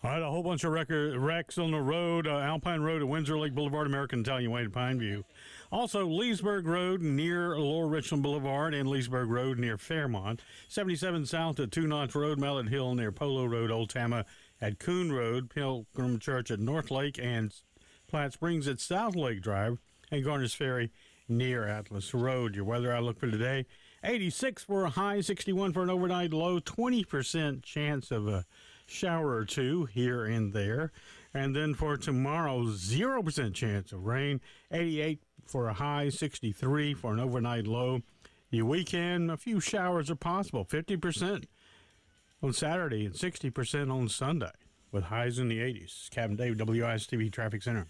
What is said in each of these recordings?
All right, a whole bunch of wrecks on the road, Alpine Road at Windsor Lake Boulevard, American Italian Way to Pineview. Also, Leesburg Road near Lower Richland Boulevard and Leesburg Road near Fairmont. 77 South at Two Notch Road, Mallet Hill near Polo Road, Old Tama at Coon Road, Pilgrim Church at North Lake, and Platte Springs at South Lake Drive, and Garner's Ferry near Atlas Road. Your weather outlook for today, 86 for a high, 61 for an overnight low, 20% chance of a shower or two here and there. And then for tomorrow, 0% chance of rain, 88 for a high, 63 for an overnight low. Your weekend, a few showers are possible, 50% on Saturday and 60% on Sunday with highs in the 80s. Captain Dave, WIS-TV Traffic Center.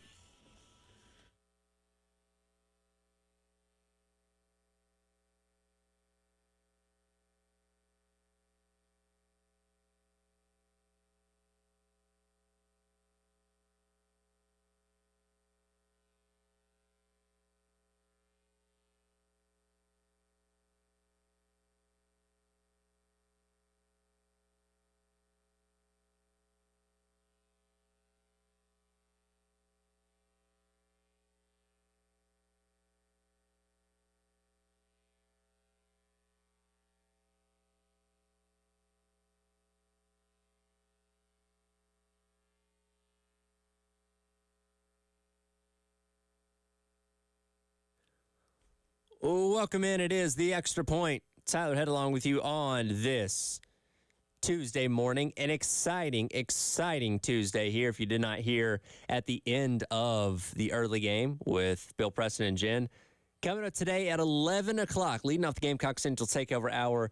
Welcome in. It is The Extra Point. Tyler Head along with you on this Tuesday morning. An exciting Tuesday here. If you did not hear at the end of the early game with Bill Preston and Jen. Coming up today at 11 o'clock, leading off the Gamecock Central Takeover Hour,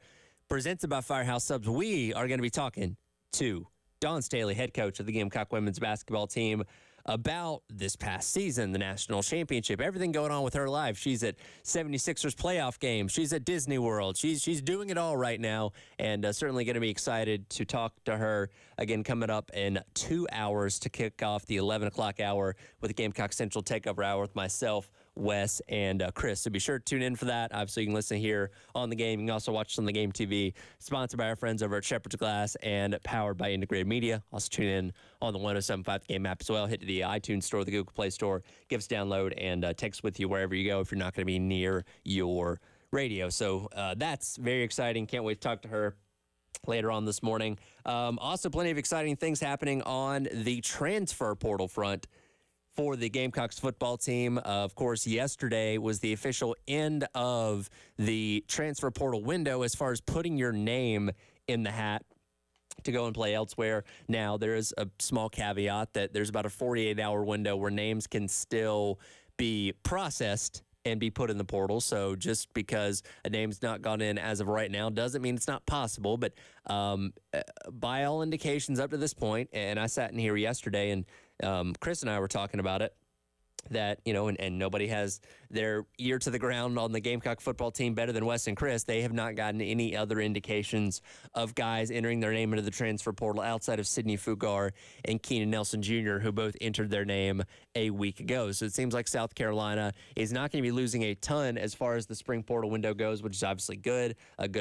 presented by Firehouse Subs, we are going to be talking to Dawn Staley, head coach of the Gamecock women's basketball team, about this past season, the national championship, everything going on with her life. She's at 76ers playoff games. She's at Disney World. She's doing it all right now, and certainly going to be excited to talk to her again coming up in 2 hours to kick off the 11 o'clock hour with the Gamecock Central Takeover Hour with myself, Wes, and Chris. So be sure to tune in for that. Obviously, you can listen here on the game. You can also watch us on the Game TV, sponsored by our friends over at Shepherd's Glass and powered by Integrated Media. Also tune in on the 107.5 Game app as well. Hit the iTunes Store, the Google Play Store. Give us a download and take us with you wherever you go if you're not going to be near your radio. So that's very exciting. Can't wait to talk to her later on this morning. Also, plenty of exciting things happening on the transfer portal front for the Gamecocks football team. Of course, yesterday was the official end of the transfer portal window as far as putting your name in the hat to go and play elsewhere. Now, there is a small caveat that there's about a 48-hour window where names can still be processed and be put in the portal. So just because a name's not gone in as of right now doesn't mean it's not possible. But by all indications up to this point, and I sat in here yesterday and Chris and I were talking about it, that, you know, and nobody has their ear to the ground on the Gamecock football team better than Wes and Chris. They have not gotten any other indications of guys entering their name into the transfer portal outside of Sidney Fugar and Keenan Nelson Jr., who both entered their name a week ago. So it seems like South Carolina is not going to be losing a ton as far as the spring portal window goes, which is obviously good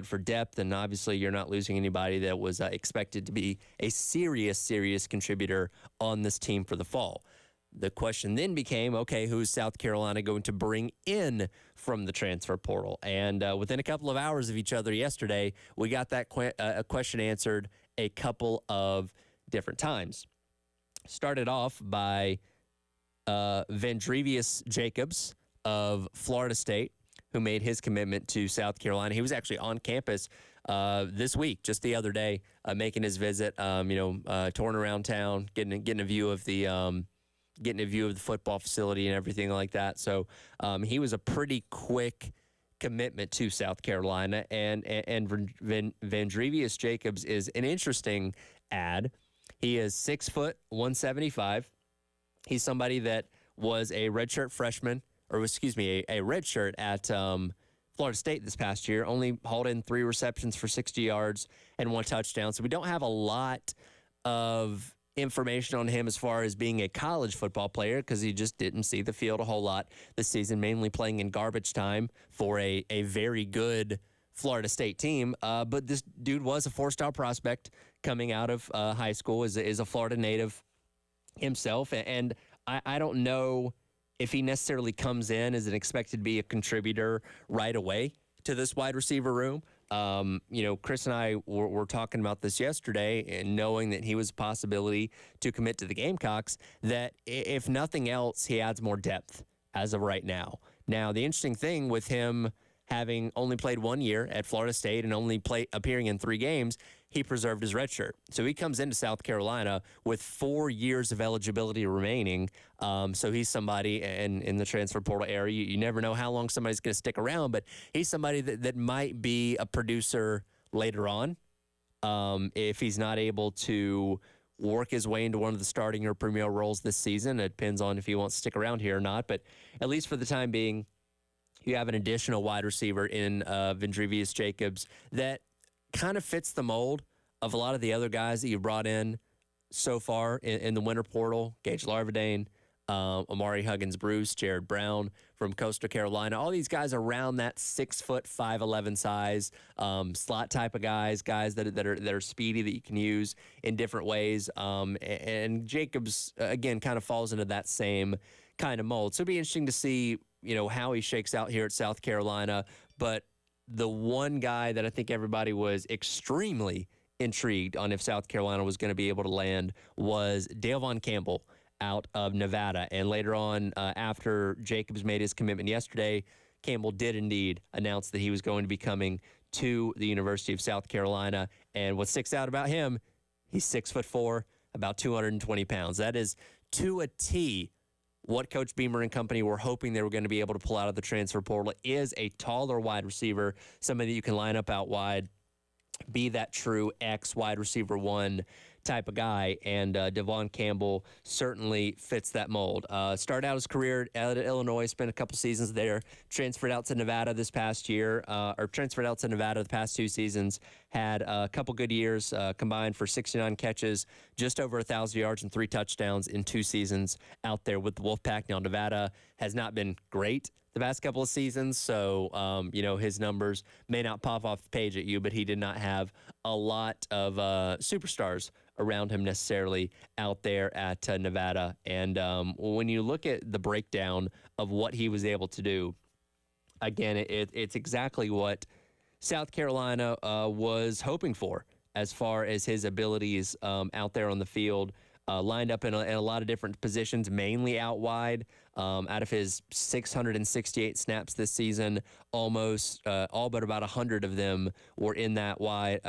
for depth. And obviously you're not losing anybody that was expected to be a serious contributor on this team for the fall. The question then became, okay, who's South Carolina going to bring in from the transfer portal? And within a couple of hours of each other yesterday, we got that question answered a couple of different times. Started off by Vandrevius Jacobs of Florida State, who made his commitment to South Carolina. He was actually on campus this week, just the other day, making his visit, touring around town, getting a view of the football facility and everything like that. So he was a pretty quick commitment to South Carolina. And Vandrevius Jacobs is an interesting ad. He is 6 foot, 175. He's somebody that was a redshirt freshman, a redshirt at Florida State this past year, only hauled in 3 receptions for 60 yards and 1 touchdown. So we don't have a lot of information on him as far as being a college football player because he just didn't see the field a whole lot this season, mainly playing in garbage time for a very good Florida State team. But this dude was a 4-star prospect coming out of high school, is a Florida native himself. And I don't know if he necessarily comes in as an expected to be a contributor right away to this wide receiver room. Chris and I were talking about this yesterday, and knowing that he was a possibility to commit to the Gamecocks, that if nothing else, he adds more depth as of right now. Now, the interesting thing with him having only played 1 year at Florida State and only appearing in 3 games, he preserved his red shirt. So he comes into South Carolina with 4 years of eligibility remaining. So he's somebody, and in the transfer portal area, you never know how long somebody's going to stick around, but he's somebody that might be a producer later on if he's not able to work his way into one of the starting or premier roles this season. It depends on if he wants to stick around here or not, but at least for the time being, you have an additional wide receiver in Vendrivius Jacobs that kind of fits the mold of a lot of the other guys that you've brought in so far in the winter portal. Gage Larvadain, Amari Huggins-Bruce, Jared Brown from Coastal Carolina. All these guys around that 6 foot 5'11" size, slot type of guys that are speedy, that you can use in different ways. And Jacobs again kind of falls into that same kind of mold. So it'll be interesting to see how he shakes out here at South Carolina. But the one guy that I think everybody was extremely intrigued on if South Carolina was going to be able to land was Davon Campbell out of Nevada. And later on, after Jacobs made his commitment yesterday, Campbell did indeed announce that he was going to be coming to the University of South Carolina. And what sticks out about him, he's 6'4", about 220 pounds. That is to a T what Coach Beamer and company were hoping they were going to be able to pull out of the transfer portal. Is a taller wide receiver, somebody that you can line up out wide, be that true X wide receiver 1 type of guy, and Davon Campbell certainly fits that mold. Started out his career out at Illinois, spent a couple seasons there, transferred out to Nevada this past year, or transferred out to Nevada the past 2 seasons, had a couple good years, combined for 69 catches, just over 1,000 yards and 3 touchdowns in 2 seasons out there with the Wolfpack. Now, Nevada has not been great the past couple of seasons, so his numbers may not pop off the page at you, but he did not have a lot of superstars around him necessarily out there at Nevada. And when you look at the breakdown of what he was able to do, again, it's exactly what South Carolina was hoping for as far as his abilities out there on the field. Lined up in a lot of different positions, mainly out wide. Out of his 668 snaps this season, almost all but about 100 of them were in that wide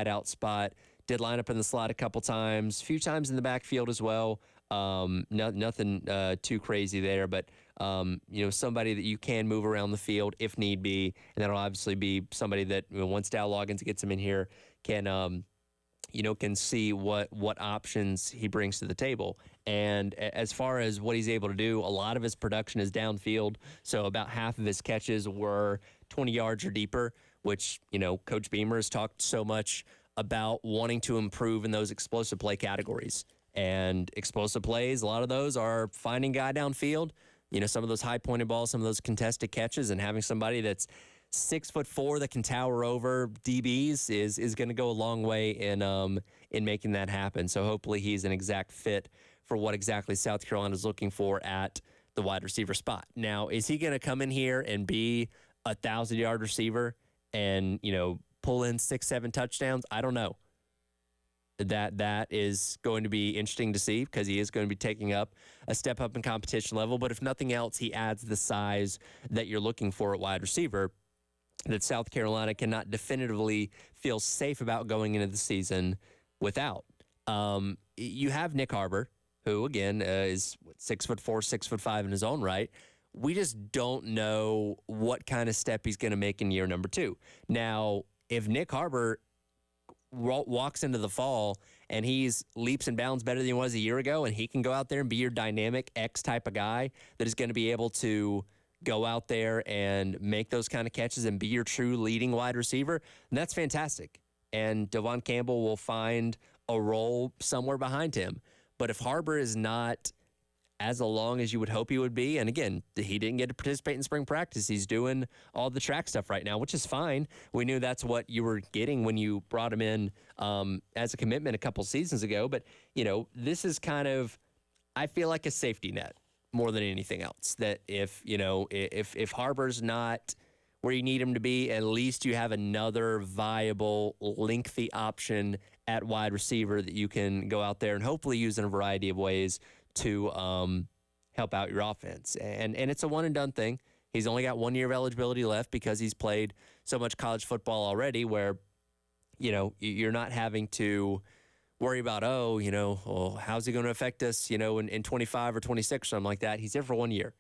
out spot. Did line up in the slot a couple times, a few times in the backfield as well. Nothing too crazy there, but somebody that you can move around the field if need be, and that'll obviously be somebody that once Dow Loggins gets him in here can see what options he brings to the table. And as far as what he's able to do, a lot of his production is downfield. So about half of his catches were 20 yards or deeper, which, Coach Beamer has talked so much about wanting to improve in those explosive play categories. And explosive plays, a lot of those are finding guy downfield, some of those high-pointed balls, some of those contested catches, and having somebody that's 6'4" that can tower over DBs is going to go a long way in making that happen. So hopefully he's an exact fit for what exactly South Carolina is looking for at the wide receiver spot. Now, is he going to come in here and be a 1,000-yard receiver and pull in 6-7 touchdowns? I don't know. That is going to be interesting to see, because he is going to be taking up a step up in competition level. But if nothing else, he adds the size that you're looking for at wide receiver that South Carolina cannot definitively feel safe about going into the season without. You have Nick Harbor, who, again, is 6'4", 6'5" in his own right. We just don't know what kind of step he's going to make in year number 2. Now, if Nick Harbor walks into the fall and he's leaps and bounds better than he was a year ago, and he can go out there and be your dynamic X type of guy that is going to be able to go out there and make those kind of catches and be your true leading wide receiver, and that's fantastic. And Davon Campbell will find a role somewhere behind him. But if Harbor is not as long as you would hope he would be. And again, he didn't get to participate in spring practice. He's doing all the track stuff right now, which is fine. We knew that's what you were getting when you brought him in as a commitment a couple seasons ago. But, this is kind of, I feel like a safety net more than anything else. That if Harbor's not where you need him to be, at least you have another viable, lengthy option at wide receiver that you can go out there and hopefully use in a variety of ways to help out your offense. And it's a one-and-done thing. He's only got 1 year of eligibility left because he's played so much college football already where, you're not having to worry about, how's he going to affect us, in 25 or 26 or something like that. He's there for 1 year.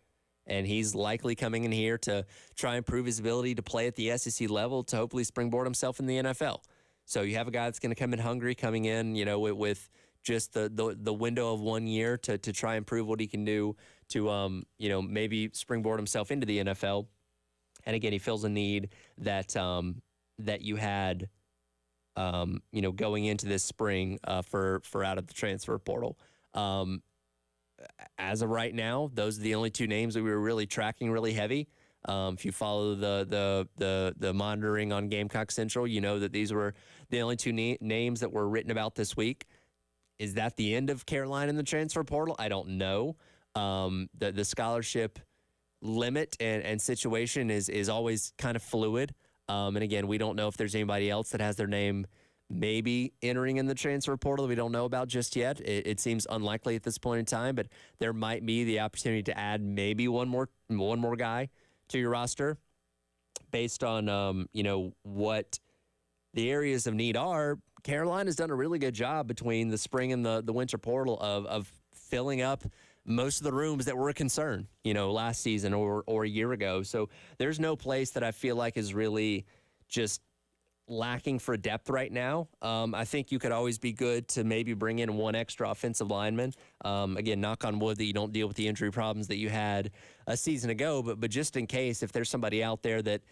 And he's likely coming in here to try and prove his ability to play at the SEC level to hopefully springboard himself in the NFL. So you have a guy that's going to come in hungry, coming in, with just the window of 1 year to try and prove what he can do to, maybe springboard himself into the NFL. And again, he fills a need that that you had, going into this spring for out of the transfer portal. As of right now, those are the only two names that we were really tracking really heavy. If you follow the monitoring on Gamecock Central, you know that these were the only two names that were written about this week. Is that the end of Carolina in the transfer portal? I don't know. The scholarship limit and situation is always kind of fluid. And again, we don't know if there's anybody else that has their name maybe entering in the transfer portal that we don't know about just yet. It seems unlikely at this point in time, but there might be the opportunity to add maybe one more guy to your roster based on what the areas of need are. Carolina's done a really good job between the spring and the winter portal of filling up most of the rooms that were a concern, last season or a year ago. So there's no place that I feel like is really just lacking for depth right now. I think you could always be good to maybe bring in one extra offensive lineman. Again, knock on wood that you don't deal with the injury problems that you had a season ago, but just in case, if there's somebody out there that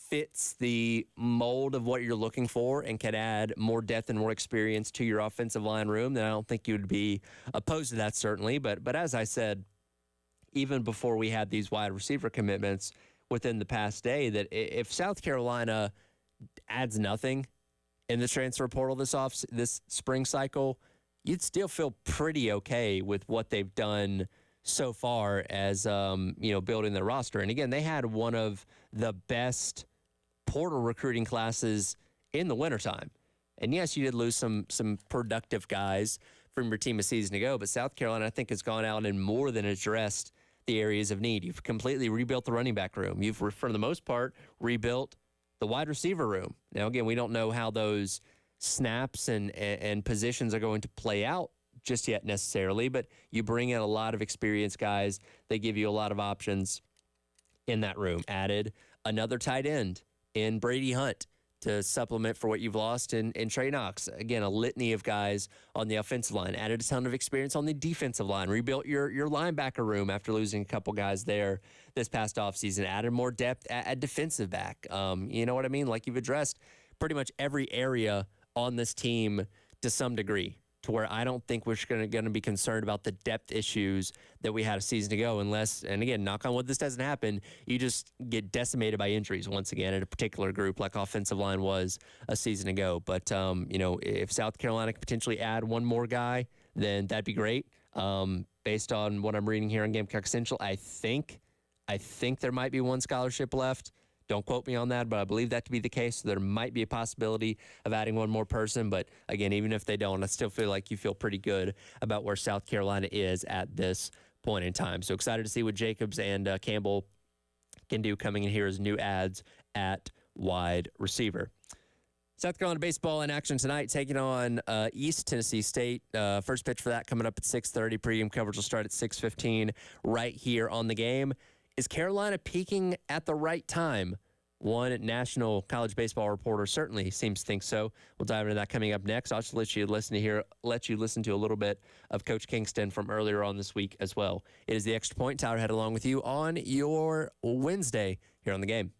fits the mold of what you're looking for and can add more depth and more experience to your offensive line room, then I don't think you'd be opposed to that, certainly. But as I said, even before we had these wide receiver commitments within the past day, that if South Carolina adds nothing in the transfer portal this spring cycle, you'd still feel pretty okay with what they've done so far as building their roster. And again, they had one of the best portal recruiting classes in the wintertime. And yes, you did lose some productive guys from your team a season ago, but South Carolina, I think, has gone out and more than addressed the areas of need. You've completely rebuilt the running back room. You've, for the most part, rebuilt the wide receiver room. Now, again, we don't know how those snaps and positions are going to play out just yet necessarily, but you bring in a lot of experienced guys. They give you a lot of options in that room. Added another tight end in Brady Hunt to supplement for what you've lost in Trey Knox. Again, a litany of guys on the offensive line. Added a ton of experience on the defensive line. Rebuilt your linebacker room after losing a couple guys there this past offseason. Added more depth at defensive back. You know what I mean? Like, you've addressed pretty much every area on this team to some degree, to where I don't think we're going to be concerned about the depth issues that we had a season ago, unless, and again, knock on wood, this doesn't happen, you just get decimated by injuries once again in a particular group like offensive line was a season ago. But, if South Carolina could potentially add one more guy, then that'd be great. Based on what I'm reading here on Gamecock Central, I think there might be one scholarship left. Don't quote me on that, but I believe that to be the case. So there might be a possibility of adding one more person. But again, even if they don't, I still feel like you feel pretty good about where South Carolina is at this point in time. So excited to see what Jacobs and Campbell can do coming in here as new adds at wide receiver. South Carolina baseball in action tonight, taking on East Tennessee State. First pitch for that coming up at 6:30. Pregame coverage will start at 6:15 right here on the game. Is Carolina peaking at the right time? One national college baseball reporter certainly seems to think so. We'll dive into that coming up next. I'll just let you listen to a little bit of Coach Kingston from earlier on this week as well. It is the Extra Point. Tyler Head along with you on your Wednesday here on the game.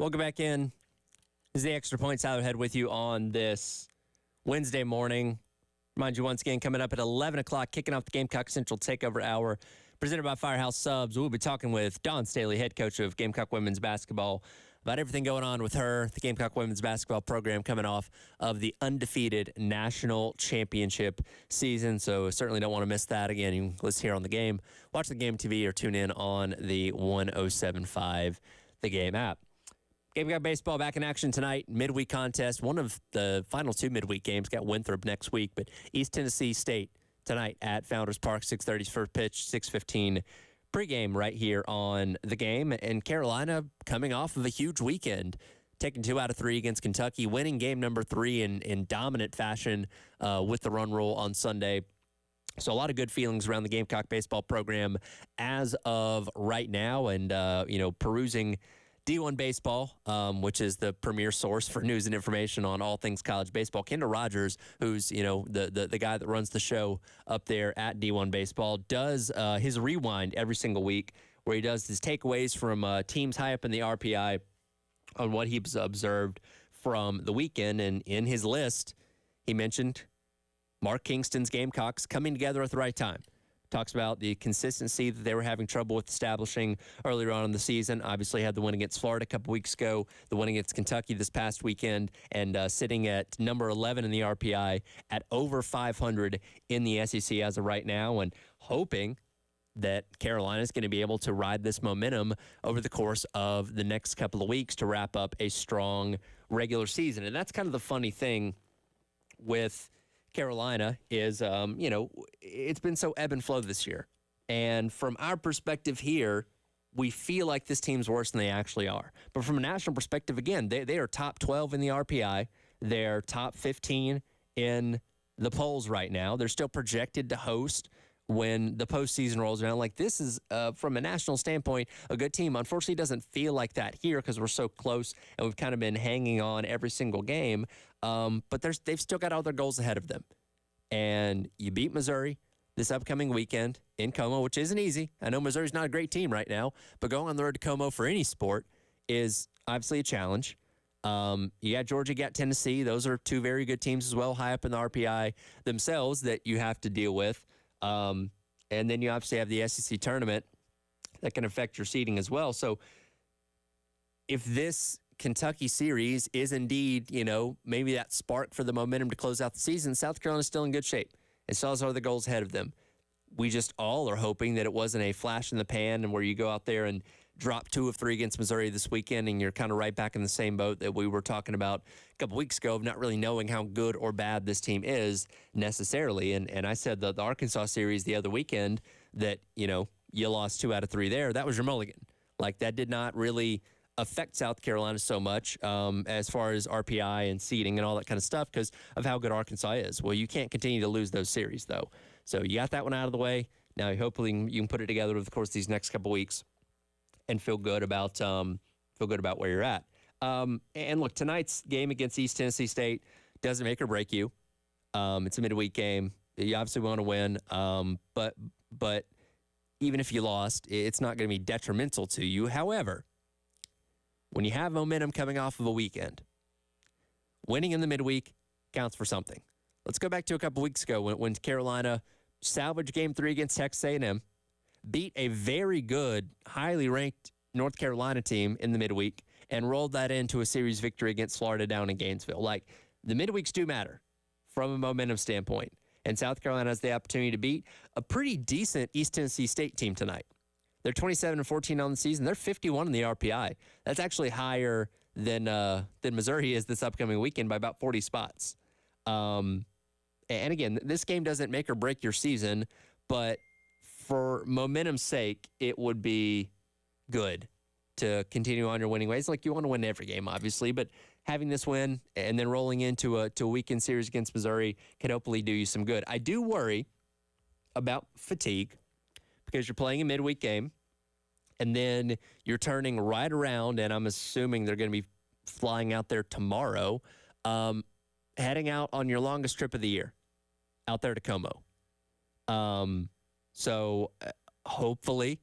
Welcome back in. This is the Extra Point. Tyler Head with you on this Wednesday morning. Remind you once again, coming up at 11 o'clock, kicking off the Gamecock Central Takeover Hour, presented by Firehouse Subs. We'll be talking with Dawn Staley, head coach of Gamecock Women's Basketball, about everything going on with her, the Gamecock Women's Basketball program coming off of the undefeated national championship season. So certainly don't want to miss that. Again, you can listen here on the game, watch the game TV, or tune in on the 107.5 The Game app. Gamecock Baseball back in action tonight. Midweek contest. One of the final two midweek games. Got Winthrop next week, but East Tennessee State tonight at Founders Park. 6:30 first pitch, 6:15 pregame right here on the game. And Carolina coming off of a huge weekend, taking 2 out of 3 against Kentucky, winning game number 3 in dominant fashion with the run rule on Sunday. So a lot of good feelings around the Gamecock Baseball program as of right now. And, perusing D1 Baseball, which is the premier source for news and information on all things college baseball. Kendall Rogers, who's, the guy that runs the show up there at D1 Baseball, does his rewind every single week, where he does his takeaways from teams high up in the RPI on what he's observed from the weekend. And in his list, he mentioned Mark Kingston's Gamecocks coming together at the right time. Talks about the consistency that they were having trouble with establishing earlier on in the season. Obviously had the win against Florida a couple weeks ago, the win against Kentucky this past weekend, and sitting at number 11 in the RPI at over 500 in the SEC as of right now, and hoping that Carolina is going to be able to ride this momentum over the course of the next couple of weeks to wrap up a strong regular season. And that's kind of the funny thing with Carolina is, it's been so ebb and flow this year. And from our perspective here, we feel like this team's worse than they actually are. But from a national perspective, again, they are top 12 in the RPI. They're top 15 in the polls right now. They're still projected to host when the postseason rolls around. Like, this is, from a national standpoint, a good team. Unfortunately, it doesn't feel like that here because we're so close and we've kind of been hanging on every single game. But they've still got all their goals ahead of them. And you beat Missouri this upcoming weekend in Como, which isn't easy. I know Missouri's not a great team right now, but going on the road to Como for any sport is obviously a challenge. You got Georgia, you got Tennessee. Those are two very good teams as well, high up in the RPI themselves, that you have to deal with. And then you obviously have the SEC tournament that can affect your seeding as well. So if this Kentucky series is indeed, maybe that spark for the momentum to close out the season, South Carolina's still in good shape. And still has other goals ahead of them. We just all are hoping that it wasn't a flash in the pan and where you go out there and drop 2 of 3 against Missouri this weekend and you're kind of right back in the same boat that we were talking about a couple weeks ago of not really knowing how good or bad this team is necessarily. And I said the Arkansas series the other weekend that, you lost 2 out of 3 there. That was your mulligan. Like, that did not really affect South Carolina so much as far as RPI and seeding and all that kind of stuff because of how good Arkansas is. Well, you can't continue to lose those series, though. So you got that one out of the way. Now, hopefully, you can put it together over the course of these next couple weeks and feel good about where you're at. And look, tonight's game against East Tennessee State doesn't make or break you. It's a midweek game. You obviously want to win, but even if you lost, it's not going to be detrimental to you. However, when you have momentum coming off of a weekend, winning in the midweek counts for something. Let's go back to a couple weeks ago when Carolina salvaged Game 3 against Texas A&M, beat a very good, highly ranked North Carolina team in the midweek, and rolled that into a series victory against Florida down in Gainesville. Like, the midweeks do matter from a momentum standpoint. And South Carolina has the opportunity to beat a pretty decent East Tennessee State team tonight. They're 27-14 on the season. They're 51 in the RPI. That's actually higher than Missouri is this upcoming weekend by about 40 spots. And again, this game doesn't make or break your season, but for momentum's sake, it would be good to continue on your winning ways. Like, you want to win every game, obviously, but having this win and then rolling into a weekend series against Missouri can hopefully do you some good. I do worry about fatigue because you're playing a midweek game and then you're turning right around, and I'm assuming they're going to be flying out there tomorrow, heading out on your longest trip of the year out there to Como. So hopefully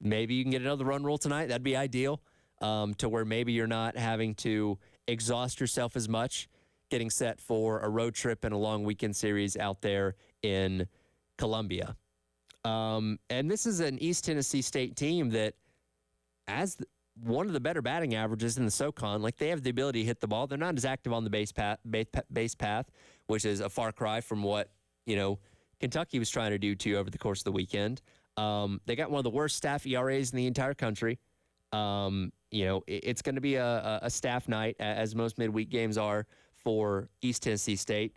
maybe you can get another run rule tonight. That'd be ideal. to where maybe you're not having to exhaust yourself as much getting set for a road trip and a long weekend series out there in Columbia. And this is an East Tennessee State team that, as one of the better batting averages in the SoCon, like they have the ability to hit the ball. They're not as active on the base path, which is a far cry from what, Kentucky was trying to do to you over the course of the weekend. They got one of the worst staff ERAs in the entire country. It's going to be a staff night, as most midweek games are for East Tennessee State.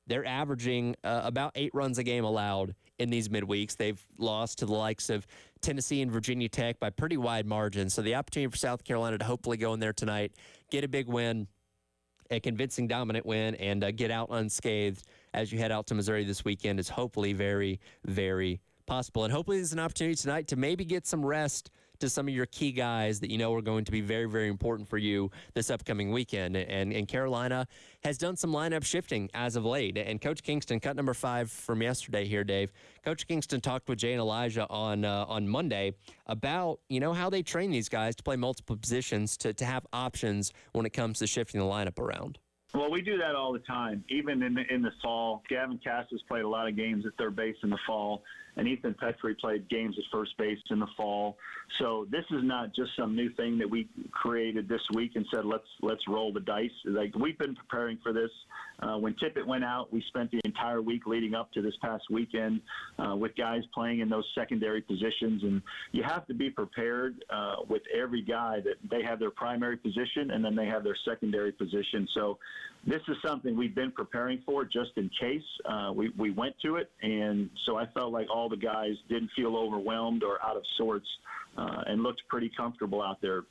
They're averaging about 8 runs a game allowed in these midweeks. They've lost to the likes of Tennessee and Virginia Tech by pretty wide margins. So the opportunity for South Carolina to hopefully go in there tonight, get a big win, a convincing dominant win, and get out unscathed as you head out to Missouri this weekend is hopefully very, very possible. And hopefully there's an opportunity tonight to maybe get some rest to some of your key guys that are going to be very, very important for you this upcoming weekend. And Carolina has done some lineup shifting as of late. And Coach Kingston, cut number 5 from yesterday here, Dave. Coach Kingston talked with Jay and Elijah on Monday about, how they train these guys to play multiple positions to have options when it comes to shifting the lineup around. Well, we do that all the time, even in the fall. Gavin Cassis played a lot of games at third base in the fall, and Ethan Petrie played games at first base in the fall. So this is not just some new thing that we created this week and said, let's roll the dice. Like, we've been preparing for this. When Tippett went out, we spent the entire week leading up to this past weekend with guys playing in those secondary positions. And you have to be prepared with every guy that they have their primary position and then they have their secondary position. So this is something we've been preparing for just in case. We went to it, and so I felt like all the guys didn't feel overwhelmed or out of sorts and looked pretty comfortable out there.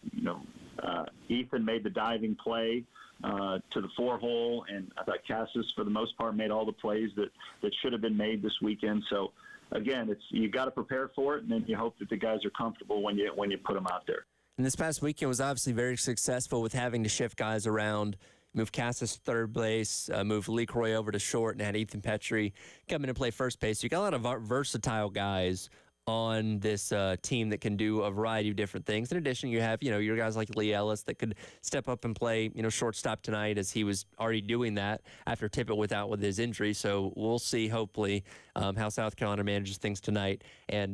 Ethan made the diving play to the 4-hole, and I thought Cassis, for the most part, made all the plays that should have been made this weekend. So, again, you got to prepare for it, and then you hope that the guys are comfortable when you put them out there. And this past weekend was obviously very successful with having to shift guys around. Move Cassis to third base, move LeCroy over to short, and had Ethan Petrie come in and play first base. So you got a lot of versatile guys on this team that can do a variety of different things. In addition, you have, your guys like Lee Ellis that could step up and play, shortstop tonight, as he was already doing that after Tippett without with his injury. So we'll see, hopefully, how South Carolina manages things tonight, and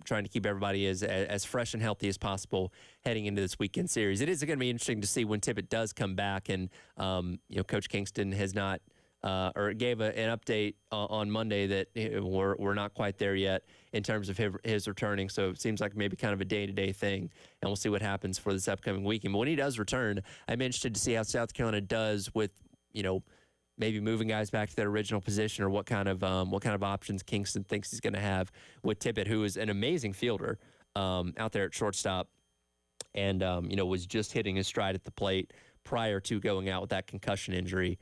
trying to keep everybody as fresh and healthy as possible heading into this weekend series. It is going to be interesting to see when Tippett does come back, and Coach Kingston has not or gave an update on Monday that we're not quite there yet in terms of his returning. So it seems like maybe kind of a day-to-day thing, and we'll see what happens for this upcoming weekend. But when he does return, I'm interested to see how South Carolina does with, maybe moving guys back to their original position, or what kind of options Kingston thinks he's going to have with Tippett, who is an amazing fielder out there at shortstop, and was just hitting his stride at the plate prior to going out with that concussion injury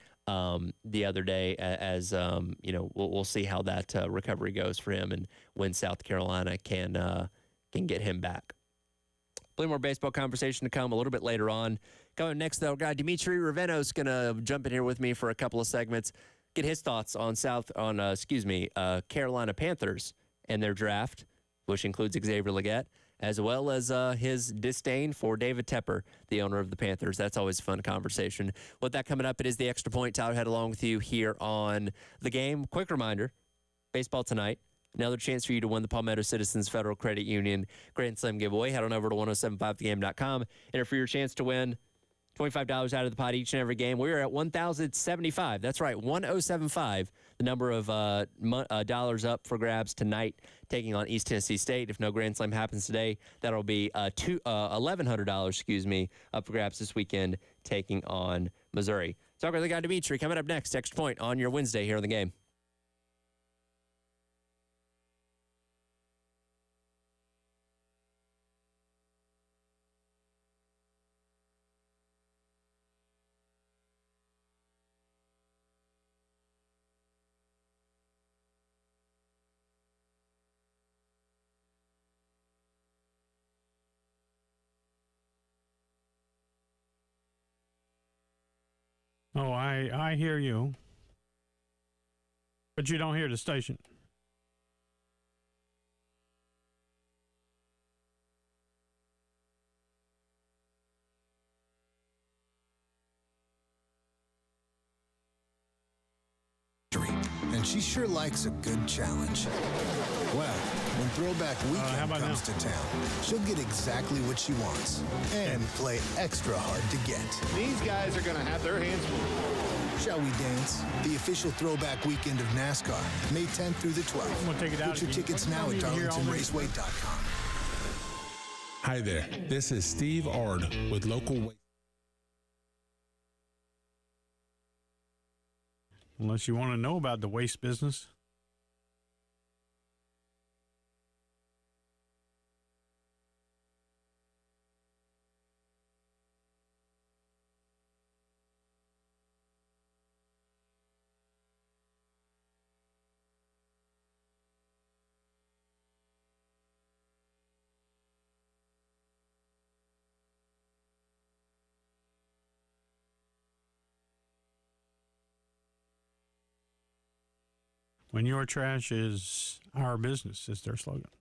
the other day. As we'll see how that recovery goes for him, and when South Carolina can get him back. Plenty more baseball conversation to come a little bit later on. Coming next, though, guy Dimitri Raveno's going to jump in here with me for a couple of segments, get his thoughts on Carolina Panthers and their draft, which includes Xavier Legette, as well as his disdain for David Tepper, the owner of the Panthers. That's always a fun conversation. With that coming up, it is the Extra Point. Tyler Head along with you here on The Game. Quick reminder, baseball tonight. Another chance for you to win the Palmetto Citizens Federal Credit Union Grand Slam giveaway. Head on over to 1075thegame.com. Enter for your chance to win $25 out of the pot each and every game. We are at 1,075. That's right, 1,075. The number of dollars up for grabs tonight, taking on East Tennessee State. If no Grand Slam happens today, that'll be $1,100, up for grabs this weekend, taking on Missouri. Talk with the guy Dimitri coming up next. Extra Point on your Wednesday here on The Game. Oh, I hear you, but you don't hear the station. sure likes a good challenge. Well, when Throwback Weekend comes to town, she'll get exactly what she wants and play extra hard to get. These guys are going to have their hands full. Shall we dance? The official Throwback Weekend of NASCAR, May 10th through the 12th. I'm gonna take it out Get your again. tickets now at darlingtonraceway.com. Hi there, this is Steve Ard with Local Waste. Unless you want to know about the waste business. When your trash is our business is their slogan.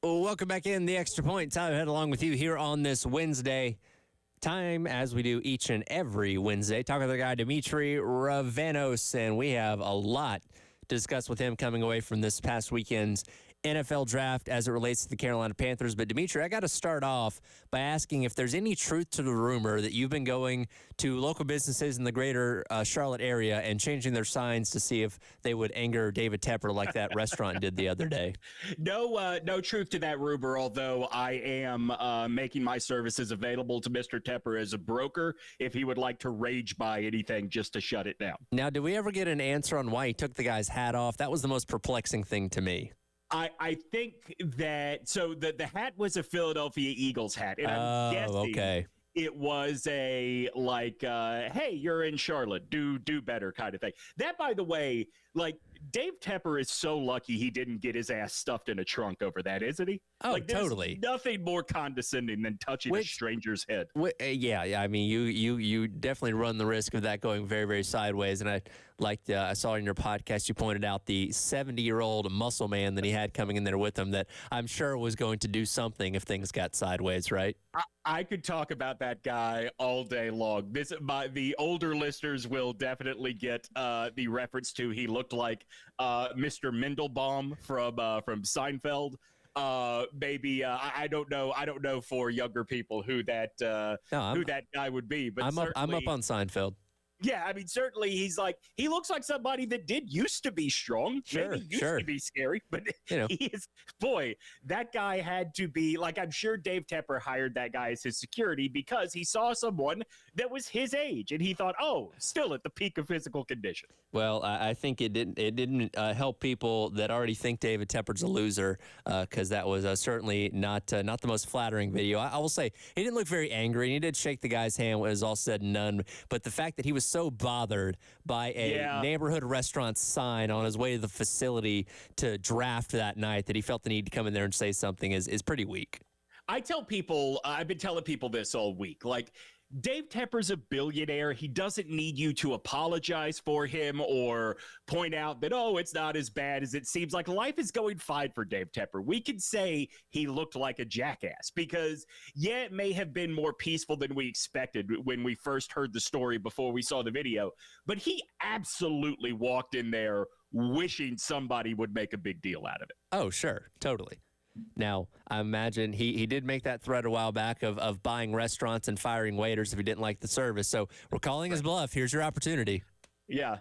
Well, welcome back in the Extra Point. Tyler Head along with you here on this Wednesday. Time, as we do each and every Wednesday, talk with our guy, Dimitri Ravanos, and we have a lot to discuss with him coming away from this past weekend's NFL draft as it relates to the Carolina Panthers. But, Dimitri, I got to start off by asking if there's any truth to the rumor that you've been going to local businesses in the greater Charlotte area and changing their signs to see if they would anger David Tepper like that restaurant did the other day. No truth to that rumor, although I am making my services available to Mr. Tepper as a broker if he would like to rage buy anything just to shut it down. Now, did we ever get an answer on why he took the guy's hat off? That was the most perplexing thing to me. I think that the hat was a Philadelphia Eagles hat, and I'm guessing it was a hey, you're in Charlotte, do better kind of thing. That, by the way, Dave Tepper is so lucky he didn't get his ass stuffed in a trunk over that, isn't he? Oh, totally. Nothing more condescending than touching a stranger's head. Yeah. I mean, you definitely run the risk of that going very, very sideways. And I saw in your podcast, you pointed out the 70-year-old muscle man that he had coming in there with him that I'm sure was going to do something if things got sideways, right? I could talk about that guy all day long. The older listeners will definitely get the reference to he looked like Mr. Mendelbaum from Seinfeld. Maybe I don't know for younger people who that guy would be. But I'm up on Seinfeld. Yeah, I mean, certainly he looks like somebody that did used to be strong. Sure, maybe used to be scary, but he is, boy, that guy had to be, I'm sure Dave Tepper hired that guy as his security because he saw someone that was his age and he thought, oh, still at the peak of physical condition. Well, I think it didn't help people that already think David Tepper's a loser because that was certainly not the most flattering video. I will say he didn't look very angry, and he did shake the guy's hand when it was all said and done, but the fact that he was so bothered by a neighborhood restaurant sign on his way to the facility to draft that night that he felt the need to come in there and say something is pretty weak. I tell people, I've been telling people this all week, Dave Tepper's a billionaire. He doesn't need you to apologize for him or point out that, oh, it's not as bad as it seems. Life is going fine for Dave Tepper. We could say he looked like a jackass because, it may have been more peaceful than we expected when we first heard the story before we saw the video, but he absolutely walked in there wishing somebody would make a big deal out of it. Oh, sure. Totally. Now, I imagine he did make that threat a while back of buying restaurants and firing waiters if he didn't like the service. So we're calling his bluff. Here's your opportunity. Yeah.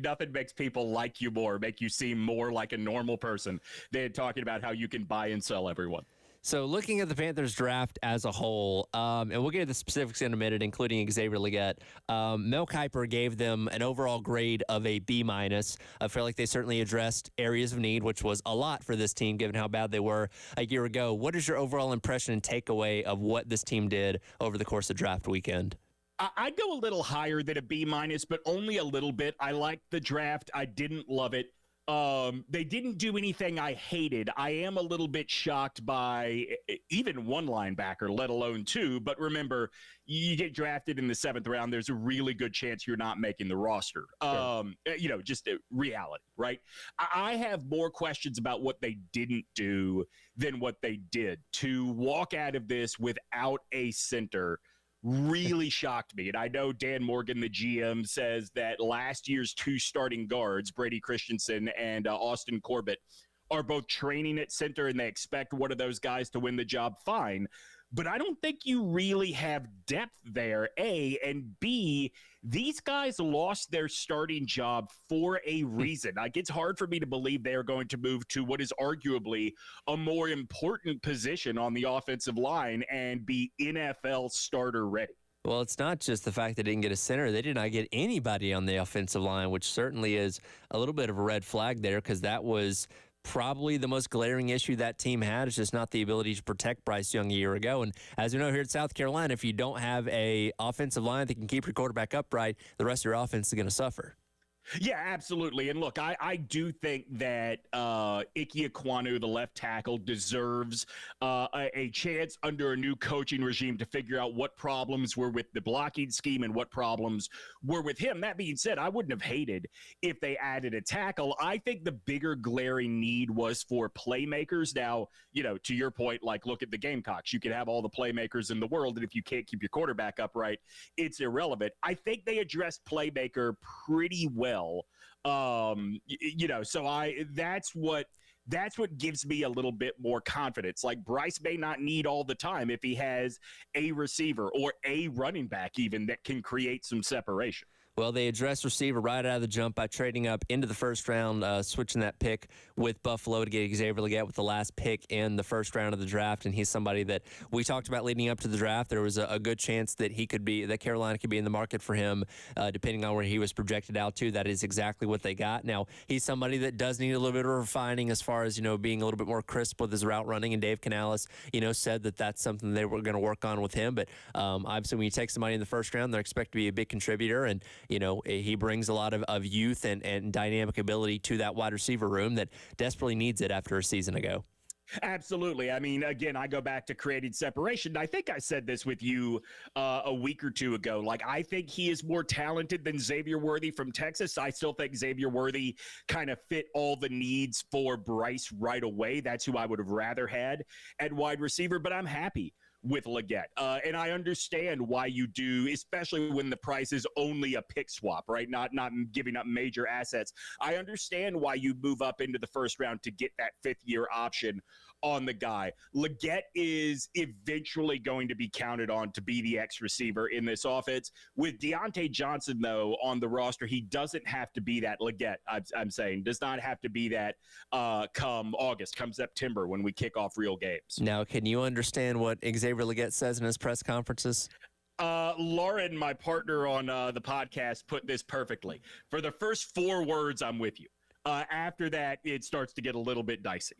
Nothing makes people like you more, make you seem more like a normal person than talking about how you can buy and sell everyone. So looking at the Panthers draft as a whole, and we'll get to the specifics in a minute, including Xavier Legette, Mel Kiper gave them an overall grade of a B-. I feel like they certainly addressed areas of need, which was a lot for this team, given how bad they were a year ago. What is your overall impression and takeaway of what this team did over the course of draft weekend? I'd go a little higher than a B-, but only a little bit. I liked the draft. I didn't love it. They didn't do anything I hated. I am a little bit shocked by even one linebacker, let alone two. But remember, you get drafted in the 7th round, there's a really good chance you're not making the roster. Sure. Just a reality, right? I have more questions about what they didn't do than what they did. To walk out of this without a center really shocked me. And I know Dan Morgan, the GM, says that last year's 2 starting guards, Brady Christensen and Austin Corbett, are both training at center and they expect one of those guys to win the job. Fine. But I don't think you really have depth there, A, and B, these guys lost their starting job for a reason. It's hard for me to believe they are going to move to what is arguably a more important position on the offensive line and be NFL starter ready. Well, it's not just the fact they didn't get a center. They did not get anybody on the offensive line, which certainly is a little bit of a red flag there because that was probably the most glaring issue that team had is just not the ability to protect Bryce Young a year ago. And as you know, here at South Carolina, if you don't have a offensive line that can keep your quarterback upright, the rest of your offense is going to suffer. Yeah, absolutely. And look, I do think that Ike Ekwonu, the left tackle, deserves a chance under a new coaching regime to figure out what problems were with the blocking scheme and what problems were with him. That being said, I wouldn't have hated if they added a tackle. I think the bigger glaring need was for playmakers. Now, to your point, look at the Gamecocks. You can have all the playmakers in the world, and if you can't keep your quarterback upright, it's irrelevant. I think they addressed playmaker pretty well. So that's what That's what gives me a little bit more confidence. Like Bryce may not need all the time if he has a receiver or a running back even that can create some separation. Well, they addressed receiver right out of the jump by trading up into the first round, switching that pick with Buffalo to get Xavier Legette with the last pick in the first round of the draft. And he's somebody that we talked about leading up to the draft. There was a good chance that that Carolina could be in the market for him, depending on where he was projected out to. That is exactly what they got. Now, he's somebody that does need a little bit of refining as far as, being a little bit more crisp with his route running. And Dave Canales, said that that's something they were going to work on with him. But obviously, when you take somebody in the first round, they're expected to be a big contributor. And he brings a lot of youth and dynamic ability to that wide receiver room that desperately needs it after a season ago. Absolutely. I mean, again, I go back to creating separation. I think I said this with you a week or two ago. Like, I think he is more talented than Xavier Worthy from Texas. I still think Xavier Worthy kind of fit all the needs for Bryce right away. That's who I would have rather had at wide receiver, but I'm happy with Legette. And I understand why you do, especially when the price is only a pick swap, right? Not giving up major assets. I understand why you move up into the first round to get that fifth-year option on the guy. Legette is eventually going to be counted on to be the X receiver in this offense. With Deontay Johnson, though, on the roster, he doesn't have to be that. Legette, I'm saying, does not have to be that come August, come September when we kick off real games. Now, can you understand what Xavier Legette says in his press conferences? Lauren, my partner on the podcast, put this perfectly. For the first 4 words, I'm with you. After that, it starts to get a little bit dicey.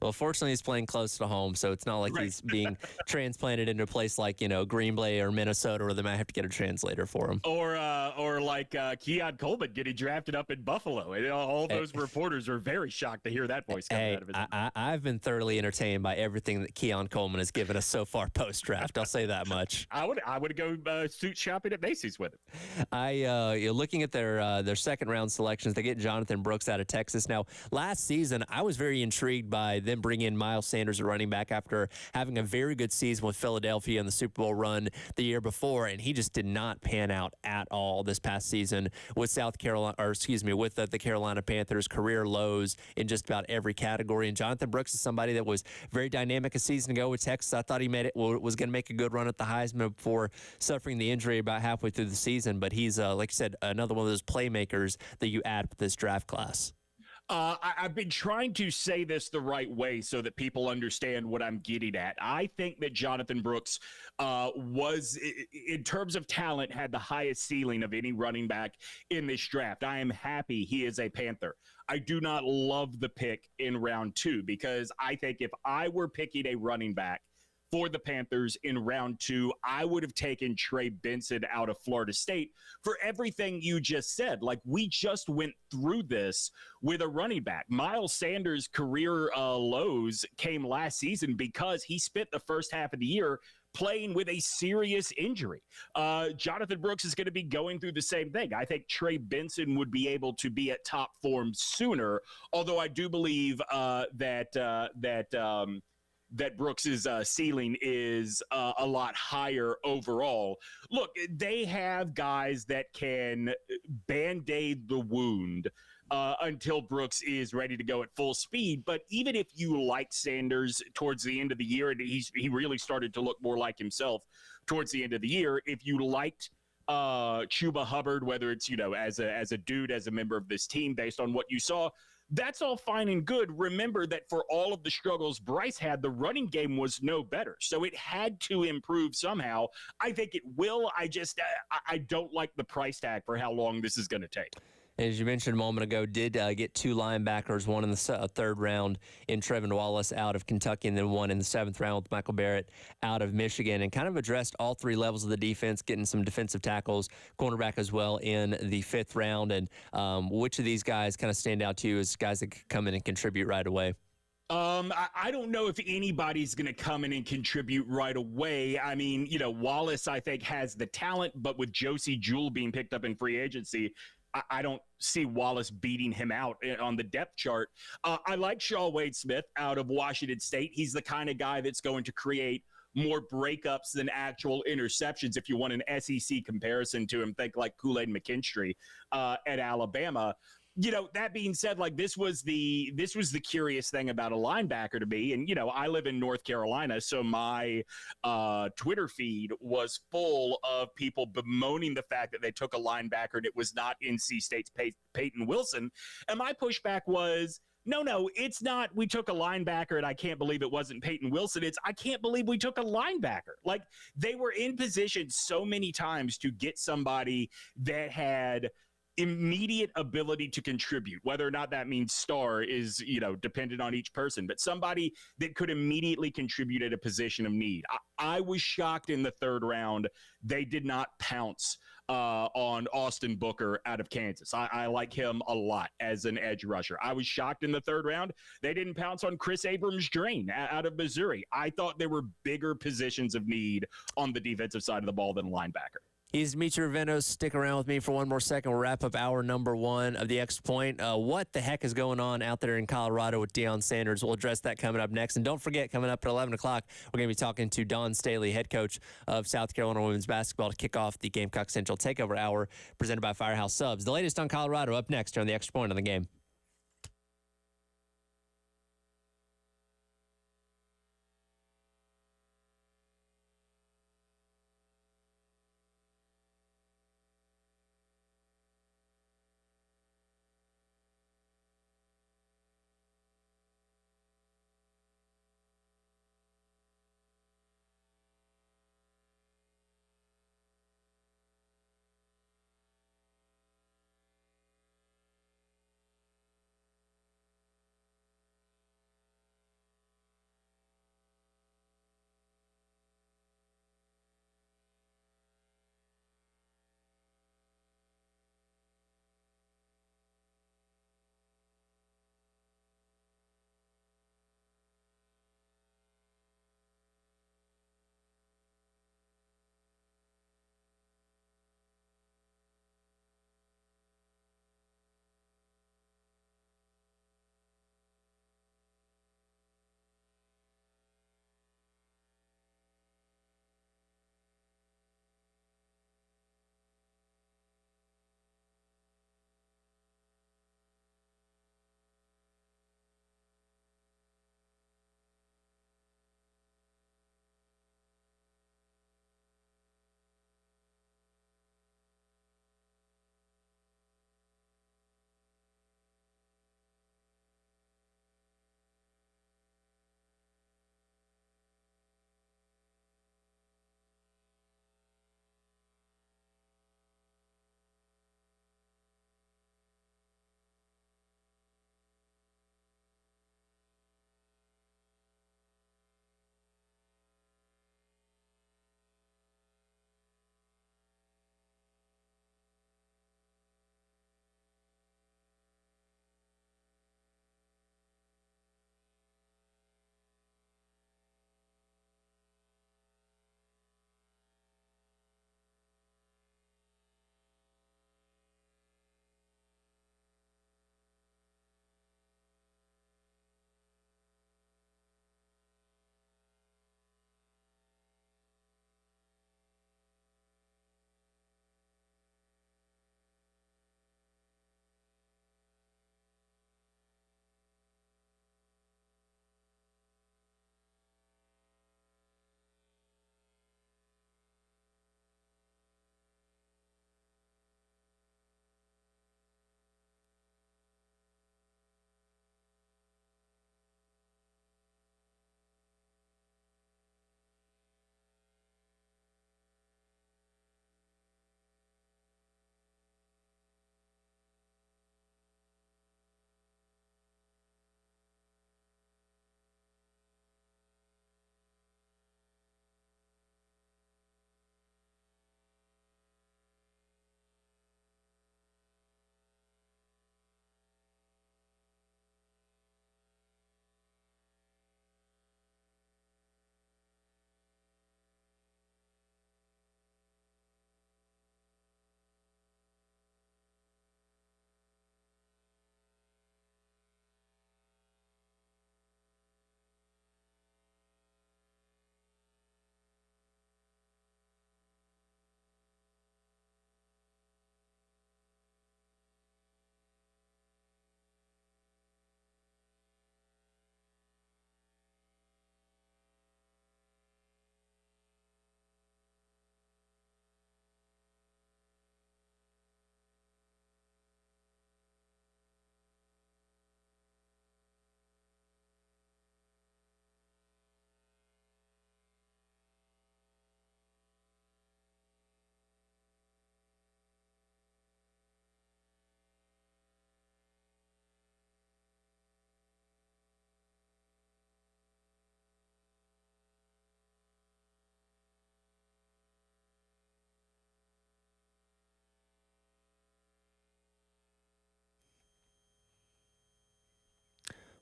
Well, fortunately, he's playing close to home, so it's not like he's being transplanted into a place like, Green Bay or Minnesota, where they might have to get a translator for him. Or like Keon Coleman getting drafted up in Buffalo. And all those reporters are very shocked to hear that voice coming out of his mouth. I've been thoroughly entertained by everything that Keon Coleman has given us so far post-draft. I'll say that much. I would go suit shopping at Macy's with him. Looking at their second-round selections, they get Jonathan Brooks out of Texas. Now, last season, I was very intrigued by them bringing in Miles Sanders, a running back, after having a very good season with Philadelphia in the Super Bowl run the year before, and he just did not pan out at all this past season with the Carolina Panthers, career lows in just about every category. And Jonathan Brooks is somebody that was very dynamic a season ago with Texas. I thought he was going to make a good run at the Heisman before suffering the injury about halfway through the season. But he's, like I said, another one of those playmakers that you add with this draft class. I've been trying to say this the right way so that people understand what I'm getting at. I think that Jonathan Brooks was, in terms of talent, had the highest ceiling of any running back in this draft. I am happy he is a Panther. I do not love the pick in round 2 because I think if I were picking a running back for the Panthers in round 2, I would have taken Trey Benson out of Florida State for everything you just said. Like, we just went through this with a running back. Miles Sanders' career lows came last season because he spent the first half of the year playing with a serious injury. Jonathan Brooks is going to be going through the same thing. I think Trey Benson would be able to be at top form sooner, although I do believe that Brooks's ceiling is a lot higher overall. Look, they have guys that can Band-Aid the wound until Brooks is ready to go at full speed. But even if you like Sanders towards the end of the year, and he really started to look more like himself towards the end of the year, if you liked Chuba Hubbard, whether it's, as a dude, as a member of this team, based on what you saw, that's all fine and good. Remember that for all of the struggles Bryce had, the running game was no better. So it had to improve somehow. I think it will. I don't like the price tag for how long this is going to take. As you mentioned a moment ago, did get 2 linebackers, one in the third round in Trevin Wallace out of Kentucky, and then one in the 7th round with Michael Barrett out of Michigan, and kind of addressed all 3 levels of the defense, getting some defensive tackles, cornerback as well in the 5th round. And which of these guys kind of stand out to you as guys that could come in and contribute right away? I don't know if anybody's going to come in and contribute right away. I mean, Wallace, I think, has the talent, but with Josie Jewell being picked up in free agency, I don't see Wallace beating him out on the depth chart. I like Shaw Wade Smith out of Washington State. He's the kind of guy that's going to create more breakups than actual interceptions. If you want an SEC comparison to him, think like Kool-Aid McKinstry at Alabama. that being said, like this was the curious thing about a linebacker to me. And, I live in North Carolina, so my Twitter feed was full of people bemoaning the fact that they took a linebacker and it was not NC State's Peyton Wilson. And my pushback was, no, it's not. We took a linebacker and I can't believe it wasn't Peyton Wilson. It's I can't believe we took a linebacker. Like they were in position so many times to get somebody that had immediate ability to contribute, whether or not that means star is, dependent on each person, but somebody that could immediately contribute at a position of need. I was shocked in the third round. They did not pounce on Austin Booker out of Kansas. I like him a lot as an edge rusher. I was shocked in the third round. They didn't pounce on Chris Abrams-Drain out of Missouri. I thought there were bigger positions of need on the defensive side of the ball than linebacker. He's Demetri Ravenos. Stick around with me for one more second. We'll wrap up hour number 1 of the Extra Point. What the heck is going on out there in Colorado with Dion Sanders? We'll address that coming up next. And don't forget, coming up at 11 o'clock, we're going to be talking to Don Staley, head coach of South Carolina women's basketball, to kick off the Gamecock Central Takeover Hour presented by Firehouse Subs. The latest on Colorado up next here on the Extra Point on the Game.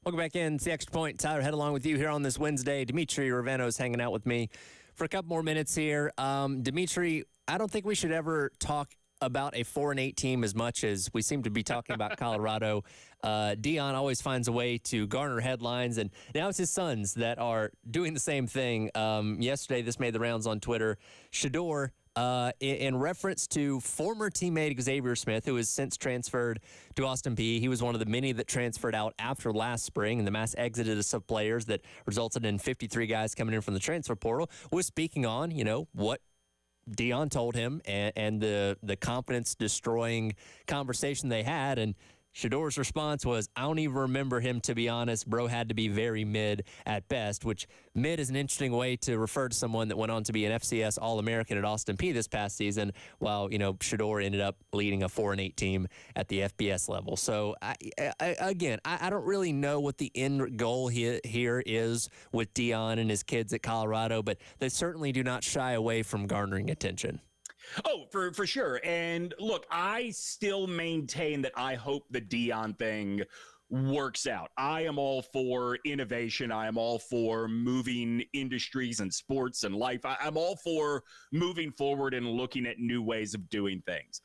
Welcome back in. It's the Extra Point. Tyler Head along with you here on this Wednesday. Dimitri Raveno is hanging out with me for a couple more minutes here. Dimitri, I don't think we should ever talk about a 4-8 team as much as we seem to be talking about Colorado. Dion always finds a way to garner headlines, and now it's his sons that are doing the same thing. Yesterday, this made the rounds on Twitter. Shedeur, in reference to former teammate Xavier Smith, who has since transferred to Austin Peay. He was one of the many that transferred out after last spring, and the mass exodus of players that resulted in 53 guys coming in from the transfer portal, was speaking on, what Dion told him and the confidence-destroying conversation they had. And Shedeur's response was, I don't even remember him, to be honest. Bro had to be very mid at best, which mid is an interesting way to refer to someone that went on to be an FCS All-American at Austin Peay this past season, while, Shedeur ended up leading a 4-8 team at the FBS level. So, I don't really know what the end goal here is with Dion and his kids at Colorado, but they certainly do not shy away from garnering attention. Oh, for sure. And look, I still maintain that I hope the Dion thing works out. I am all for innovation. I am all for moving industries and sports and life. I'm all for moving forward and looking at new ways of doing things.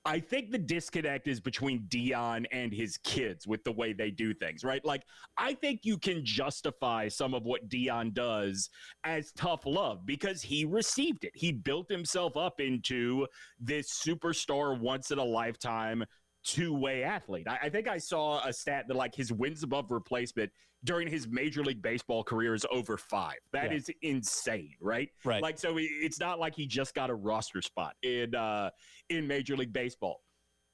I think the disconnect is between Dion and his kids with the way they do things, right? Like, I think you can justify some of what Dion does as tough love because he received it. He built himself up into this superstar once-in-a-lifetime two-way athlete. I think I saw a stat that, like, his wins above replacement during his Major League Baseball career is over 5. That is insane, right? Right. Like, so it's not like he just got a roster spot in Major League Baseball.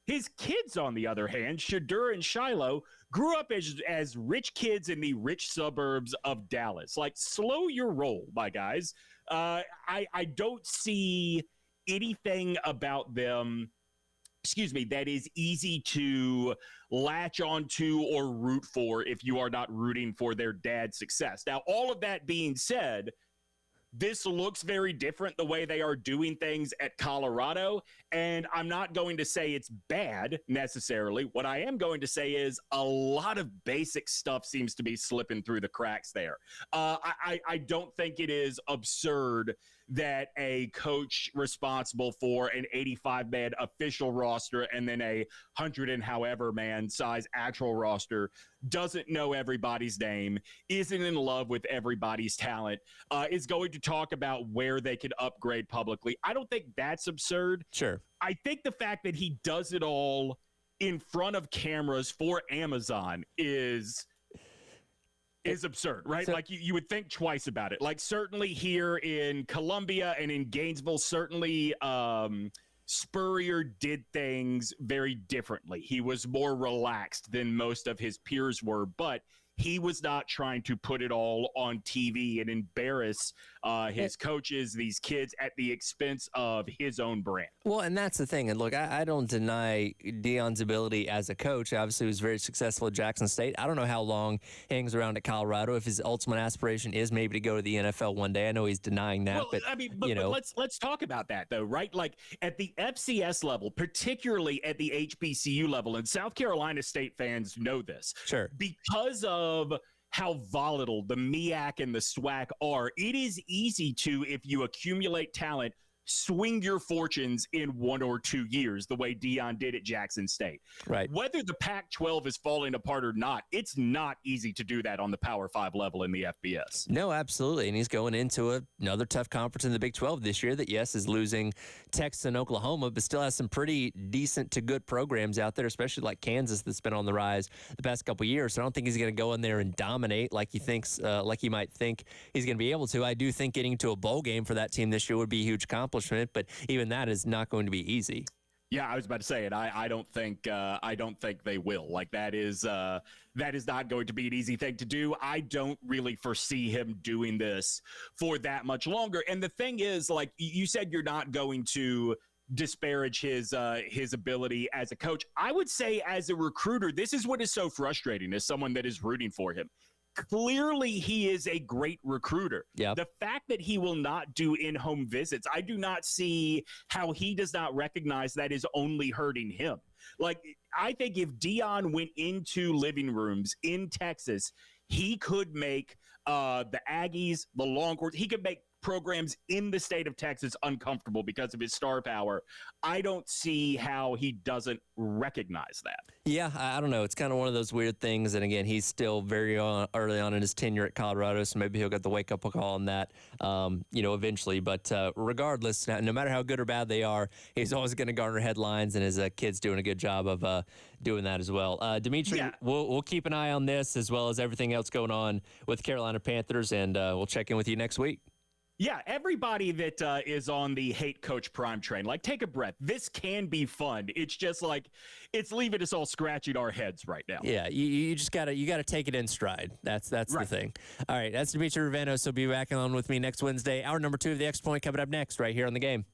His kids, on the other hand, Shedeur and Shiloh, grew up as rich kids in the rich suburbs of Dallas. Like, slow your roll, my guys. I don't see anything about them that is easy to latch onto or root for if you are not rooting for their dad's success. Now, all of that being said, this looks very different the way they are doing things at Colorado, and I'm not going to say it's bad necessarily. What I am going to say is a lot of basic stuff seems to be slipping through the cracks there. I don't think it is absurd that a coach responsible for an 85-man official roster and then a 100 and however man size actual roster doesn't know everybody's name, isn't in love with everybody's talent, is going to talk about where they can upgrade publicly. I don't think that's absurd. Sure. I think the fact that he does it all in front of cameras for Amazon is absurd, right? So, like you would think twice about it. Like certainly here in Columbia and in Gainesville, certainly Spurrier did things very differently. He was more relaxed than most of his peers were, but he was not trying to put it all on TV and embarrass his coaches, these kids, at the expense of his own brand. Well, and that's the thing. And look, I don't deny Dion's ability as a coach. Obviously, he was very successful at Jackson State. I don't know how long he hangs around at Colorado. If his ultimate aspiration is maybe to go to the NFL one day, I know he's denying that. Well, but let's talk about that though, right? Like at the FCS level, particularly at the HBCU level, and South Carolina State fans know this. Sure, because of how volatile the MEAC and the SWAC are, it is easy to, if you accumulate talent, swing your fortunes in 1 or 2 years, the way Dion did at Jackson State. Right. Whether the Pac-12 is falling apart or not, it's not easy to do that on the Power 5 level in the FBS. No, absolutely. And he's going into another tough conference in the Big 12 this year that, yes, is losing Texas and Oklahoma, but still has some pretty decent to good programs out there, especially like Kansas that's been on the rise the past couple of years. So I don't think he's going to go in there and dominate like he thinks, like he might think he's going to be able to. I do think getting to a bowl game for that team this year would be a huge accomplishment, but even that is not going to be easy. Yeah, I was about to say it. I don't think they will. Like that is not going to be an easy thing to do. I don't really foresee him doing this for that much longer. And the thing is, like you said, you're not going to disparage his ability as a coach. I would say as a recruiter, this is what is so frustrating as someone that is rooting for him. Clearly, he is a great recruiter. Yep. The fact that he will not do in-home visits, I do not see how he does not recognize that is only hurting him. Like, I think if Dion went into living rooms in Texas, he could make the Aggies, the Longhorns, he could make programs in the state of Texas uncomfortable because of his star power. I don't see how he doesn't recognize that. Yeah, I don't know. It's kind of one of those weird things. And again, he's still very early on in his tenure at Colorado, so maybe he'll get the wake-up call on that, eventually. But regardless, no matter how good or bad they are, he's always going to garner headlines, and his kid's doing a good job of doing that as well. Dimitri, we'll keep an eye on this as well as everything else going on with Carolina Panthers, and we'll check in with you next week. Yeah, everybody that is on the hate coach prime train, like, take a breath. This can be fun. It's just like, it's leaving us all scratching our heads right now. Yeah, you just gotta take it in stride. That's right. The thing. All right, that's Dimitri Ravanos. He'll be back on with me next Wednesday. Hour number 2 of the Extra Point coming up next, right here on The Game.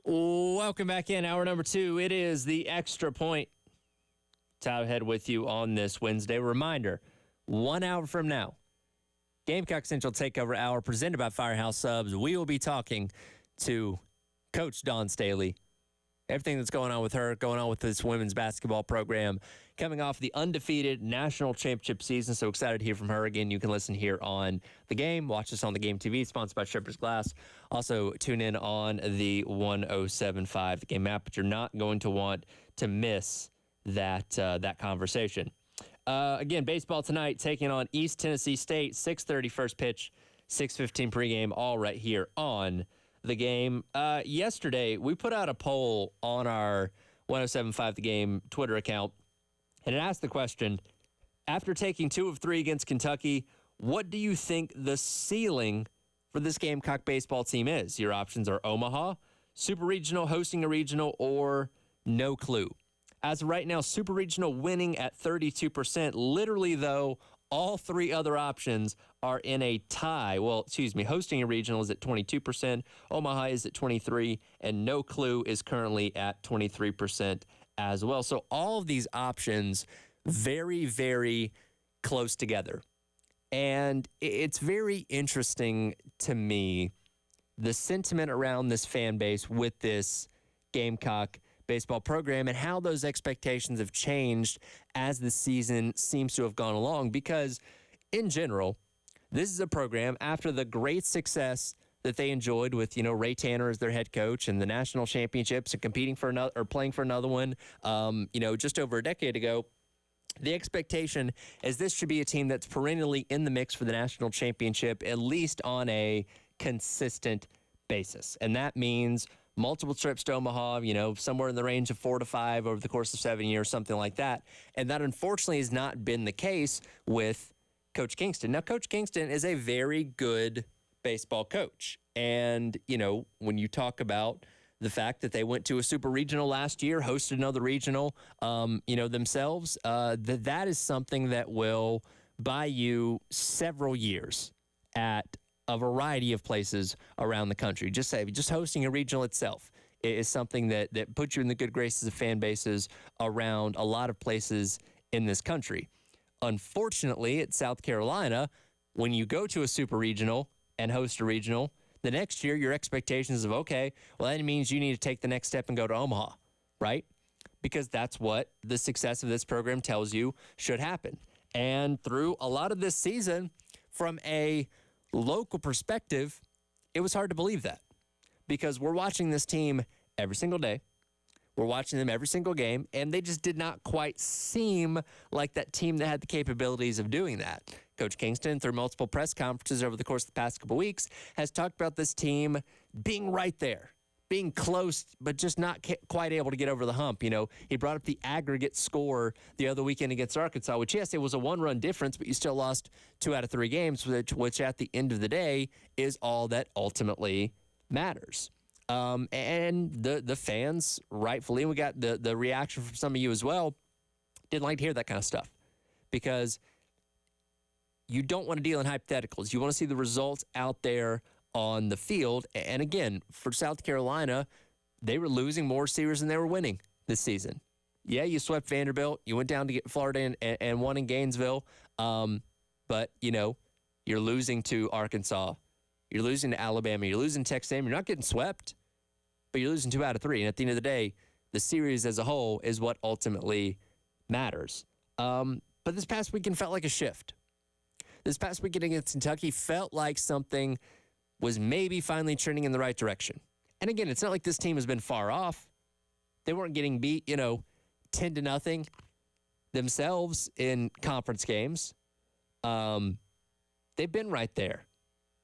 Welcome back in. Hour number 2. It is the Extra Point. Tyler Head with you on this Wednesday. Reminder, 1 hour from now, Gamecock Central Takeover Hour presented by Firehouse Subs. We will be talking to Coach Dawn Staley. Everything that's going on with her, going on with this women's basketball program, coming off the undefeated national championship season. So excited to hear from her. Again, you can listen here on The Game. Watch us on The Game TV, sponsored by Shepherd's Glass. Also, tune in on the 107.5 The Game app, but you're not going to want to miss that conversation. Again, baseball tonight, taking on East Tennessee State, 6:30 first pitch, 6:15 pregame, all right here on The Game. Yesterday, we put out a poll on our 107.5 The Game Twitter account, and it asked the question, after taking 2 of 3 against Kentucky, what do you think the ceiling for this Gamecock baseball team is? Your options are Omaha, Super Regional, hosting a regional, or no clue. As of right now, Super Regional winning at 32%. Literally, though, all 3 other options are in a tie. Well, excuse me, hosting a regional is at 22%, Omaha is at 23%, and no clue is currently at 23% as well. So all of these options very, very close together. And it's very interesting to me, the sentiment around this fan base with this Gamecock baseball program and how those expectations have changed as the season seems to have gone along. Because in general, this is a program after the great success that they enjoyed with, Ray Tanner as their head coach and the national championships and competing for another or playing for another one, just over a decade ago. The expectation is this should be a team that's perennially in the mix for the national championship, at least on a consistent basis. And that means multiple trips to Omaha, somewhere in the range of 4 to 5 over the course of 7 years, something like that. And that unfortunately has not been the case with Coach Kingston. Now, Coach Kingston is a very good baseball coach. And, when you talk about the fact that they went to a super regional last year, hosted another regional, themselves, that is something that will buy you several years at a variety of places around the country. Just hosting a regional itself is something that puts you in the good graces of fan bases around a lot of places in this country. Unfortunately, at South Carolina, when you go to a super regional and host a regional, the next year your expectations of, okay, well, that means you need to take the next step and go to Omaha, right? Because that's what the success of this program tells you should happen. And through a lot of this season, from a local perspective, it was hard to believe that, because we're watching this team every single day. We're watching them every single game, and they just did not quite seem like that team that had the capabilities of doing that. Coach Kingston, through multiple press conferences over the course of the past couple weeks, has talked about this team being right there, being close, but just not quite able to get over the hump. He brought up the aggregate score the other weekend against Arkansas, which, yes, it was a 1-run difference, but you still lost 2 out of 3 games, which at the end of the day is all that ultimately matters. And the fans, rightfully, and we got the reaction from some of you as well, didn't like to hear that kind of stuff, because you don't want to deal in hypotheticals. You want to see the results out there on the field. And again, for South Carolina, they were losing more series than they were winning this season. Yeah, you swept Vanderbilt. You went down to get Florida and won in Gainesville. But, you're losing to Arkansas. You're losing to Alabama. You're losing to Texas A&M. You're not getting swept, but you're losing 2 out of 3. And at the end of the day, the series as a whole is what ultimately matters. But this past weekend felt like a shift. This past weekend against Kentucky felt like something was maybe finally trending in the right direction. And again, it's not like this team has been far off. They weren't getting beat, 10-0 themselves in conference games. They've been right there.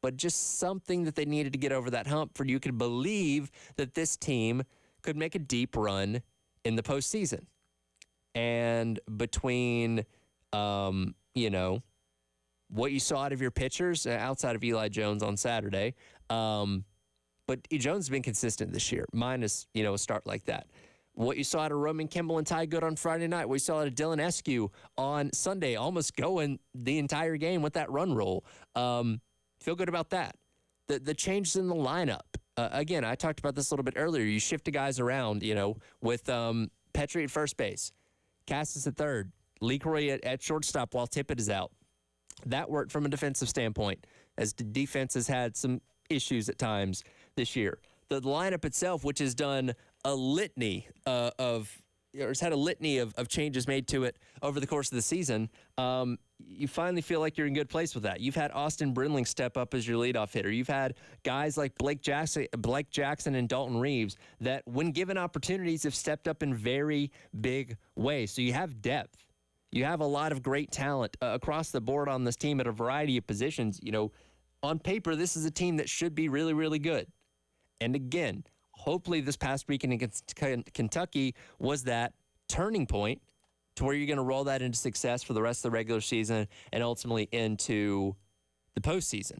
But just something that they needed to get over that hump for you could believe that this team could make a deep run in the postseason. And between, what you saw out of your pitchers, outside of Eli Jones on Saturday, but Jones has been consistent this year, minus, a start like that. What you saw out of Roman Kimball and Ty Good on Friday night, what you saw out of Dylan Eskew on Sunday, almost going the entire game with that run roll. Feel good about that. The changes in the lineup, again, I talked about this a little bit earlier. You shift the guys around, with Petrie at first base, Cassis at third, LeCroy at shortstop while Tippett is out. That worked from a defensive standpoint, as the defense has had some issues at times this year. The lineup itself, which has done a litany has had a litany of changes made to it over the course of the season, you finally feel like you're in good place with that. You've had Austin Brindling step up as your leadoff hitter. You've had guys like Blake Jackson and Dalton Reeves that, when given opportunities, have stepped up in very big ways. So you have depth. You have a lot of great talent across the board on this team at a variety of positions. On paper, this is a team that should be really, really good. And again, hopefully this past weekend against Kentucky was that turning point to where you're going to roll that into success for the rest of the regular season and ultimately into the postseason.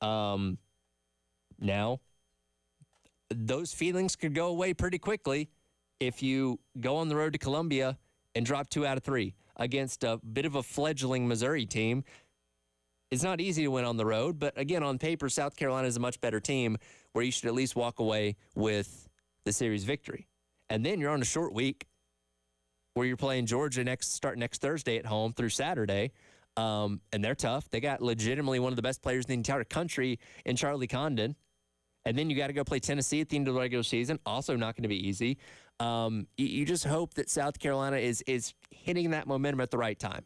Now, those feelings could go away pretty quickly if you go on the road to Columbia and drop 2 out of 3 against a bit of a fledgling Missouri team. It's not easy to win on the road, but again, on paper, South Carolina is a much better team where you should at least walk away with the series victory. And then you're on a short week where you're playing Georgia start next Thursday at home through Saturday, and they're tough. They got legitimately one of the best players in the entire country in Charlie Condon. And then you got to go play Tennessee at the end of the regular season. Also not going to be easy. You just hope that South Carolina is hitting that momentum at the right time,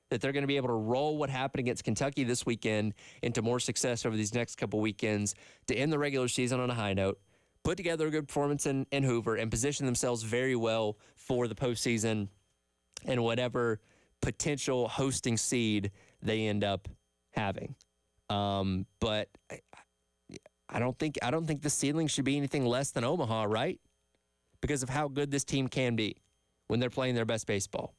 that they're going to be able to roll what happened against Kentucky this weekend into more success over these next couple weekends to end the regular season on a high note, put together a good performance in Hoover, and position themselves very well for the postseason and whatever potential hosting seed they end up having. But I don't think the ceiling should be anything less than Omaha, right? Because of how good this team can be when they're playing their best baseball.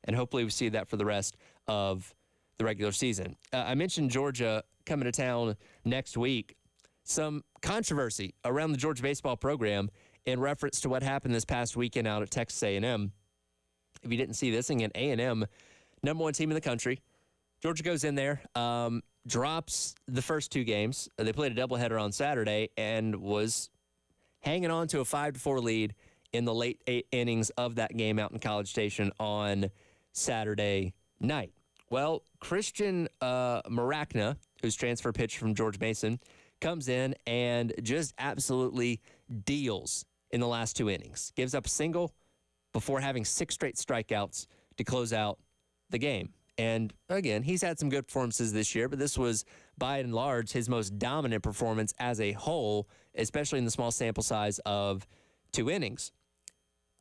And hopefully we see that for the rest of the regular season. I mentioned Georgia coming to town next week. Some controversy around the Georgia baseball program in reference to what happened this past weekend out at Texas A&M. If you didn't see this, again, A&M, number 1 team in the country. Georgia goes in there, drops the first 2 games. They played a doubleheader on Saturday and was hanging on to a 5-4 lead in the late 8 innings of that game out in College Station on Saturday night. Well, Christian Maracna, who's transfer pitcher from George Mason, comes in and just absolutely deals in the last 2 innings. Gives up a single before having 6 straight strikeouts to close out the game. And again, he's had some good performances this year, but this was, by and large, his most dominant performance as a whole, especially in the small sample size of 2 innings.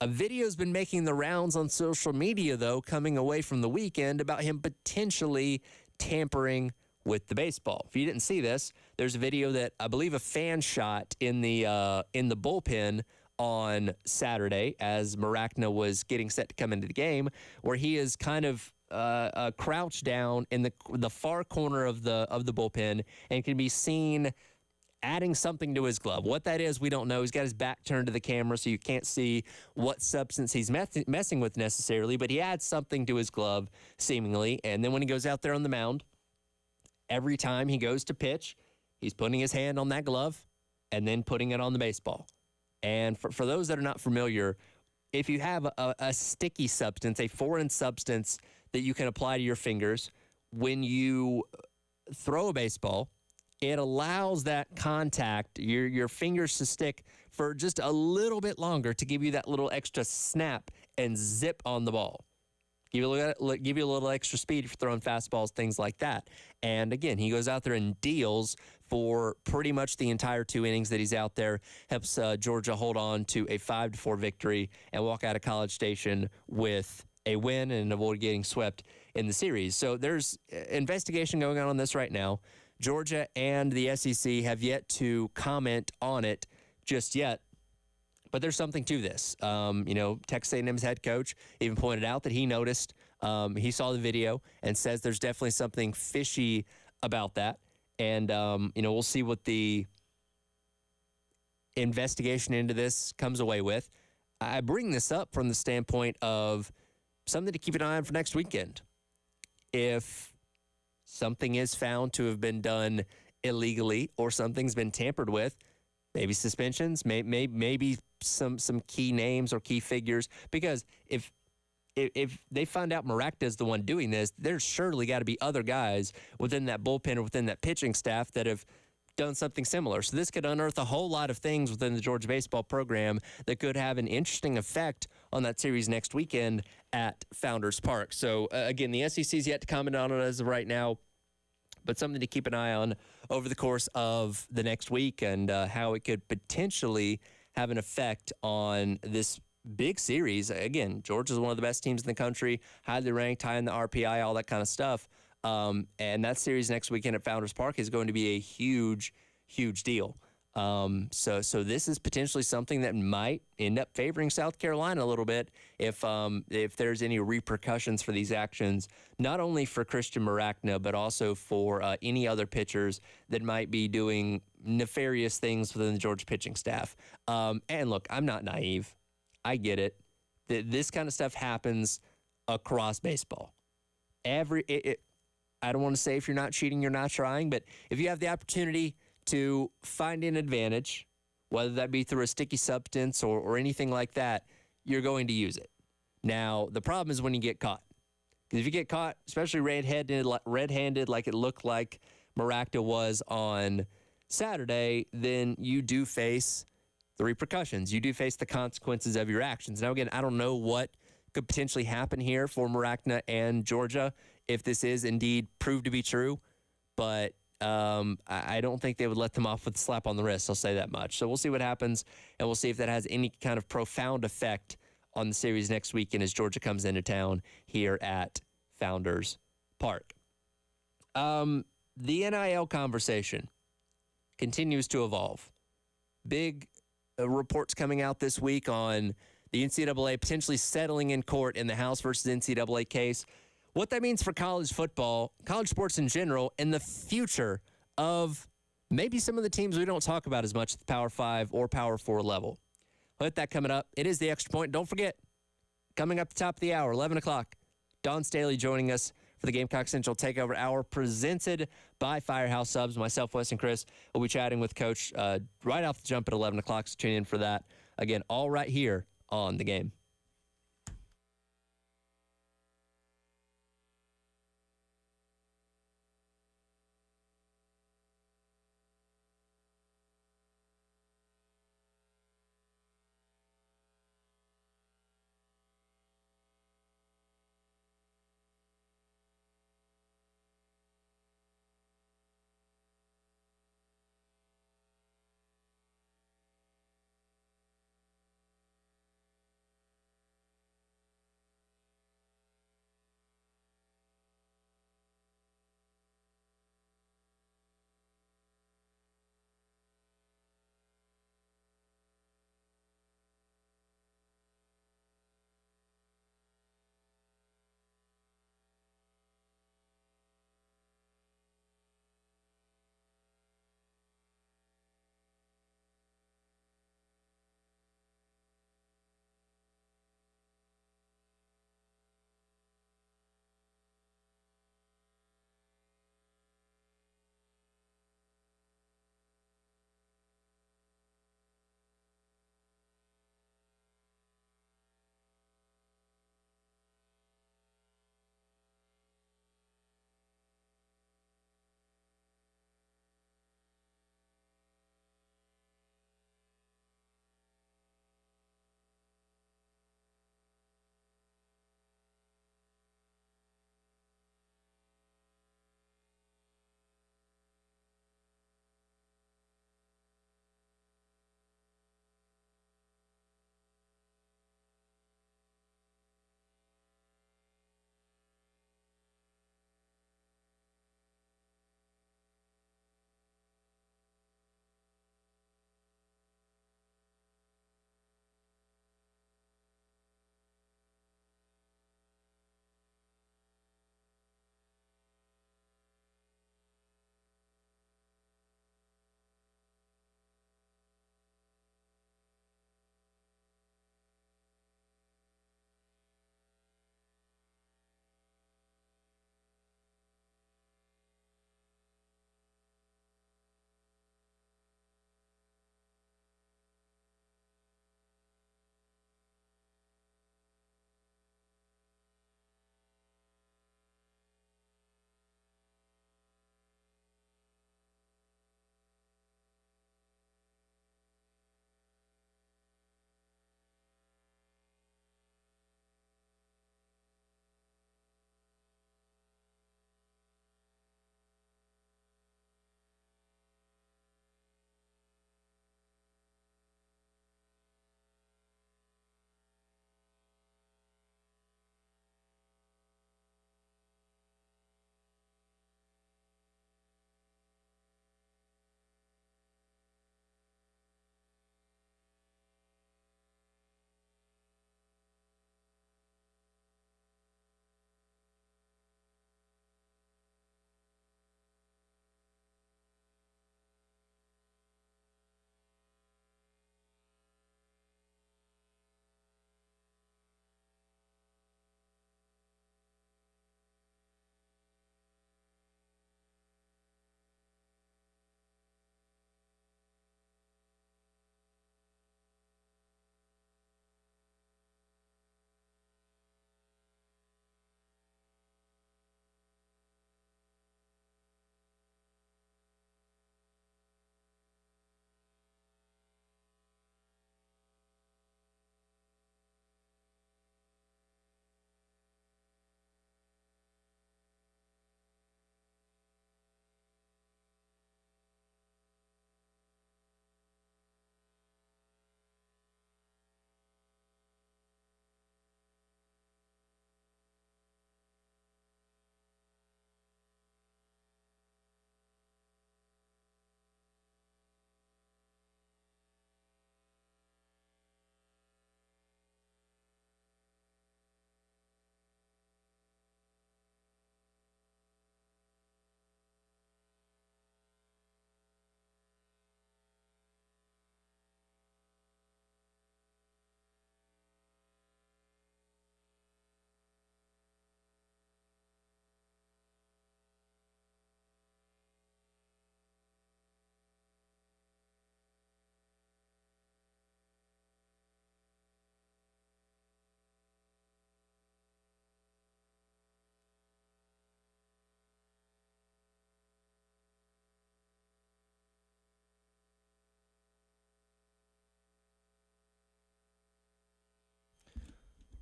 A video's been making the rounds on social media, though, coming away from the weekend about him potentially tampering with the baseball. If you didn't see this, there's a video that I believe a fan shot in the bullpen on Saturday as Maracna was getting set to come into the game, where he is kind of crouched down in the far corner of the bullpen and can be seen adding something to his glove. What that is, we don't know. He's got his back turned to the camera, so you can't see what substance he's messing with necessarily, but he adds something to his glove, seemingly. And then when he goes out there on the mound, every time he goes to pitch, he's putting his hand on that glove and then putting it on the baseball. And for those that are not familiar, if you have a sticky substance, a foreign substance that you can apply to your fingers, when you throw a baseball, it allows that contact, your fingers to stick for just a little bit longer to give you that little extra snap and zip on the ball. Give you a little extra speed if you're throwing fastballs, things like that. And again, he goes out there and deals for pretty much the entire 2 innings that he's out there, helps Georgia hold on to a 5-4 victory and walk out of College Station with a win and avoid getting swept in the series. So there's investigation going on this right now. Georgia and the SEC have yet to comment on it just yet, but there's something to this. Texas A&M's head coach even pointed out that he noticed, he saw the video and says there's definitely something fishy about that. And, we'll see what the investigation into this comes away with. I bring this up from the standpoint of something to keep an eye on for next weekend. If something is found to have been done illegally or something's been tampered with, maybe suspensions, maybe some key names or key figures. Because if they find out Maracta is the one doing this, there's surely got to be other guys within that bullpen or within that pitching staff that have done something similar. So this could unearth a whole lot of things within the Georgia baseball program that could have an interesting effect on that series next weekend at Founders Park. So again, the SEC's yet to comment on it as of right now, but something to keep an eye on over the course of the next week and how it could potentially have an effect on this big series. Again, Georgia's one of the best teams in the country, highly ranked, high in the RPI, all that kind of stuff. And that series next weekend at Founders Park is going to be a huge, huge deal. So this is potentially something that might end up favoring South Carolina a little bit if there's any repercussions for these actions, not only for Christian Maracna, but also for any other pitchers that might be doing nefarious things within the Georgia pitching staff. And look, I'm not naive. I get it. This kind of stuff happens across baseball. I don't want to say if you're not cheating, you're not trying, but if you have the opportunity to find an advantage, whether that be through a sticky substance or anything like that, you're going to use it. Now, the problem is when you get caught. Because if you get caught, especially red-handed like it looked like Maracta was on Saturday, then you do face the repercussions. You do face the consequences of your actions. Now, again, I don't know what could potentially happen here for Maracna and Georgia if this is indeed proved to be true, but I don't think they would let them off with a slap on the wrist. I'll say that much. So we'll see what happens, and we'll see if that has any kind of profound effect on the series next weekend as Georgia comes into town here at Founders Park. The NIL conversation continues to evolve. Big reports coming out this week on the NCAA potentially settling in court in the House versus NCAA case. What that means for college football, college sports in general, and the future of maybe some of the teams we don't talk about as much at the Power 5 or Power 4 level. We'll hit that coming up. It is the Extra Point. Don't forget, coming up the top of the hour, 11 o'clock, Don Staley joining us for the Gamecock Central Takeover Hour presented by Firehouse Subs. Myself, Wes, and Chris will be chatting with Coach right off the jump at 11 o'clock, so tune in for that. Again, all right here on The Game.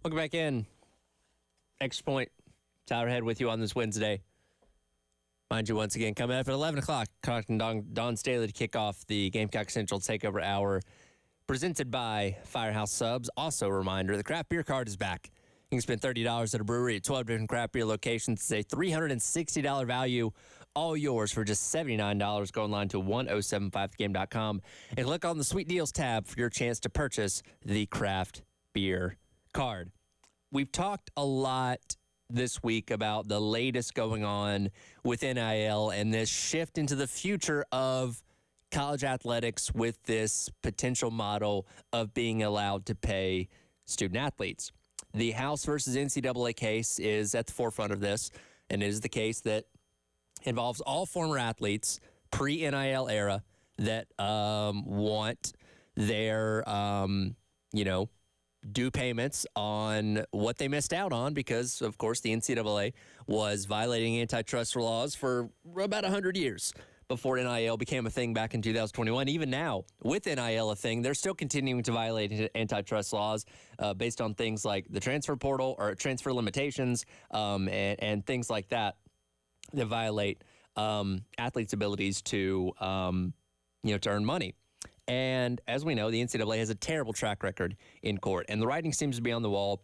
Welcome back in. Extra Point. Tyler Head with you on this Wednesday. Mind you, once again, coming up at 11 o'clock, talking to Don Staley to kick off the Gamecock Central Takeover Hour, presented by Firehouse Subs. Also a reminder, the craft beer card is back. You can spend $30 at a brewery at 12 different craft beer locations. It's a $360 value, all yours for just $79. Go online to 1075thegame.com and click on the Sweet Deals tab for your chance to purchase the craft beer card. We've talked a lot this week about the latest going on with NIL and this shift into the future of college athletics with this potential model of being allowed to pay student athletes. The House versus NCAA case is at the forefront of this, and it is the case that involves all former athletes pre-NIL era that want their, due payments on what they missed out on because, of course, the NCAA was violating antitrust laws for about 100 years before NIL became a thing back in 2021. Even now, with NIL a thing, they're still continuing to violate antitrust laws based on things like the transfer portal or transfer limitations and things like that that violate athletes' abilities to earn money. And as we know, the NCAA has a terrible track record in court, and the writing seems to be on the wall.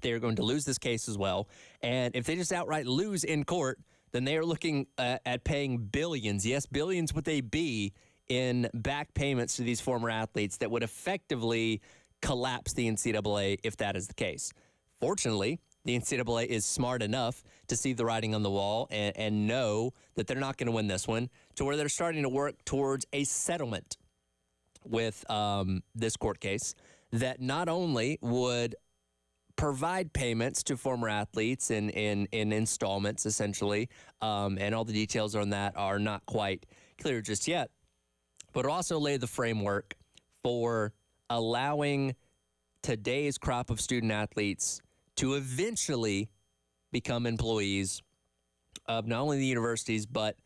They're going to lose this case as well. And if they just outright lose in court, then they are looking at paying billions, yes, billions with a B, in back payments to these former athletes that would effectively collapse the NCAA if that is the case. Fortunately, the NCAA is smart enough to see the writing on the wall and know that they're not going to win this one, to where they're starting to work towards a settlement with this court case that not only would provide payments to former athletes in installments, essentially, and all the details on that are not quite clear just yet, but also lay the framework for allowing today's crop of student athletes to eventually become employees of not only the universities, but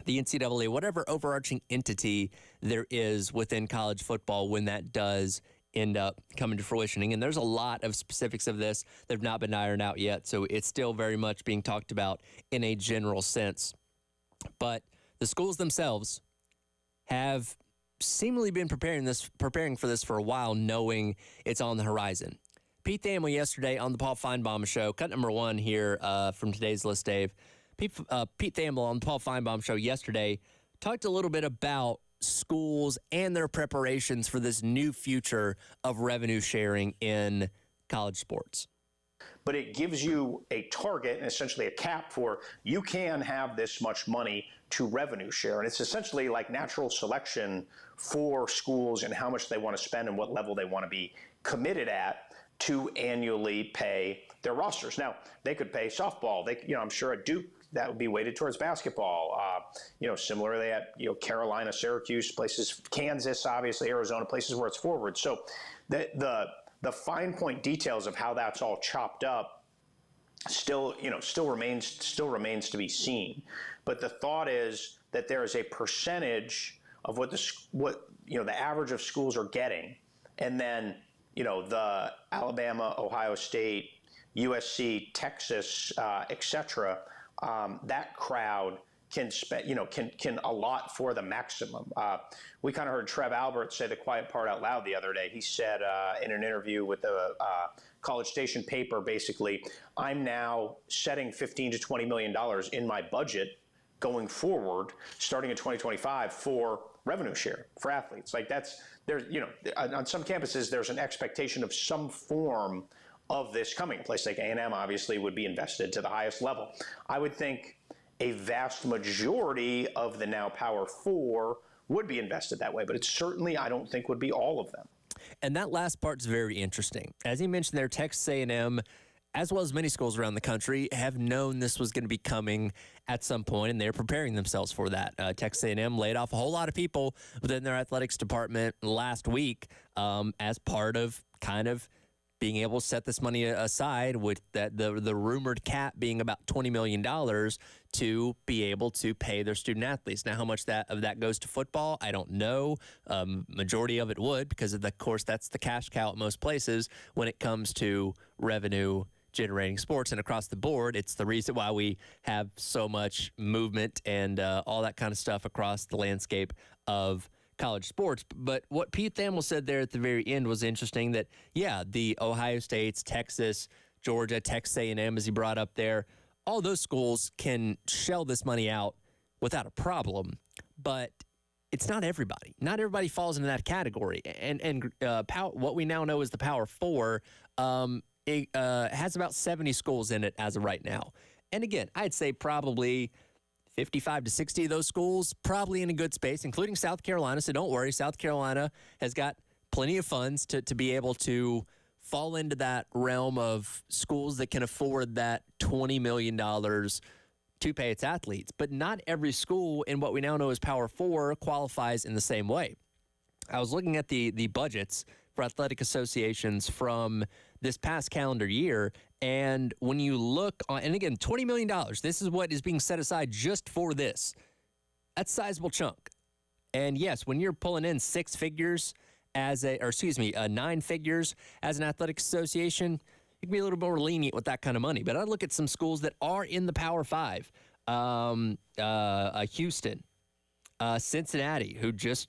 the NCAA, whatever overarching entity there is within college football when that does end up coming to fruition. And there's a lot of specifics of this that have not been ironed out yet, so it's still very much being talked about in a general sense. But the schools themselves have seemingly been preparing for this for a while, knowing it's on the horizon. Pete Thamel yesterday on the Paul Feinbaum Show, cut number one here from today's list, Dave. Pete Thamel on the Paul Feinbaum Show yesterday talked a little bit about schools and their preparations for this new future of revenue sharing in college sports. But it gives you a target and essentially a cap for you can have this much money to revenue share. And it's essentially like natural selection for schools and how much they want to spend and what level they want to be committed at to annually pay their rosters. Now, they could pay softball. I'm sure at Duke, that would be weighted towards basketball. Similarly at Carolina, Syracuse, places, Kansas, obviously Arizona, places where it's forward. So the fine point details of how that's all chopped up still remains to be seen. But the thought is that there is a percentage of what the average of schools are getting, and then the Alabama, Ohio State, USC, Texas, etc. That crowd can allot for the maximum. We kind of heard Trev Albert say the quiet part out loud the other day. He said in an interview with the College Station paper, basically, I'm now setting $15 to $20 million in my budget going forward, starting in 2025, for revenue share for athletes. Like on some campuses, there's an expectation of some form of this coming. A place like A&M obviously would be invested to the highest level. I would think a vast majority of the now Power Four would be invested that way, but it certainly, I don't think, would be all of them. And that last part's very interesting. As you mentioned there, Texas A&M, as well as many schools around the country, have known this was going to be coming at some point, and they're preparing themselves for that. Texas A&M laid off a whole lot of people within their athletics department last week as part of kind of being able to set this money aside with the rumored cap being about $20 million to be able to pay their student athletes. Now, how much of that goes to football, I don't know. Majority of it would, because of course that's the cash cow at most places when it comes to revenue generating sports, and across the board, it's the reason why we have so much movement and all that kind of stuff across the landscape of college sports. But what Pete Thamel said there at the very end was interesting, that, yeah, the Ohio States, Texas, Georgia, Texas A&M, as he brought up there, all those schools can shell this money out without a problem, but it's not everybody. Not everybody falls into that category. And what we now know is the Power Four has about 70 schools in it as of right now. And again, I'd say probably 55 to 60 of those schools probably in a good space, including South Carolina. So don't worry, South Carolina has got plenty of funds to be able to fall into that realm of schools that can afford that $20 million to pay its athletes. But not every school in what we now know as Power Four qualifies in the same way. I was looking at the budgets for athletic associations from this past calendar year, and when you look on, and again, $20 million, this is what is being set aside just for this. That's a sizable chunk. And yes, when you're pulling in 9 figures as an athletic association, you can be a little more lenient with that kind of money. But I look at some schools that are in the Power Five, Houston, Cincinnati, who just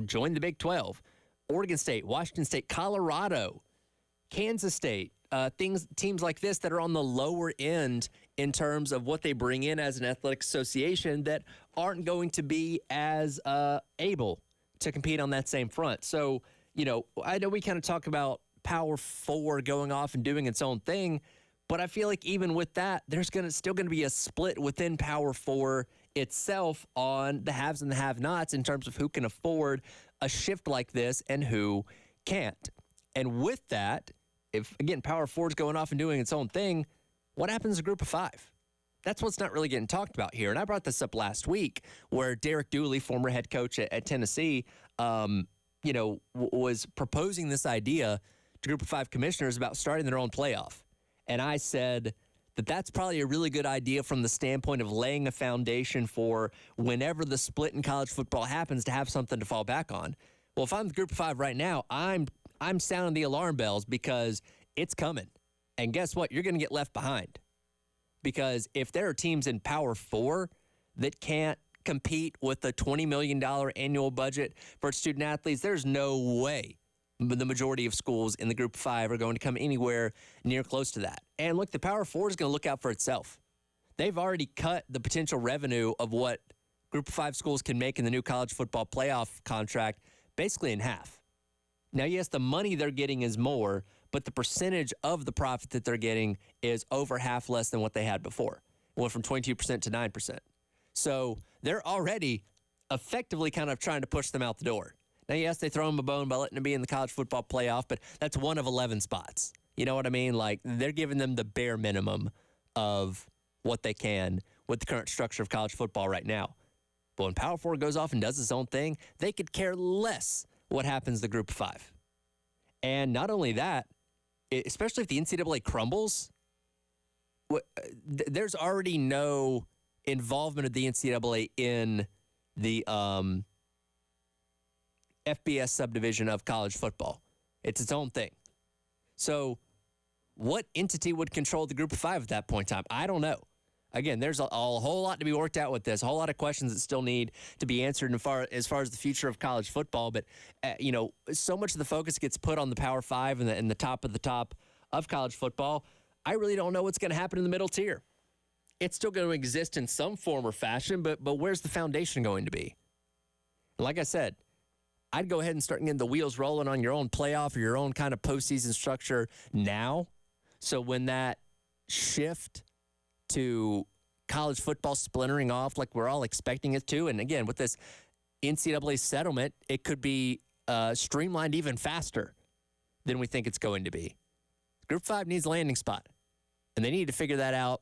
joined the Big 12, Oregon State, Washington State, Colorado, Kansas State, teams like this that are on the lower end in terms of what they bring in as an athletic association that aren't going to be as able to compete on that same front. So, I know we kind of talk about Power Four going off and doing its own thing, but I feel like even with that, there's still going to be a split within Power Four itself on the haves and the have-nots in terms of who can afford a shift like this and who can't. And with that, if, again, Power Four is going off and doing its own thing, what happens to Group of Five? That's what's not really getting talked about here. And I brought this up last week where Derek Dooley, former head coach at Tennessee, was proposing this idea to Group of Five commissioners about starting their own playoff. And I said that that's probably a really good idea from the standpoint of laying a foundation for whenever the split in college football happens to have something to fall back on. Well, if I'm the Group of Five right now, I'm sounding the alarm bells because it's coming. And guess what? You're going to get left behind. Because if there are teams in Power Four that can't compete with a $20 million annual budget for student athletes, there's no way the majority of schools in the Group of Five are going to come anywhere near close to that. And look, the Power Four is going to look out for itself. They've already cut the potential revenue of what Group of Five schools can make in the new college football playoff contract basically in half. Now, yes, the money they're getting is more, but the percentage of the profit that they're getting is over half less than what they had before. It went from 22% to 9%. So they're already effectively kind of trying to push them out the door. Now, yes, they throw them a bone by letting them be in the college football playoff, but that's one of 11 spots. You know what I mean? Like, they're giving them the bare minimum of what they can with the current structure of college football right now. But when Power Four goes off and does its own thing, they could care less what happens to the Group of Five. And not only that, especially if the NCAA crumbles, there's already no involvement of the NCAA in the FBS subdivision of college football. It's its own thing. So what entity would control the Group of Five at that point in time? I don't know. Again, there's a whole lot to be worked out with this, a whole lot of questions that still need to be answered as far as the future of college football. But, so much of the focus gets put on the Power Five and the top of college football. I really don't know what's going to happen in the middle tier. It's still going to exist in some form or fashion, but where's the foundation going to be? Like I said, I'd go ahead and start getting the wheels rolling on your own playoff or your own kind of postseason structure now. So when that shift to college football splintering off like we're all expecting it to, and again, with this NCAA settlement, it could be streamlined even faster than we think it's going to be. Group 5 needs a landing spot, and they need to figure that out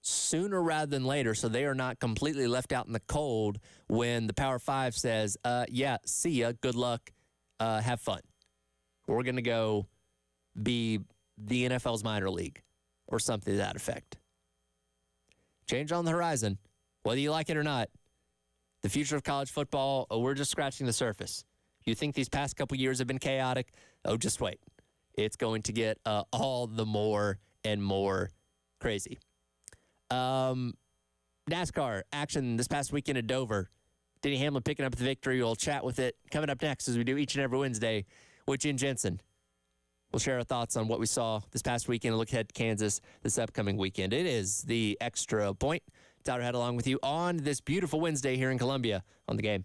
sooner rather than later so they are not completely left out in the cold when the Power 5 says, yeah, see ya, good luck, have fun. We're going to go be the NFL's minor league or something to that effect. Change on the horizon, whether you like it or not. The future of college football, we're just scratching the surface. You think these past couple years have been chaotic? Oh, just wait. It's going to get all the more and more crazy. NASCAR action this past weekend at Dover. Denny Hamlin picking up the victory. We'll chat with it coming up next, as we do each and every Wednesday, with Jen Jensen. We'll share our thoughts on what we saw this past weekend and look ahead to Kansas this upcoming weekend. It is the Extra Point. Tyler Head along with you on this beautiful Wednesday here in Columbia on The Game.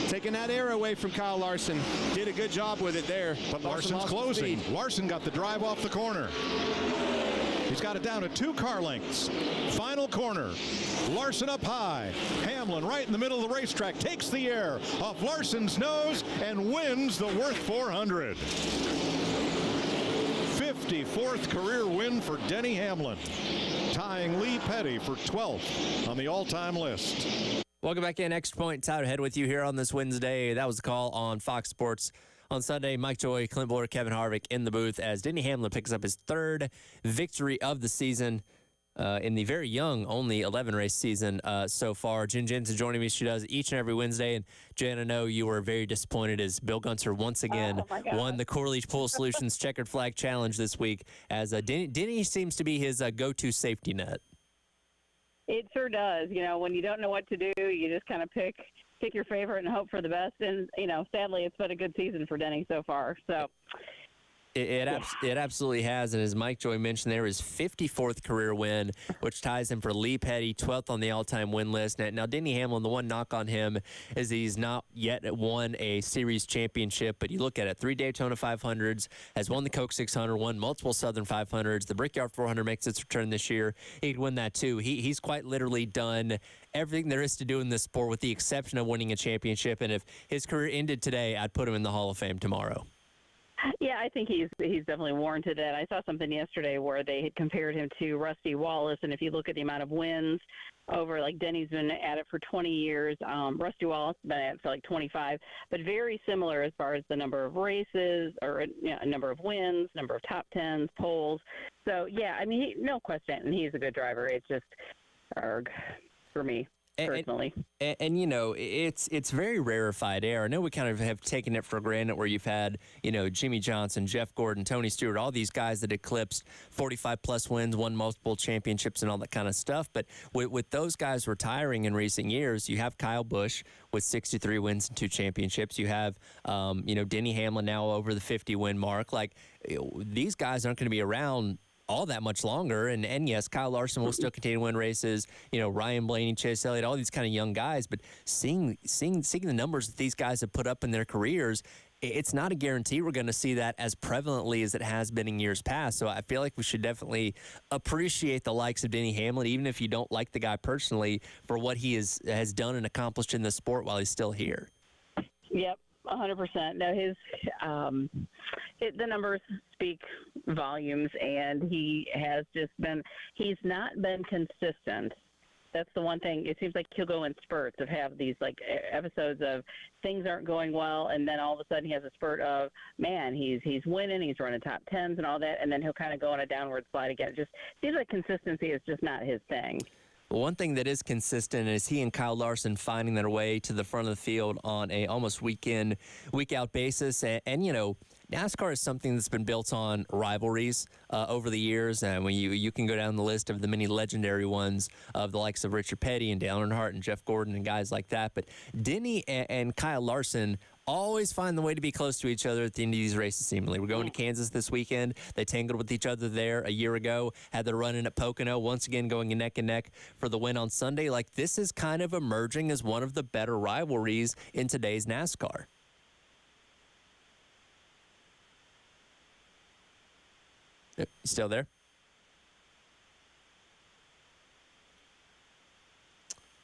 taking that air away from Kyle Larson. Did a good job with it there. But Larson's closing. Larson got the drive off the corner. He's got it down to 2 car lengths. Final corner. Larson up high. Hamlin right in the middle of the racetrack takes the air off Larson's nose and wins the Worth 400. 54th career win for Denny Hamlin, tying Lee Petty for 12th on the all-time list. Welcome back in. Extra Point. Tyler Head with you here on this Wednesday. That was the call on Fox Sports. On Sunday, Mike Joy, Clint Boyer, Kevin Harvick in the booth as Denny Hamlin picks up his 3rd victory of the season in the very young, only 11-race season so far. Jen Jensen joining me. She does each and every Wednesday. And Jen, I know you were very disappointed as Bill Gunter once again won the Core Leach Pool Solutions Checkered Flag Challenge this week, as Denny seems to be his go-to safety net. It sure does. You know, when you don't know what to do, you just kind of pick your favorite and hope for the best. And, you know, sadly, it's been a good season for Denny so far. So It absolutely has. And as Mike Joy mentioned, there is 54th career win, which ties him for Lee Petty, 12th on the all-time win list. Now, Denny Hamlin, the one knock on him is he's not yet won a series championship, but you look at it, 3 Daytona 500s, has won the Coke 600, won multiple Southern 500s. The Brickyard 400 makes its return this year. He'd win that too. He's quite literally done everything there is to do in this sport with the exception of winning a championship. And if his career ended today, I'd put him in the Hall of Fame tomorrow. Yeah, I think he's definitely warranted that. I saw something yesterday where they had compared him to Rusty Wallace, and if you look at the amount of wins over, like, Denny's been at it for 20 years, Rusty Wallace been at it for like 25, but very similar as far as the number of races or number of wins, number of top tens, poles. So yeah, I mean, no question, he's a good driver. It's just arg for me. Personally. And you know, it's very rarefied air. I know we kind of have taken it for granted where you've had, you know, Jimmy Johnson, Jeff Gordon, Tony Stewart, all these guys that eclipsed 45-plus wins, won multiple championships and all that kind of stuff. But with those guys retiring in recent years, you have Kyle Busch with 63 wins and 2 championships. You have, Denny Hamlin now over the 50-win mark. Like, these guys aren't going to be around all that much longer. And yes, Kyle Larson will still continue to win races. You know, Ryan Blaney, Chase Elliott, all these kind of young guys. But seeing the numbers that these guys have put up in their careers, it's not a guarantee we're going to see that as prevalently as it has been in years past. So I feel like we should definitely appreciate the likes of Denny Hamlin, even if you don't like the guy personally, for what he has done and accomplished in the sport while he's still here. Yep. 100%. No, the numbers speak volumes, and he's not been consistent. That's the one thing. It seems like he'll go in spurts of have these like episodes of things aren't going well, and then all of a sudden he has a spurt of, man, he's winning, he's running top tens and all that, and then he'll kind of go on a downward slide again. It just seems like consistency is just not his thing. Well, one thing that is consistent is he and Kyle Larson finding their way to the front of the field on a almost week-in, week-out basis. And you know, NASCAR is something that's been built on rivalries over the years. And when you can go down the list of the many legendary ones of the likes of Richard Petty and Dale Earnhardt and Jeff Gordon and guys like that. But Denny and Kyle Larson always find the way to be close to each other at the end of these races, seemingly. We're going to Kansas this weekend. They tangled with each other there a year ago, had their run-in at Pocono, once again going neck and neck for the win on Sunday. Like, this is kind of emerging as one of the better rivalries in today's NASCAR. Yep. You still there?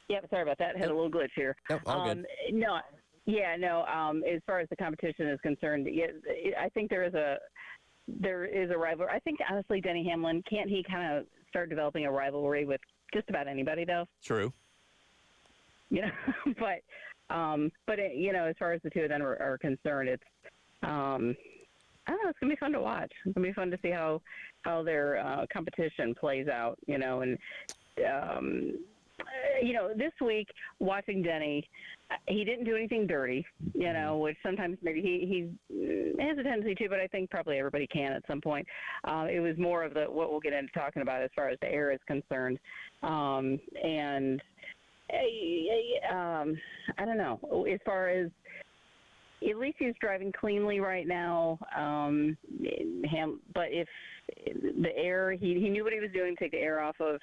Yep, sorry about that. Had a little glitch here. Nope, all good. As far as the competition is concerned, I think there is a rivalry. I think, honestly, Denny Hamlin, can't he kind of start developing a rivalry with just about anybody, though? True. You know, but as far as the two of them are concerned, it's I don't know. It's gonna be fun to watch. It's gonna be fun to see how their competition plays out. You know, and this week watching Denny, he didn't do anything dirty. You know, which sometimes maybe he has a tendency to, but I think probably everybody can at some point. It was more of what we'll get into talking about as far as the air is concerned, and I don't know as far as. At least he's driving cleanly right now. But if the air, he knew what he was doing, take the air off of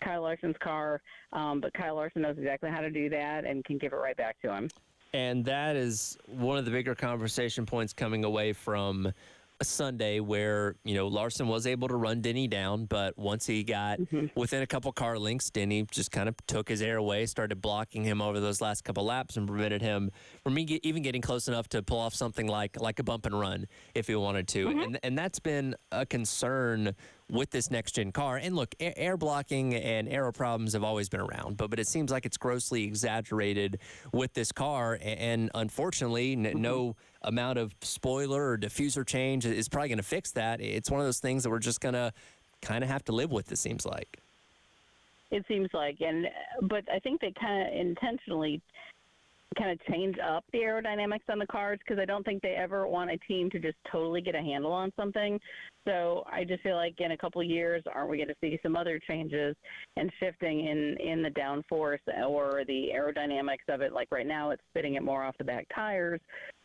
Kyle Larson's car. But Kyle Larson knows exactly how to do that and can give it right back to him. And that is one of the bigger conversation points coming away from a Sunday where, Larson was able to run Denny down, but once he got within a couple car lengths, Denny just kind of took his air away, started blocking him over those last couple laps, and prevented him from even getting close enough to pull off something like a bump and run if he wanted to. And that's been a concern with this next-gen car. And look, air blocking and aero problems have always been around, but it seems like it's grossly exaggerated with this car. And unfortunately, no amount of spoiler or diffuser change is probably going to fix that. It's one of those things that we're just going to kind of have to live with, it seems like. It seems like. But I think they kind of intentionally kind of change up the aerodynamics on the cars because I don't think they ever want a team to just totally get a handle on something. So I just feel like in a couple of years, aren't we going to see some other changes and shifting in the downforce or the aerodynamics of it? Like right now, it's spitting it more off the back tires,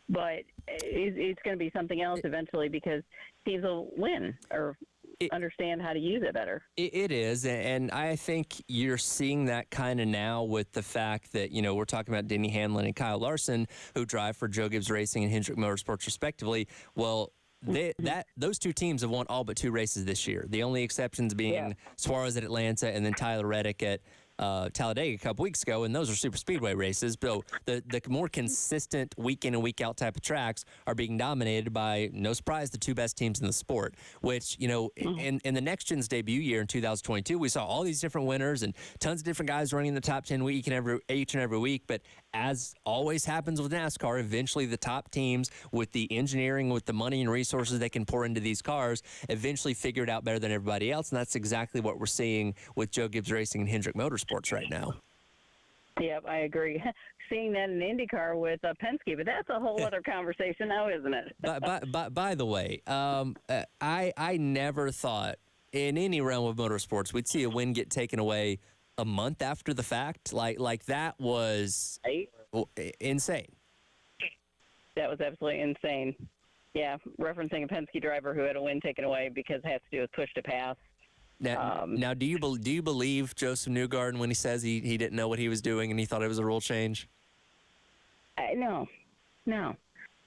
but it's going to be something else eventually because teams will win or understand how to use it better. It is, and I think you're seeing that kind of now with the fact that, we're talking about Denny Hamlin and Kyle Larson, who drive for Joe Gibbs Racing and Hendrick Motorsports, respectively. Well, those two teams have won all but 2 races this year. The only exceptions being Suarez at Atlanta and then Tyler Reddick at Talladega a couple weeks ago, and those are super speedway races. So the more consistent week in and week out type of tracks are being dominated by, no surprise, the 2 best teams in the sport, which, in the next gen's debut year in 2022, we saw all these different winners and tons of different guys running in the top 10 each and every week. But as always happens with NASCAR, eventually the top teams with the engineering, with the money and resources they can pour into these cars, eventually figure it out better than everybody else. And that's exactly what we're seeing with Joe Gibbs Racing and Hendrick Motorsports right now. Yep, I agree. Seeing that in IndyCar with Penske, but that's a whole other conversation now, isn't it? By the way, I never thought in any realm of motorsports we'd see a win get taken away a month after the fact. Like that was insane. That was absolutely insane. Yeah, referencing a Penske driver who had a win taken away because it has to do with push to pass. Now, do you believe Joseph Newgarden when he says he didn't know what he was doing and he thought it was a rule change? No,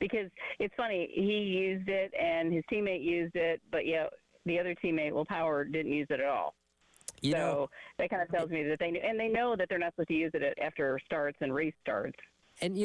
because it's funny. He used it and his teammate used it, but the other teammate, Will Power, didn't use it at all. So that kind of tells me that they knew, and they know that they're not supposed to use it after starts and restarts. And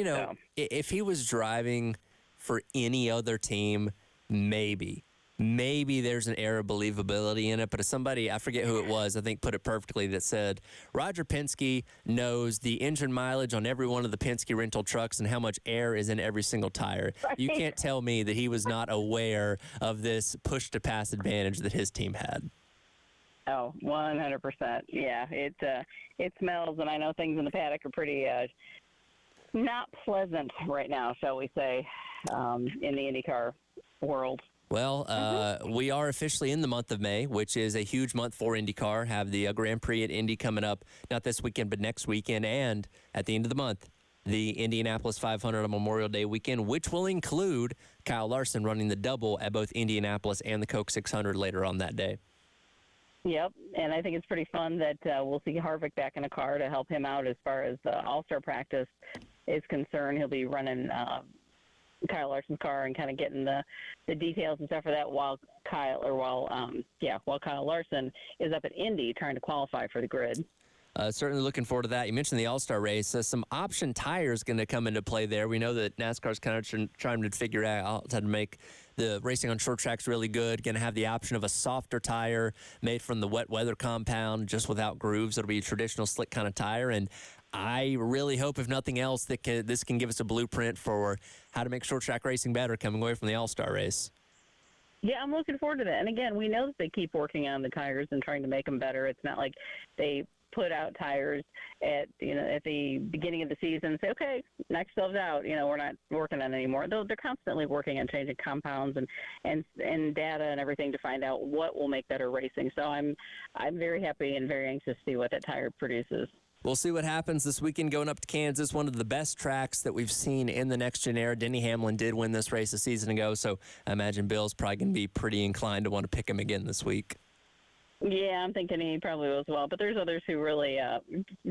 if he was driving for any other team, maybe there's an air of believability in it. But as somebody, I forget who it was, I think put it perfectly, that said, Roger Penske knows the engine mileage on every one of the Penske rental trucks and how much air is in every single tire. Right. You can't tell me that he was not aware of this push-to-pass advantage that his team had. Oh, 100%. Yeah, it smells, and I know things in the paddock are pretty not pleasant right now, shall we say, in the IndyCar world. Well, we are officially in the month of May, which is a huge month for IndyCar. Have the Grand Prix at Indy coming up, not this weekend, but next weekend. And at the end of the month, the Indianapolis 500 on Memorial Day weekend, which will include Kyle Larson running the double at both Indianapolis and the Coke 600 later on that day. Yep, and I think it's pretty fun that we'll see Harvick back in a car to help him out as far as the All-Star practice is concerned. He'll be running Kyle Larson's car and kind of getting the details and stuff for that while Kyle Larson is up at Indy trying to qualify for the grid. Certainly looking forward to that. You mentioned the All-Star race. Some option tires going to come into play there. We know that NASCAR's kind of trying to figure out how to make the racing on short tracks really good. Going to have the option of a softer tire made from the wet weather compound, just without grooves. It'll be a traditional slick kind of tire. And I really hope, if nothing else, that this can give us a blueprint for how to make short track racing better coming away from the All-Star race. Yeah, I'm looking forward to that. And again, we know that they keep working on the tires and trying to make them better. It's not like they put out tires at the beginning of the season and say, okay, knock yourselves out. We're not working on it anymore. They're constantly working on changing compounds and data and everything to find out what will make better racing. So I'm very happy and very anxious to see what that tire produces. We'll see what happens this weekend going up to Kansas, one of the best tracks that we've seen in the next-gen era. Denny Hamlin did win this race a season ago, so I imagine Bill's probably going to be pretty inclined to want to pick him again this week. Yeah, I'm thinking he probably will as well. But there's others who really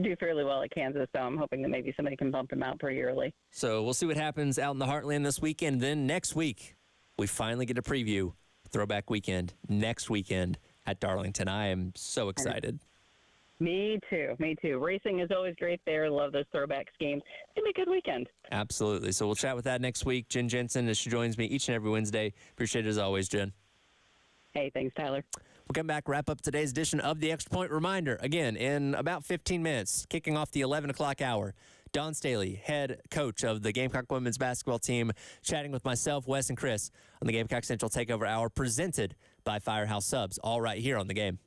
do fairly well at Kansas, so I'm hoping that maybe somebody can bump him out pretty early. So we'll see what happens out in the Heartland this weekend. Then next week, we finally get a preview Throwback Weekend next weekend at Darlington. I am so excited. Me too. Racing is always great there. Love those throwbacks games. It's going to be a good weekend. Absolutely. So we'll chat with that next week. Jen Jensen, as she joins me each and every Wednesday. Appreciate it as always, Jen. Hey, thanks, Tyler. We'll come back, wrap up today's edition of the Extra Point. Reminder, again, in about 15 minutes, kicking off the 11 o'clock hour, Don Staley, head coach of the Gamecock women's basketball team, chatting with myself, Wes, and Chris on the Gamecock Central Takeover Hour, presented by Firehouse Subs, all right here on The Game.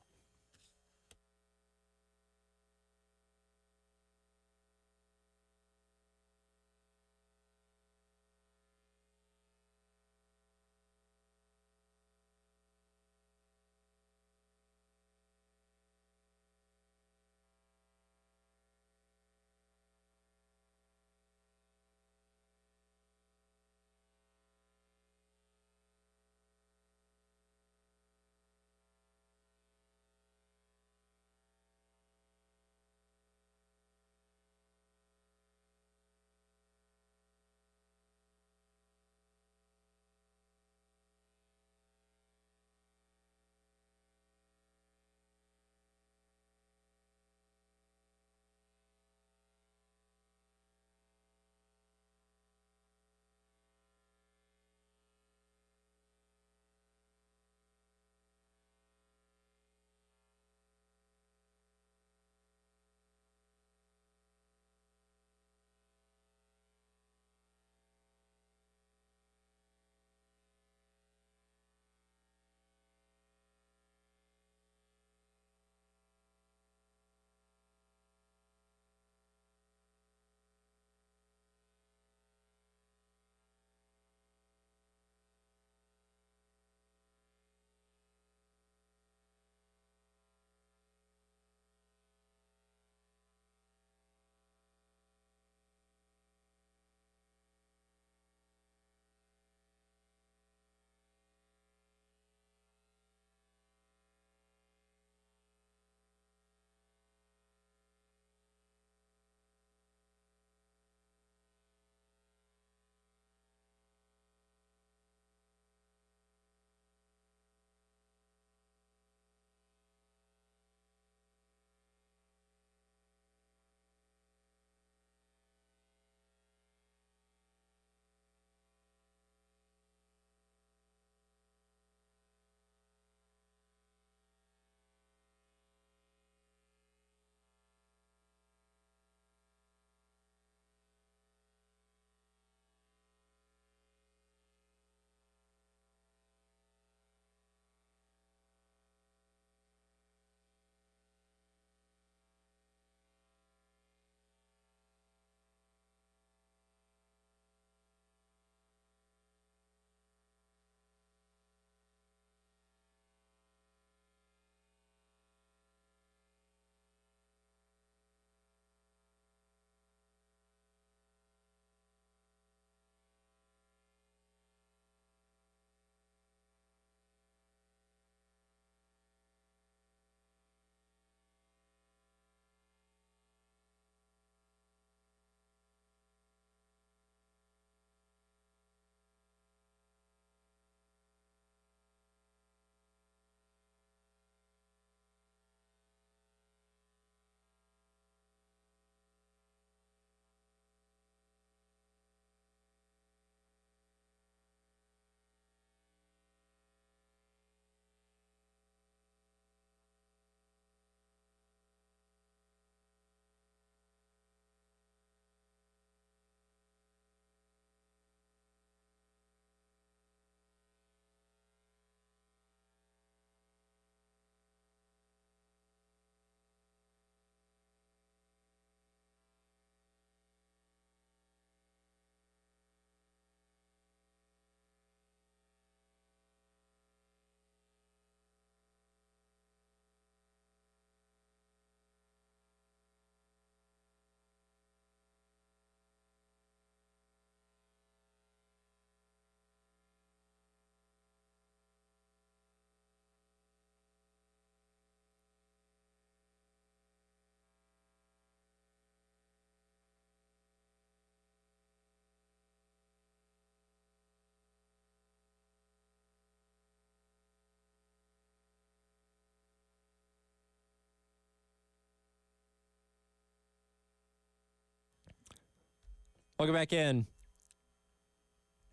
Welcome back in.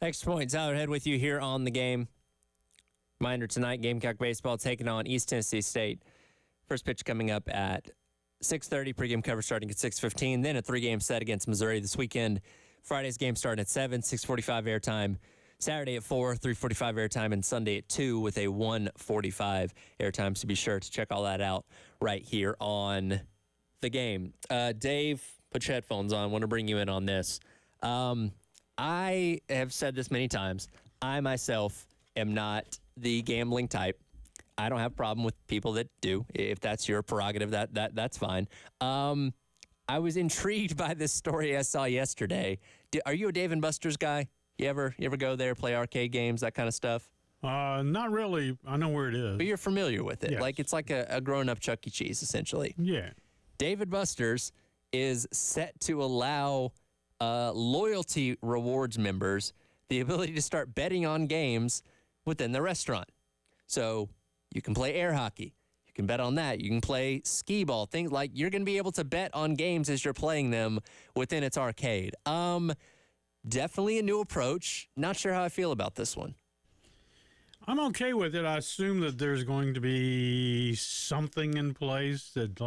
Extra Point, Tyler Head with you here on the game. Reminder tonight, Gamecock Baseball taking on East Tennessee State. First pitch coming up at 6:30. Pregame coverage starting at 6:15. Then a 3-game set against Missouri this weekend. Friday's game starting at 7, 6:45 airtime. Saturday at 4, 3:45 airtime, and Sunday at 2 with a 1:45 airtime. So be sure to check all that out right here on the game. Dave, put your headphones on. I want to bring you in on this. I have said this many times. I myself am not the gambling type. I don't have a problem with people that do. If that's your prerogative, that's fine. I was intrigued by this story I saw yesterday. Are you a Dave & Buster's guy? You ever go there, play arcade games, that kind of stuff? Not really. I know where it is. But you're familiar with it. Yes. Like it's like a grown-up Chuck E. Cheese, essentially. Yeah. Dave & Buster's is set to allow loyalty rewards members the ability to start betting on games within the restaurant. So you can play air hockey. You can bet on that. You can play skee ball. Things like you're going to be able to bet on games as you're playing them within its arcade. Definitely a new approach. Not sure how I feel about this one. I'm okay with it. I assume that there's going to be something in place that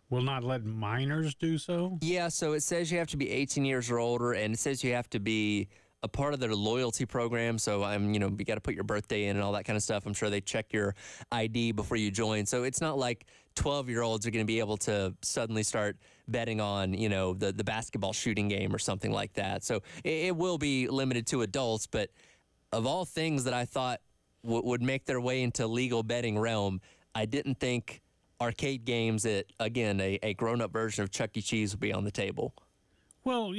will not let minors do so. Yeah, so it says you have to be 18 years or older, and it says you have to be a part of their loyalty program. So you got to put your birthday in and all that kind of stuff. I'm sure they check your ID before you join. So it's not like 12-year-olds are going to be able to suddenly start betting on, the basketball shooting game or something like that. So it will be limited to adults. But of all things that I thought would make their way into legal betting realm, I didn't think arcade games at, again, a grown-up version of Chuck E. Cheese would be on the table. Well,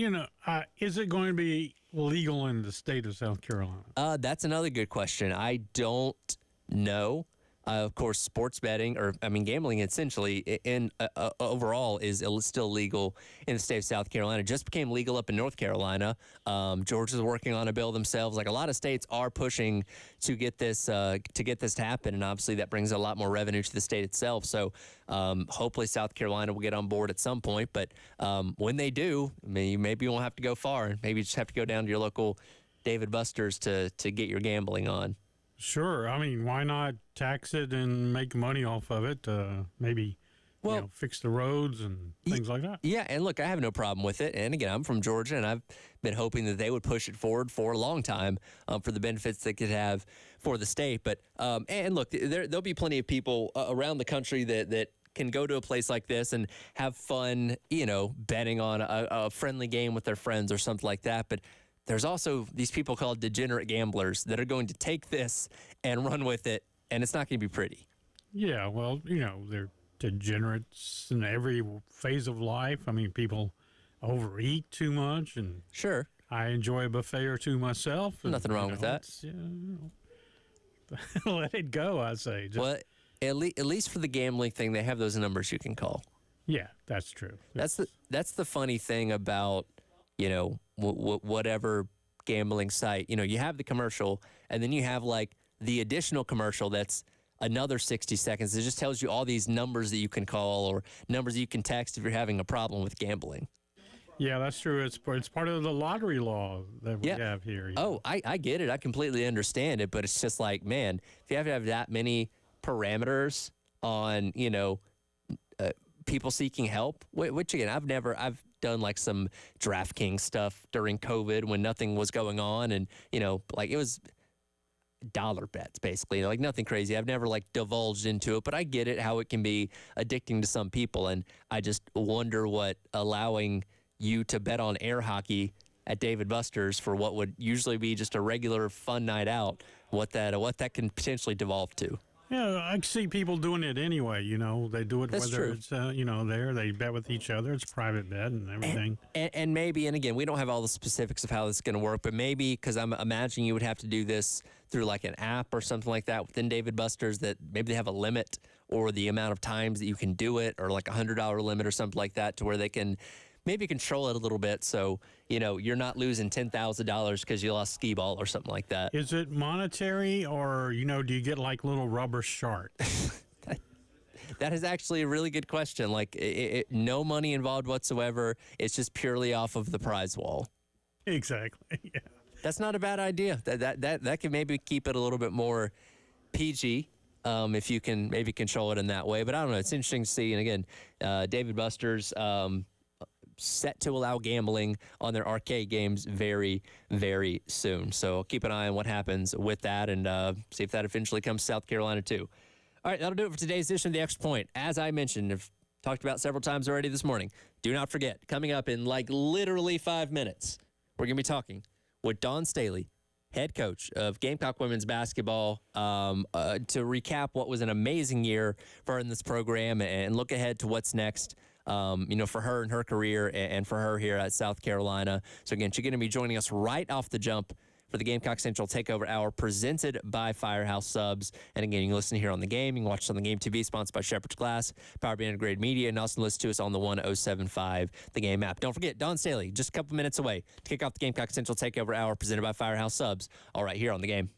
is it going to be legal in the state of South Carolina? That's another good question. I don't know. Of course, sports betting, gambling essentially in overall is still legal in the state of South Carolina. It just became legal up in North Carolina. Georgia's working on a bill themselves. Like a lot of states are pushing to get this to happen, and obviously that brings a lot more revenue to the state itself. So hopefully South Carolina will get on board at some point. But when they do, maybe you won't have to go far. Maybe you just have to go down to your local Dave & Buster's to get your gambling on. Sure. Why not tax it and make money off of it? Maybe fix the roads and things like that. Yeah, and look, I have no problem with it. And again, I'm from Georgia, and I've been hoping that they would push it forward for a long time for the benefits they could have for the state. But and look, there'll be plenty of people around the country that can go to a place like this and have fun, betting on a friendly game with their friends or something like that. But there's also these people called degenerate gamblers that are going to take this and run with it, and it's not going to be pretty. Yeah, well, they're degenerates in every phase of life. People overeat too much, and sure, I enjoy a buffet or two myself. And, nothing wrong with that. Let it go, I say. Well, at least for the gambling thing, they have those numbers you can call. Yeah, that's true. That's the funny thing about whatever gambling site. You have the commercial, and then you have like the additional commercial that's another 60 seconds. It just tells you all these numbers that you can call or numbers that you can text if you're having a problem with gambling. Yeah, that's true. It's part of the lottery law that we have here. Oh, I get it. I completely understand it, but it's just like, man, if you have to have that many parameters on, people seeking help, which again, I've done like some DraftKings stuff during COVID when nothing was going on, and it was dollar bets basically, like nothing crazy. I've never like divulged into it, but I get it, how it can be addicting to some people, and I just wonder what allowing you to bet on air hockey at Dave & Buster's for what would usually be just a regular fun night out, what that can potentially devolve to. Yeah, I see people doing it anyway. They do it That's whether true. it's they bet with each other. It's private bet and everything. And maybe, and again, we don't have all the specifics of how this is going to work, but maybe because I'm imagining you would have to do this through like an app or something like that within Dave & Buster's, that maybe they have a limit or the amount of times that you can do it, or like $100 limit or something like that, to where they can maybe control it a little bit, so you're not losing $10,000 because you lost skee ball or something like that. Is it monetary, or do you get like little rubber sharks? That is actually a really good question. Like, no money involved whatsoever. It's just purely off of the prize wall. Exactly. Yeah. That's not a bad idea. That can maybe keep it a little bit more PG. If you can maybe control it in that way. But I don't know. It's interesting to see. And again, David Buster's set to allow gambling on their arcade games very, very soon. So keep an eye on what happens with that and see if that eventually comes to South Carolina too. All right, that'll do it for today's edition of The Extra Point. As I mentioned, I've talked about several times already this morning, do not forget, coming up in like literally 5 minutes, we're going to be talking with Dawn Staley, head coach of Gamecock women's basketball, to recap what was an amazing year for her in this program and look ahead to what's next, for her and her career and for her here at South Carolina. So again, she's going to be joining us right off the jump for the Gamecock Central Takeover Hour presented by Firehouse Subs. And again, you can listen here on The Game. You can watch us on The Game TV, sponsored by Shepherd's Glass, powered by Integrated Media, and also listen to us on the 1075 The Game app. Don't forget, Dawn Staley, just a couple minutes away to kick off the Gamecock Central Takeover Hour presented by Firehouse Subs, all right here on The Game.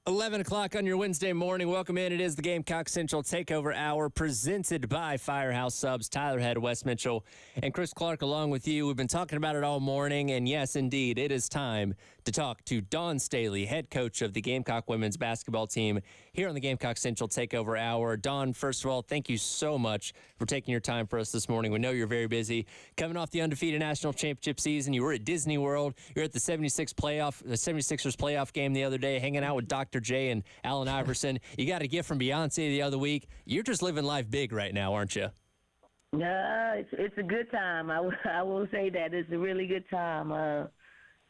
11 o'clock on your Wednesday morning. Welcome in. It is the Gamecock Central Takeover Hour presented by Firehouse Subs. Tyler Head, Wes Mitchell, and Chris Clark along with you. We've been talking about it all morning, and yes, indeed, it is time to talk to Dawn Staley, head coach of the Gamecock women's basketball team here on the Gamecock Central Takeover Hour. Dawn, first of all, thank you so much for taking your time for us this morning. We know you're very busy. Coming off the undefeated national championship season, you were at Disney World. You're at the 76ers playoff game the other day, hanging out with Dr. J and Allen Iverson. You got a gift from Beyonce the other week. You're just living life big right now, aren't you? Yeah, it's a good time. I will say that. It's a really good time.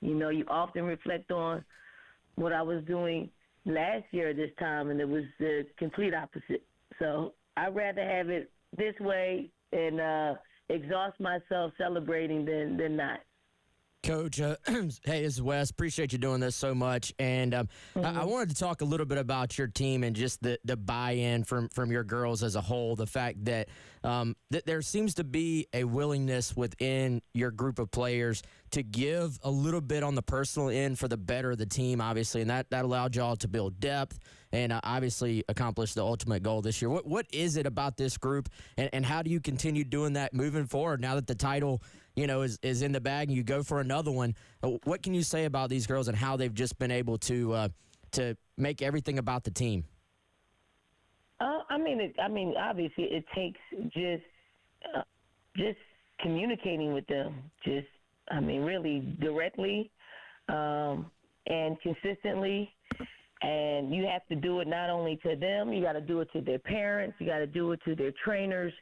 You often reflect on what I was doing last year at this time, and it was the complete opposite. So I'd rather have it this way and exhaust myself celebrating than not. Coach, hey, this is Wes. Appreciate you doing this so much. And I wanted to talk a little bit about your team and just the buy-in from your girls as a whole. The fact that there seems to be a willingness within your group of players to give a little bit on the personal end for the better of the team, obviously. And that allowed y'all to build depth and obviously accomplish the ultimate goal this year. What is it about this group, and how do you continue doing that moving forward now that the title is in the bag and you go for another one? What can you say about these girls and how they've just been able to make everything about the team? Obviously it takes just communicating with them, really directly and consistently. And you have to do it not only to them, you got to do it to their parents, you got to do it to their trainers.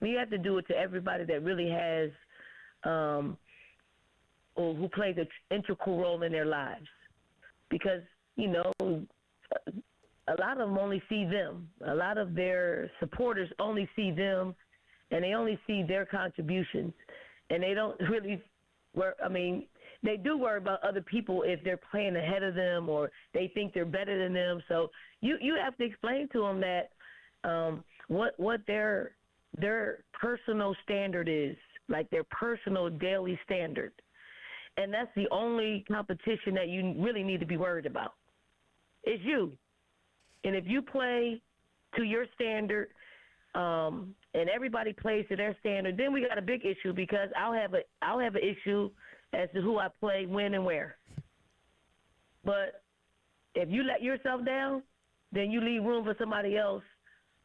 You have to do it to everybody that really has or who plays an integral role in their lives. Because, a lot of them only see them. A lot of their supporters only see them, and they only see their contributions. And they don't really they do worry about other people if they're playing ahead of them or they think they're better than them. So you have to explain to them that what their personal standard is, like their personal daily standard. And that's the only competition that you really need to be worried about. It's you. And if you play to your standard and everybody plays to their standard, then we got a big issue, because I'll have an issue as to who I play, when, and where. But if you let yourself down, then you leave room for somebody else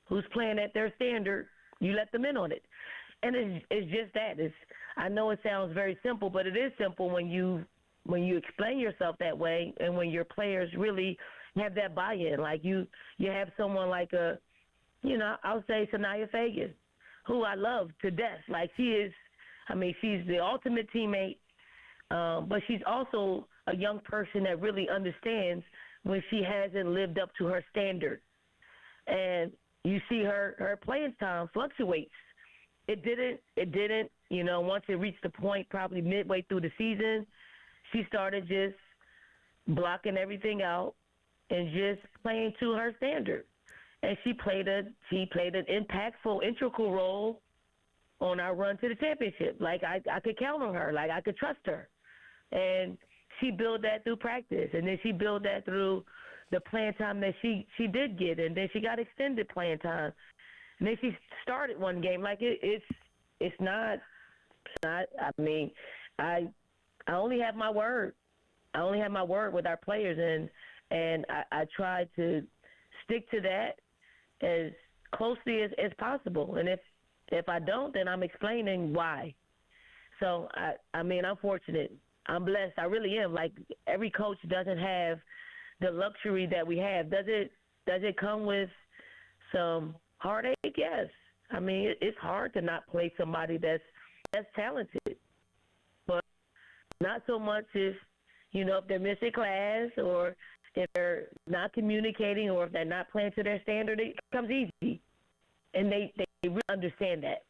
who's playing at their standard. You let them in on it. And it's just that. I know it sounds very simple, but it is simple when you explain yourself that way, and when your players really have that buy-in. Like you have someone like I'll say Sanaya Fagan, who I love to death. Like she's the ultimate teammate, but she's also a young person that really understands when she hasn't lived up to her standard. And you see her playing time fluctuates. It didn't, once it reached the point probably midway through the season, she started just blocking everything out and just playing to her standard. And she played an impactful, integral role on our run to the championship. Like I could count on her, like I could trust her. And she built that through practice, and then she built that through the playing time that she did get, and then she got extended playing time. And then she started one game. Like it's not. I only have my word. I only have my word with our players, and I try to stick to that as closely as possible. And if I don't, then I'm explaining why. So I'm fortunate. I'm blessed. I really am. Like every coach doesn't have the luxury that we have. Does it come with some heartache? Yes. It's hard to not play somebody that's talented, but not so much if they're missing class, or if they're not communicating, or if they're not playing to their standard. It comes easy, and they really understand that.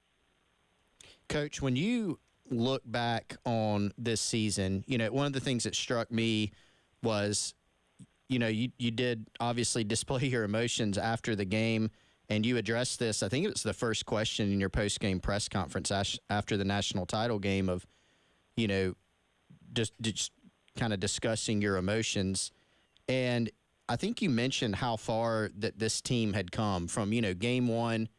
Coach, when you look back on this season, one of the things that struck me was, you did obviously display your emotions after the game, and you addressed this. I think it was the first question in your post-game press conference after the national title game of, just kind of discussing your emotions. And I think you mentioned how far that this team had come from, game one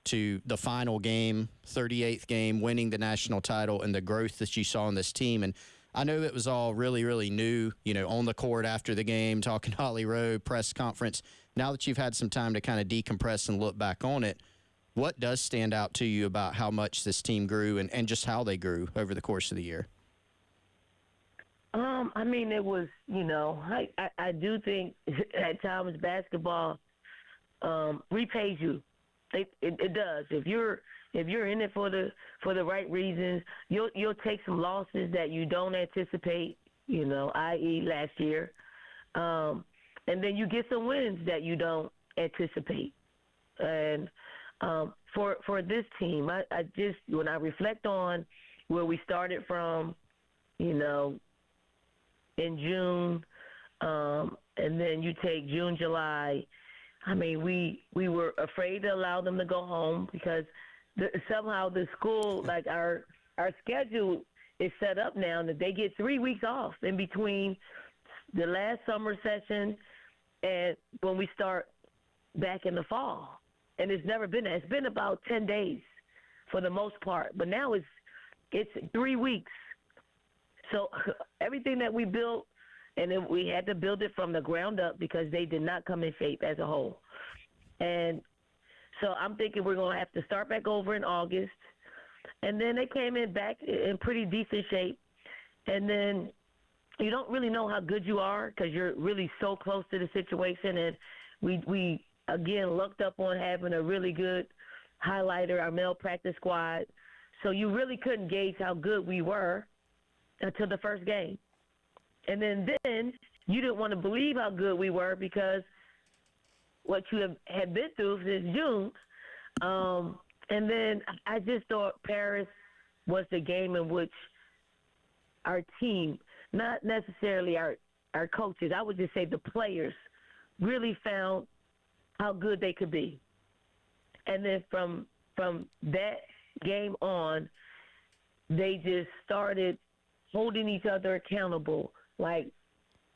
to the final game, 38th game, winning the national title, and the growth that you saw in this team. And I know it was all really, really new, on the court after the game, talking Holly Rowe, press conference. Now that you've had some time to kind of decompress and look back on it, what does stand out to you about how much this team grew and just how they grew over the course of the year? I mean, it was, I do think at times basketball repays you. It does. If you're in it for the right reasons, you'll take some losses that you don't anticipate, i.e. last year, and then you get some wins that you don't anticipate. And for this team, I just, when I reflect on where we started from, in June, and then you take June, July. I mean, we were afraid to allow them to go home because somehow the school, like our schedule is set up now that they get 3 weeks off in between the last summer session and when we start back in the fall. And it's never been that. It's been about 10 days for the most part, but now it's 3 weeks. So everything that we built, and then we had to build it from the ground up because they did not come in shape as a whole. And so I'm thinking we're going to have to start back over in August. And then they came in back in pretty decent shape. And then you don't really know how good you are because you're really so close to the situation. And we again, lucked up on having a really good highlighter, our male practice squad. So you really couldn't gauge how good we were until the first game. And then you didn't want to believe how good we were because what you had been through since June. And then I just thought Paris was the game in which our team, not necessarily our coaches, I would just say the players, really found how good they could be. And then from that game on, they just started holding each other accountable. Like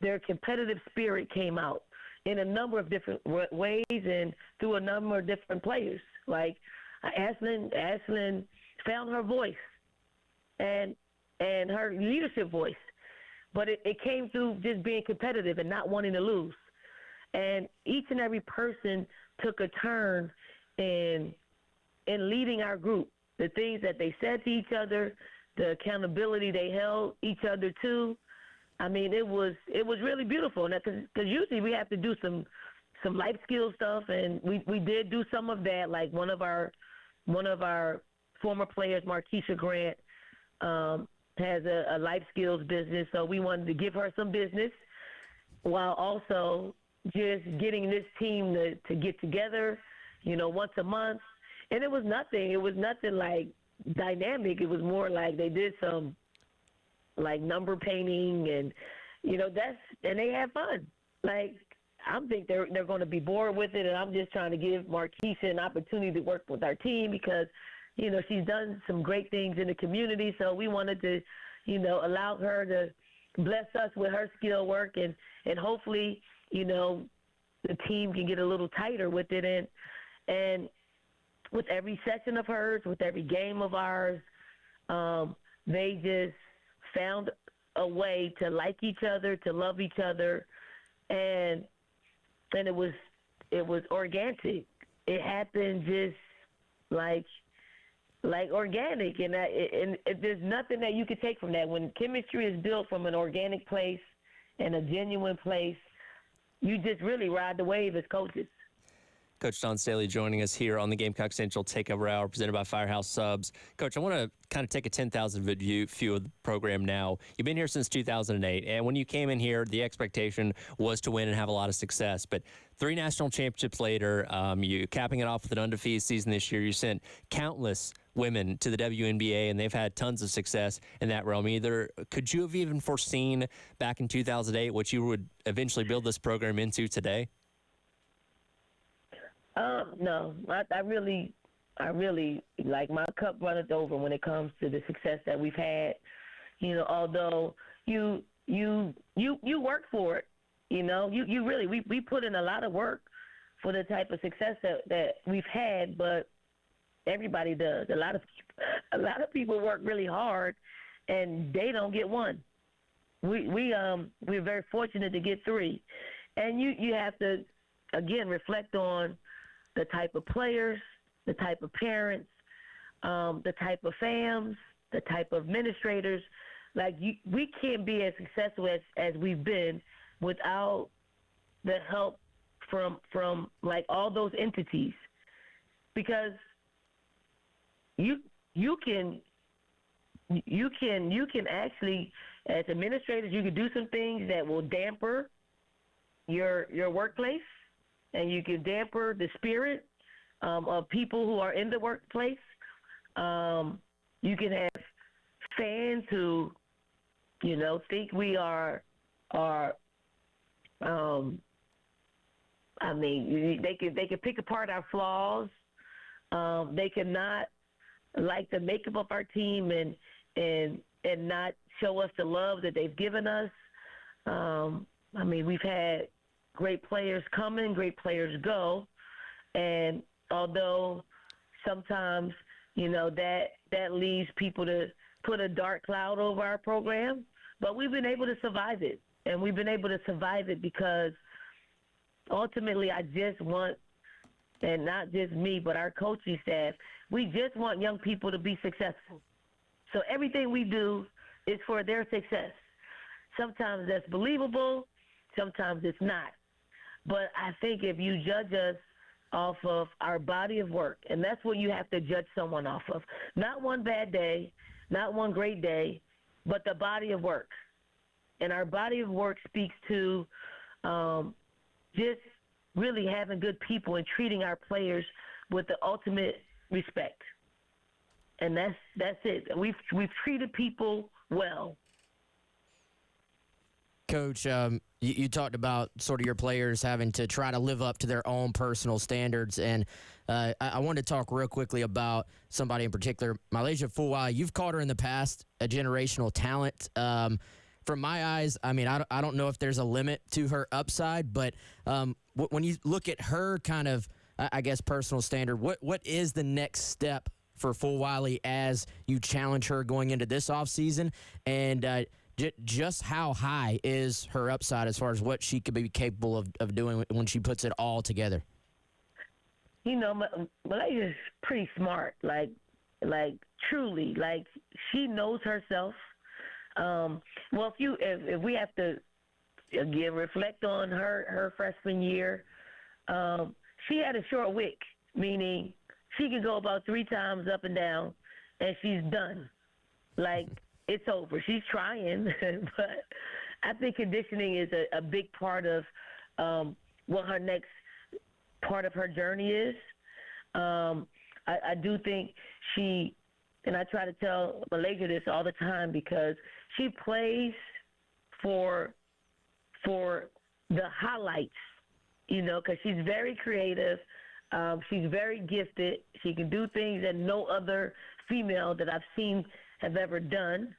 their competitive spirit came out in a number of different ways and through a number of different players. Like Ashlyn found her voice and her leadership voice, but it came through just being competitive and not wanting to lose. And each and every person took a turn in leading our group. The things that they said to each other, the accountability they held each other to. I mean, it was really beautiful. Because usually we have to do some life skill stuff, and we did do some of that. Like one of our former players, Markeisha Grant, has a life skills business, so we wanted to give her some business while also just getting this team to get together, once a month. And it was nothing like dynamic. It was more like they did some like number painting and and they had fun. Like I think they're going to be bored with it, and I'm just trying to give Markeisha an opportunity to work with our team because she's done some great things in the community, so we wanted to allow her to bless us with her skill work and hopefully the team can get a little tighter with it and with every session of hers, with every game of ours, they just found a way to like each other, to love each other, and it was organic. It happened just like organic, and there's nothing that you could take from that. When chemistry is built from an organic place and a genuine place, you just really ride the wave as coaches. Coach Don Staley joining us here on the Gamecock Central Takeover Hour presented by Firehouse Subs. Coach, I want to kind of take a 10,000-foot view of the program now. You've been here since 2008, and when you came in here, the expectation was to win and have a lot of success. But 3 national championships later, you capping it off with an undefeated season this year, you sent countless women to the WNBA, and they've had tons of success in that realm. Could you have even foreseen back in 2008 what you would eventually build this program into today? No, I really, like my cup runneth over when it comes to the success that we've had. Although you work for it, You know, you really we put in a lot of work for the type of success that we've had, but everybody does. A lot of people work really hard, and they don't get one. We're very fortunate to get 3, and you have to again reflect on the type of players, the type of parents, the type of fams, the type of administrators. Like we can't be as successful as we've been without the help from like all those entities, because you can actually, as administrators, you can do some things that will damper your workplace, and you can damper the spirit of people who are in the workplace. You can have fans who, you know, think we are I mean, they can pick apart our flaws. They cannot like the makeup of our team and not show us the love that they've given us. I mean, we've had great players come and great players go, and although sometimes, you know, that leaves people to put a dark cloud over our program, but we've been able to survive it, and we've been able to survive it because ultimately I just want, and not just me, but our coaching staff, we just want young people to be successful. So everything we do is for their success. Sometimes that's believable, sometimes it's not. But I think if you judge us off of our body of work, and that's what you have to judge someone off of, not one bad day, not one great day, but the body of work. And our body of work speaks to just really having good people and treating our players with the ultimate respect. And that's it. We've treated people well. Coach, you talked about sort of your players having to try to live up to their own personal standards, and I wanted to talk real quickly about somebody in particular, Malaysia Fulwai. You've called her in the past a generational talent. From my eyes, I mean, I don't know if there's a limit to her upside, but when you look at her kind of, I guess, personal standard, what is the next step for Fulwai as you challenge her going into this offseason? And just how high is her upside as far as what she could be capable of doing when she puts it all together? You know, Malaysia's pretty smart, like truly. Like, she knows herself. Well, if we have to, again, reflect on her freshman year, she had a short wick, meaning she could go about 3 times up and down, and she's done. Like, it's over. She's trying, but I think conditioning is a big part of what her next part of her journey is. I do think she, and I try to tell Malaysia this all the time, because she plays for the highlights, you know, because she's very creative. She's very gifted. She can do things that no other female that I've seen have ever done,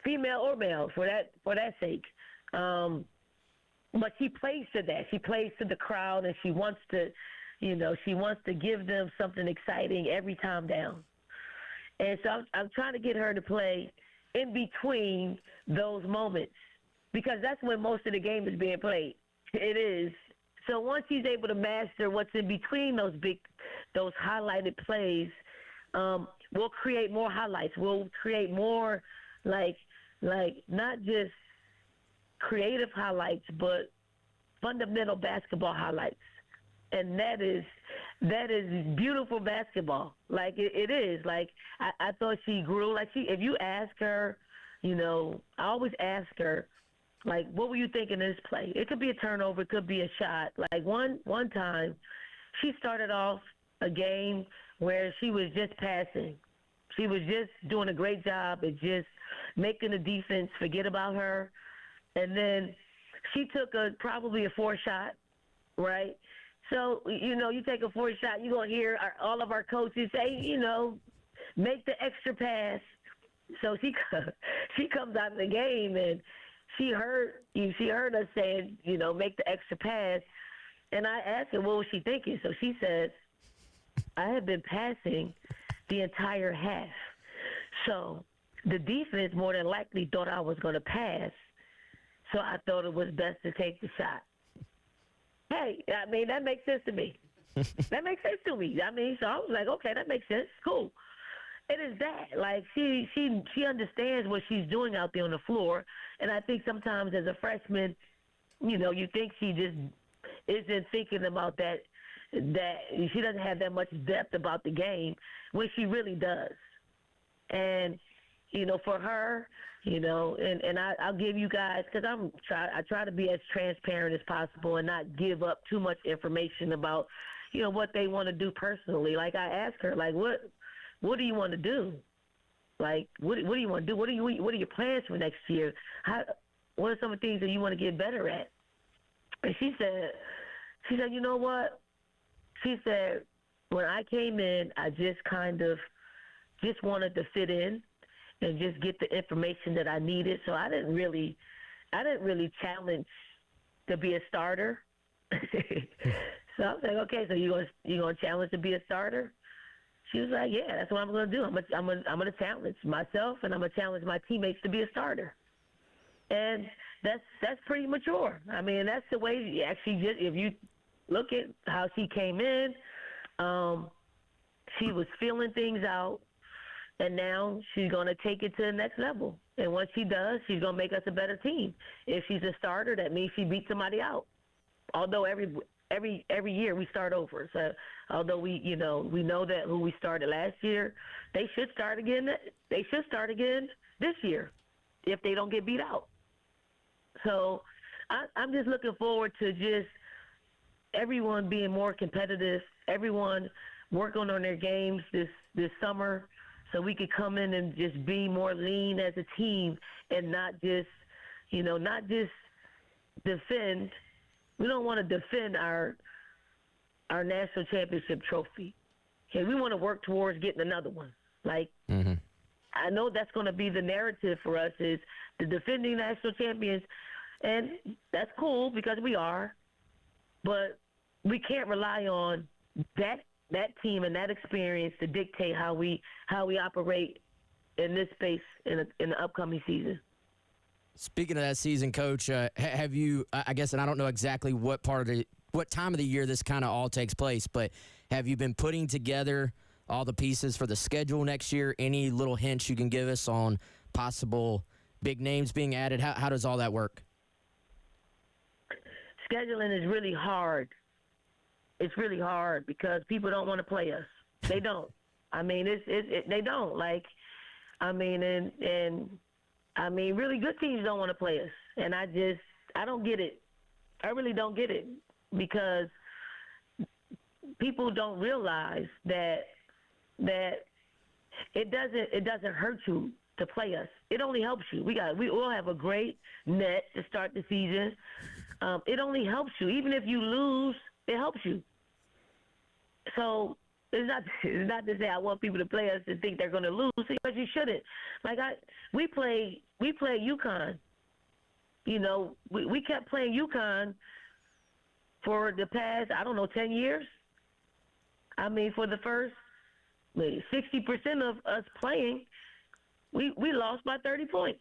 female or male, for that sake. But she plays to that. She plays to the crowd, and she wants to, you know, give them something exciting every time down. And so I'm trying to get her to play in between those moments, because that's when most of the game is being played. It is. So once she's able to master what's in between those highlighted plays, we'll create more highlights. We'll create more like not just creative highlights, but fundamental basketball highlights. And that is beautiful basketball. Like it is. Like I thought she grew. Like if you ask her, you know, I always ask her, like, what were you thinking in this play? It could be a turnover, it could be a shot. Like one time, she started off a game where she was just passing. She was just doing a great job at just making the defense forget about her. And then she took probably a 4 shot, right? So, you know, you take a 4 shot, you're going to hear all of our coaches say, you know, make the extra pass. So she comes out of the game, and she heard us saying, make the extra pass. And I asked her, what was she thinking? So she says, I had been passing the entire half. So the defense more than likely thought I was going to pass. So I thought it was best to take the shot. Hey, I mean, that makes sense to me. That makes sense to me. I mean, so I was like, okay, that makes sense. Cool. It is that. Like, she understands what she's doing out there on the floor. And I think sometimes as a freshman, you think she just isn't thinking about that she doesn't have that much depth about the game when she really does. And, for her, and I'll give you guys, because I try to be as transparent as possible and not give up too much information about, what they want to do personally. Like, I asked her, like, what do you want to do? Like, what do you want to do? What are your plans for next year? What are some of the things that you want to get better at? And she said, you know what? She said, when I came in, I just kind of just wanted to fit in and just get the information that I needed. So I didn't really challenge to be a starter. So I was like, okay, so you gonna challenge to be a starter? She was like, yeah, that's what I'm gonna do. I'm gonna challenge myself and I'm gonna challenge my teammates to be a starter. And that's pretty mature. I mean, that's the way you actually just, if you look at how she came in, she was feeling things out, and now she's going to take it to the next level. And once she does, she's going to make us a better team. If she's a starter, that means she beat somebody out. Although every year we start over. So although we know that who we started last year, they should start again. They should start again this year if they don't get beat out. So I'm just looking forward to just everyone being more competitive, everyone working on their games this summer, so we could come in and just be more lean as a team and not just defend. We don't want to defend our national championship trophy. Okay, we want to work towards getting another one. Like, I know that's going to be the narrative for us, is the defending national champions, and that's cool because we are, but we can't rely on that team and that experience to dictate how we operate in this space in the upcoming season. Speaking of that season, Coach, have you, I guess, and I don't know exactly what time of the year this kind of all takes place, but have you been putting together all the pieces for the schedule next year? Any little hints you can give us on possible big names being added? How does all that work? Scheduling is really hard. It's really hard because people don't want to play us. They don't. I mean, they don't. Like, I mean, and I mean, really good teams don't want to play us. And I don't get it. I really don't get it because people don't realize that it doesn't hurt you to play us. It only helps you. We all have a great net to start the season. It only helps you. Even if you lose, it helps you. So it's not to say I want people to play us and think they're going to lose, because you shouldn't. Like we play UConn. You know, we kept playing UConn for the past 10 years. I mean, for the first 60% of us playing, we lost by 30 points.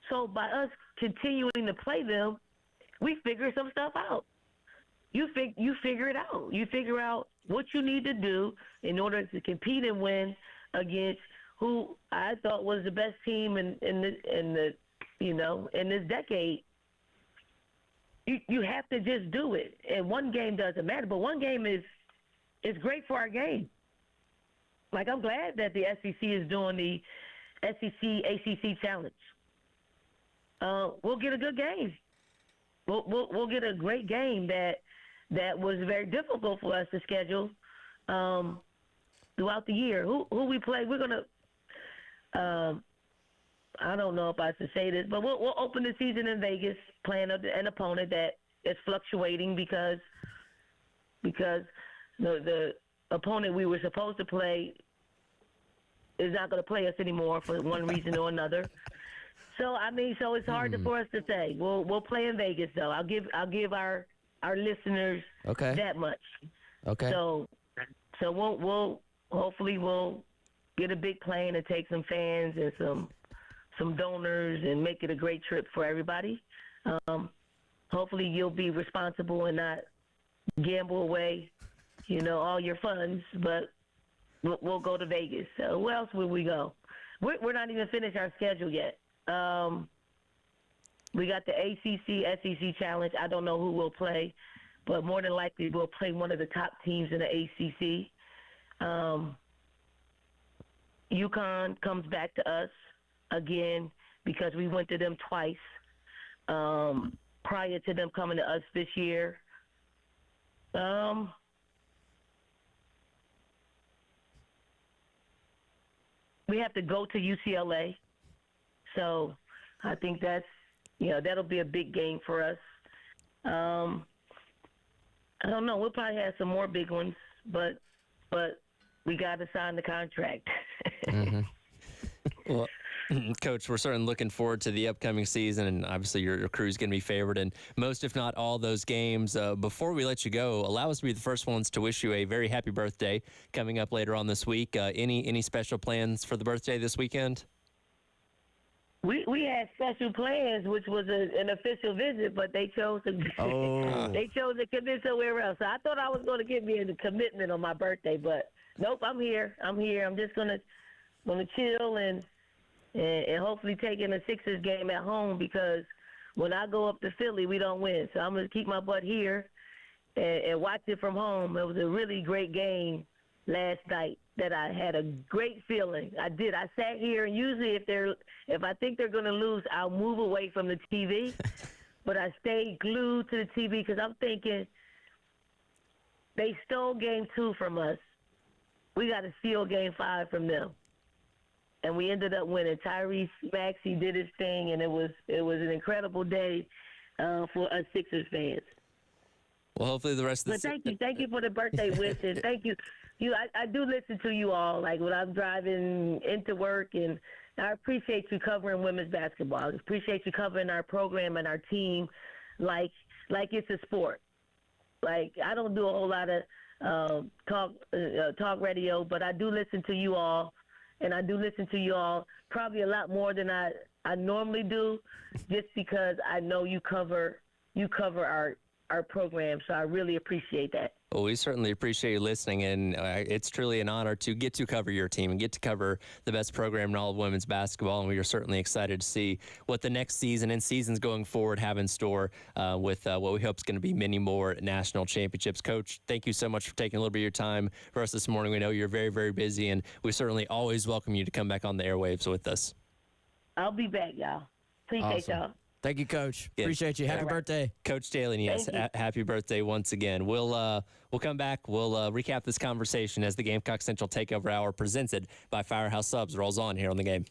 So by us continuing to play them, we figure some stuff out. You figure it out. You figure out what you need to do in order to compete and win against who I thought was the best team in this decade. You have to just do it. And one game doesn't matter, but one game is great for our game. Like, I'm glad that the SEC is doing the SEC-ACC challenge. We'll get a good game. We'll get a great game that was very difficult for us to schedule throughout the year. Who we play? We're gonna. I don't know if I should say this, but we'll open the season in Vegas playing an opponent that is fluctuating because the opponent we were supposed to play is not going to play us anymore for one reason or another. So it's hard for us to say. We'll play in Vegas though. I'll give our listeners that much. Okay. So we'll hopefully get a big plane and take some fans and some donors and make it a great trip for everybody. Hopefully you'll be responsible and not gamble away, all your funds. But we'll go to Vegas. So where else will we go? We're not even finished our schedule yet. We got the ACC SEC challenge. I don't know who will play, but more than likely we'll play one of the top teams in the ACC. UConn comes back to us again because we went to them twice prior to them coming to us this year. We have to go to UCLA, so I think that'll be a big game for us. I don't know. We'll probably have some more big ones, but we got to sign the contract. Mm-hmm. Well, Coach, we're certainly looking forward to the upcoming season, and obviously your crew's going to be favored in most, if not all, those games. Before we let you go, allow us to be the first ones to wish you a very happy birthday coming up later on this week. Any special plans for the birthday this weekend? We had special plans, which was an official visit, but they chose to commit somewhere else. So I thought I was going to give me a commitment on my birthday, but nope, I'm here. I'm just gonna chill and hopefully take in a Sixers game at home, because when I go up to Philly, we don't win. So I'm gonna keep my butt here and watch it from home. It was a really great game last night that I had a great feeling. I did. I sat here, and usually if I think they're going to lose, I'll move away from the TV. But I stayed glued to the TV because I'm thinking they stole game 2 from us. We got to steal game 5 from them. And we ended up winning. Tyrese Maxey did his thing, and it was an incredible day for us Sixers fans. Well, hopefully the rest of the thank you for the birthday wishes. Thank you. I do listen to you all, like when I'm driving into work, and I appreciate you covering women's basketball. I appreciate you covering our program and our team like it's a sport. Like, I don't do a whole lot of talk radio, but I do listen to you all, and I do listen to you all probably a lot more than I normally do, just because I know you cover our program, so I really appreciate that. Well, we certainly appreciate you listening, and it's truly an honor to get to cover your team and get to cover the best program in all of women's basketball, and we are certainly excited to see what the next season and seasons going forward have in store with what we hope is going to be many more national championships. Coach, thank you so much for taking a little bit of your time for us this morning. We know you're very, very busy, and we certainly always welcome you to come back on the airwaves with us. I'll be back, y'all. Appreciate y'all. Thank you, Coach. Appreciate you. Happy birthday. Coach Staley, yes, happy birthday once again. We'll come back. We'll recap this conversation as the Gamecock Central Takeover Hour presented by Firehouse Subs rolls on here on the game.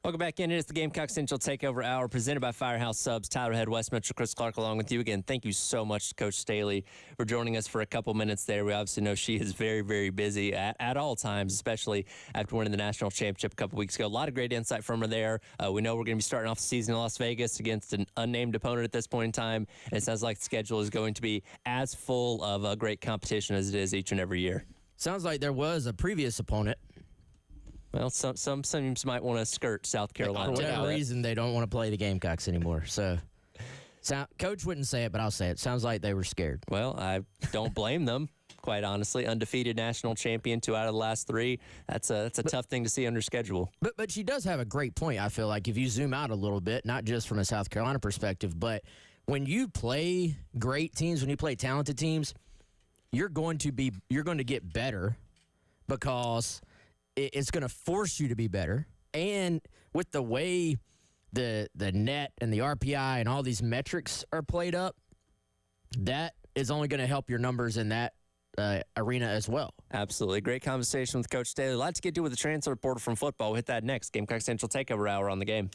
Welcome back in. It is the Gamecock Central Takeover Hour presented by Firehouse Subs. Tyler Head, West Metro, Chris Clark along with you again. Thank you so much to Coach Staley for joining us for a couple minutes there. We obviously know she is very, very busy at all times, especially after winning the national championship a couple weeks ago. A lot of great insight from her there. We know we're going to be starting off the season in Las Vegas against an unnamed opponent at this point in time. And it sounds like the schedule is going to be as full of a great competition as it is each and every year. Sounds like there was a previous opponent. Well, some teams might want to skirt South Carolina. For whatever reason, they don't want to play the Gamecocks anymore. So, Coach wouldn't say it, but I'll say it. Sounds like they were scared. Well, I don't blame them, quite honestly. Undefeated national champion, 2 out of the last 3. That's a tough thing to see under schedule. But she does have a great point, I feel like, if you zoom out a little bit, not just from a South Carolina perspective, but when you play great teams, when you play talented teams, you're going to get better because it's going to force you to be better. And with the way the net and the RPI and all these metrics are played up, that is only going to help your numbers in that arena as well. Absolutely. Great conversation with Coach Staley. Let's get to with the transfer portal from football. We'll hit that next. Gamecock Central Takeover Hour on the game.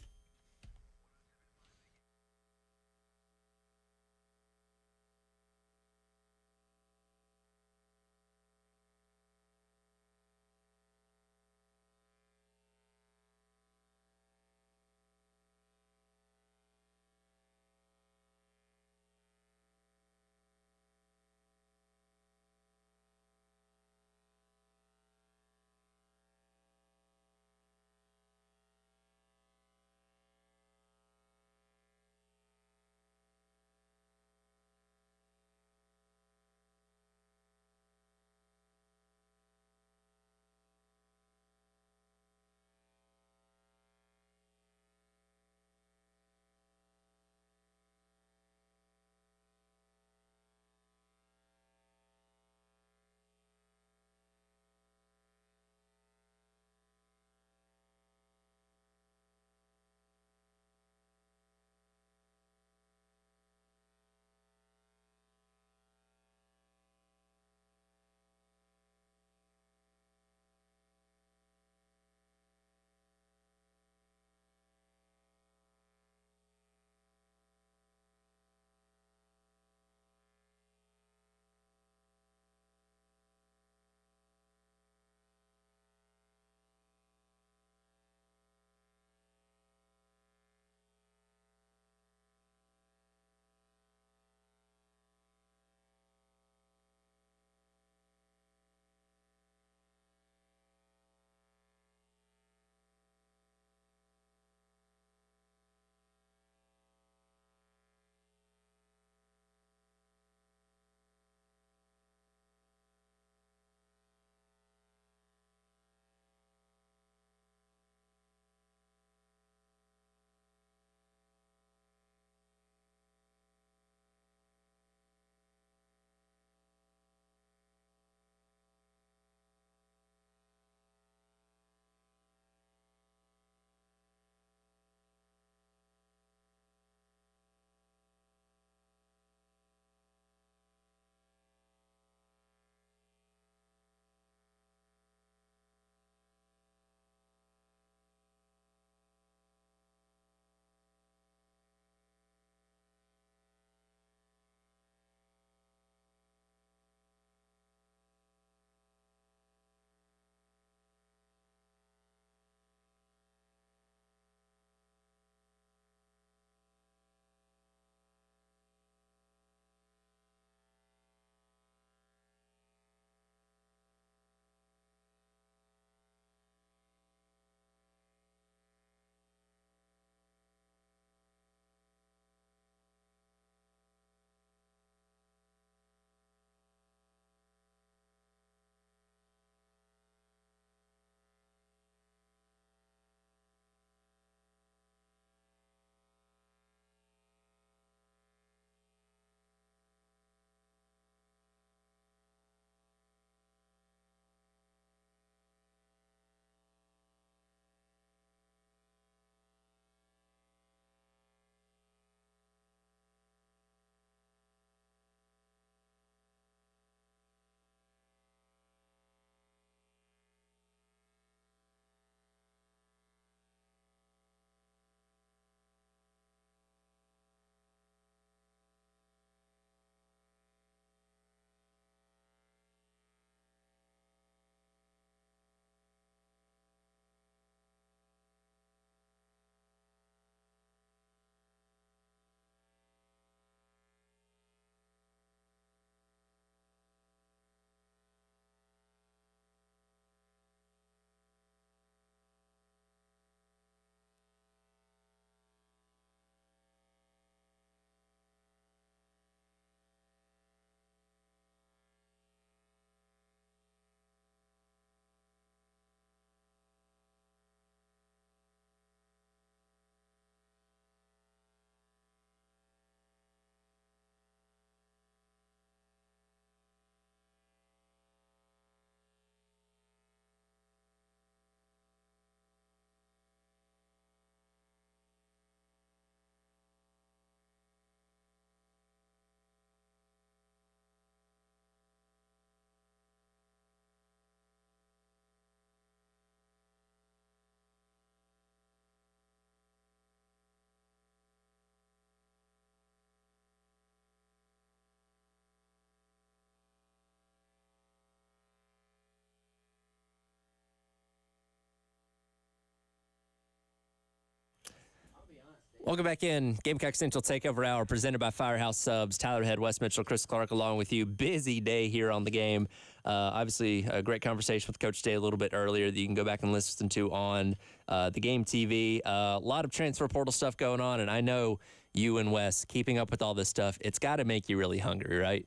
Welcome back in. Gamecock Central Takeover Hour presented by Firehouse Subs. Tyler Head, Wes Mitchell, Chris Clark along with you. Busy day here on the game. Obviously, a great conversation with Coach Day a little bit earlier that you can go back and listen to on the Game TV. A lot of transfer portal stuff going on, and I know you and Wes keeping up with all this stuff, it's got to make you really hungry, right?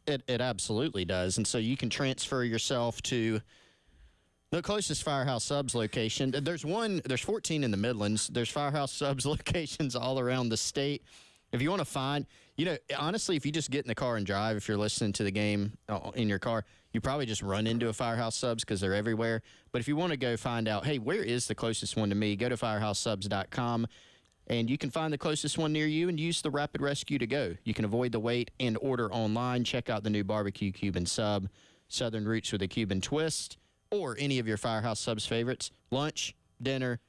It absolutely does. And so you can transfer yourself to the closest Firehouse Subs location. There's 14 in the Midlands. There's Firehouse Subs locations all around the state. If you want to find, honestly, if you just get in the car and drive, if you're listening to the game in your car, you probably just run into a Firehouse Subs because they're everywhere. But if you want to go find out, hey, where is the closest one to me, go to firehousesubs.com, and you can find the closest one near you and use the Rapid Rescue to go. You can avoid the wait and order online. Check out the new barbecue Cuban sub, Southern Roots with a Cuban twist, or any of your Firehouse Subs favorites, lunch, dinner,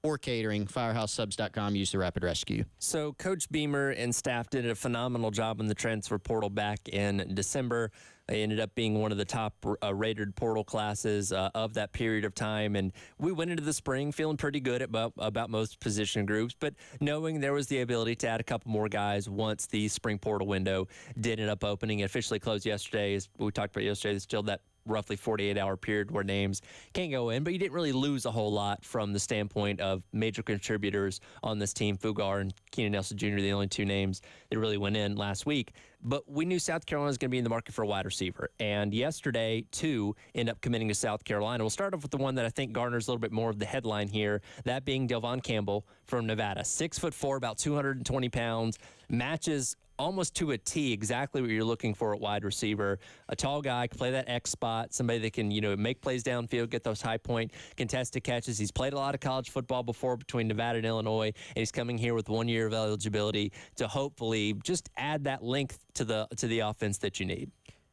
or catering, firehousesubs.com. Use the Rapid Rescue. So Coach Beamer and staff did a phenomenal job in the transfer portal back in December. They ended up being one of the top rated portal classes of that period of time. And we went into the spring feeling pretty good about most position groups, but knowing there was the ability to add a couple more guys once the spring portal window did end up opening. It officially closed yesterday. As we talked about yesterday, there's still that roughly 48-hour period where names can't go in, but you didn't really lose a whole lot from the standpoint of major contributors on this team. Fugar and Keenan Nelson Jr., the only two names that really went in last week. But we knew South Carolina was going to be in the market for a wide receiver. And yesterday, two end up committing to South Carolina. We'll start off with the one that I think garners a little bit more of the headline here, that being Delvon Campbell from Nevada. 6'4", about 220 pounds, matches almost to a T exactly what you're looking for at wide receiver. A tall guy, can play that X spot, somebody that can, make plays downfield, get those high point contested catches. He's played a lot of college football before between Nevada and Illinois, and he's coming here with 1 year of eligibility to hopefully just add that length to the offense that you need.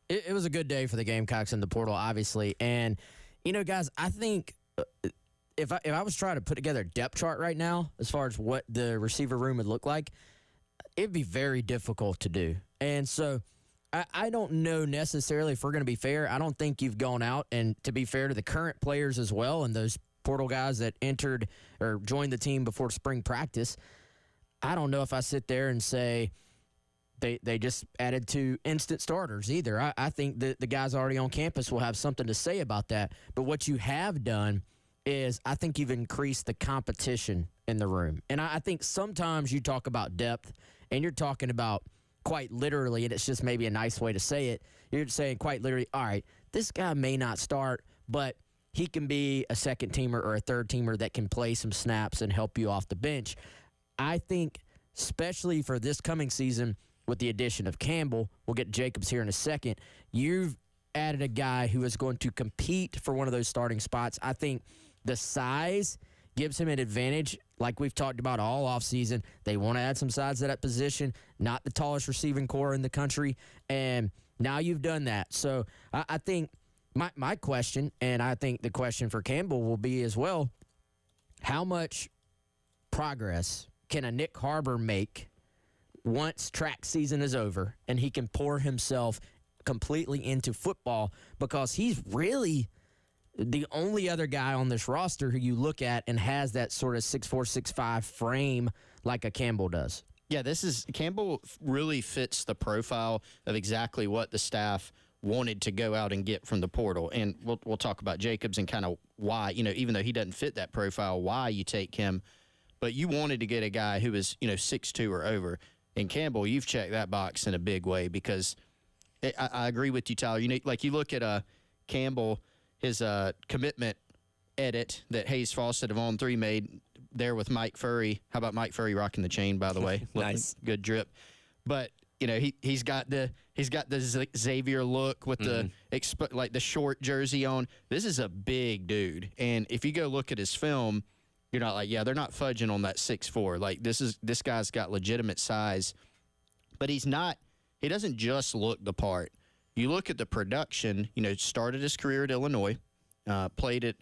It was a good day for the Gamecocks in the portal, obviously. And, guys, I think if I was trying to put together a depth chart right now as far as what the receiver room would look like, it'd be very difficult to do. And so I don't know necessarily if we're going to be fair. I don't think you've gone out, and to be fair to the current players as well and those portal guys that entered or joined the team before spring practice, I don't know if I sit there and say they just added 2 instant starters either. I think the guys already on campus will have something to say about that. But what you have done is I think you've increased the competition in the room. And I think sometimes you talk about depth, and you're talking about quite literally, and it's just maybe a nice way to say it, you're saying quite literally, all right, this guy may not start, but he can be a second teamer or a third teamer that can play some snaps and help you off the bench. I think, especially for this coming season, with the addition of Campbell, we'll get Jacobs here in a second, you've added a guy who is going to compete for one of those starting spots. I think the size gives him an advantage, like we've talked about all offseason. They want to add some size to that position, not the tallest receiving core in the country, and now you've done that. So I think my question, and I think the question for Campbell will be as well, how much progress can a Nick Harbor make once track season is over and he can pour himself completely into football, because he's really the only other guy on this roster who you look at and has that sort of 6'4", 6'5" frame like a Campbell does. Yeah, Campbell really fits the profile of exactly what the staff wanted to go out and get from the portal. And we'll talk about Jacobs and kind of why, even though he doesn't fit that profile, why you take him. But you wanted to get a guy who was, 6'2" or over. And Campbell, you've checked that box in a big way, because I agree with you, Tyler. You look at Campbell, his commitment edit that Hayes Fawcett of On 3 made there with Mike Furry. How about Mike Furry rocking the chain, by the way? Nice. Good drip. But, he's got the Xavier look with the short jersey on. This is a big dude. And if you go look at his film, you're not like, yeah, they're not fudging on that 6'4". Like, this guy's got legitimate size. But he doesn't just look the part. You look at the production, started his career at Illinois, played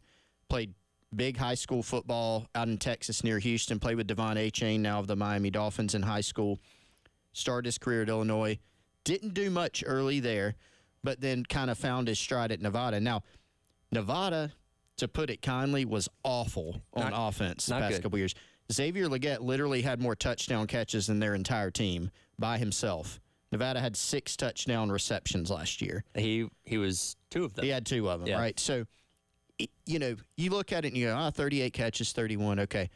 big high school football out in Texas near Houston, played with Devon Achane, now of the Miami Dolphins, in high school. Started his career at Illinois. Didn't do much early there, but then kind of found his stride at Nevada. Now, Nevada, to put it kindly, was awful on offense the past couple years. Xavier Legette literally had more touchdown catches than their entire team by himself. Nevada had 6 touchdown receptions last year. He was 2 of them. He had 2 of them, yeah. right? So, you know, you look at it and you go, 38 catches, 31, okay.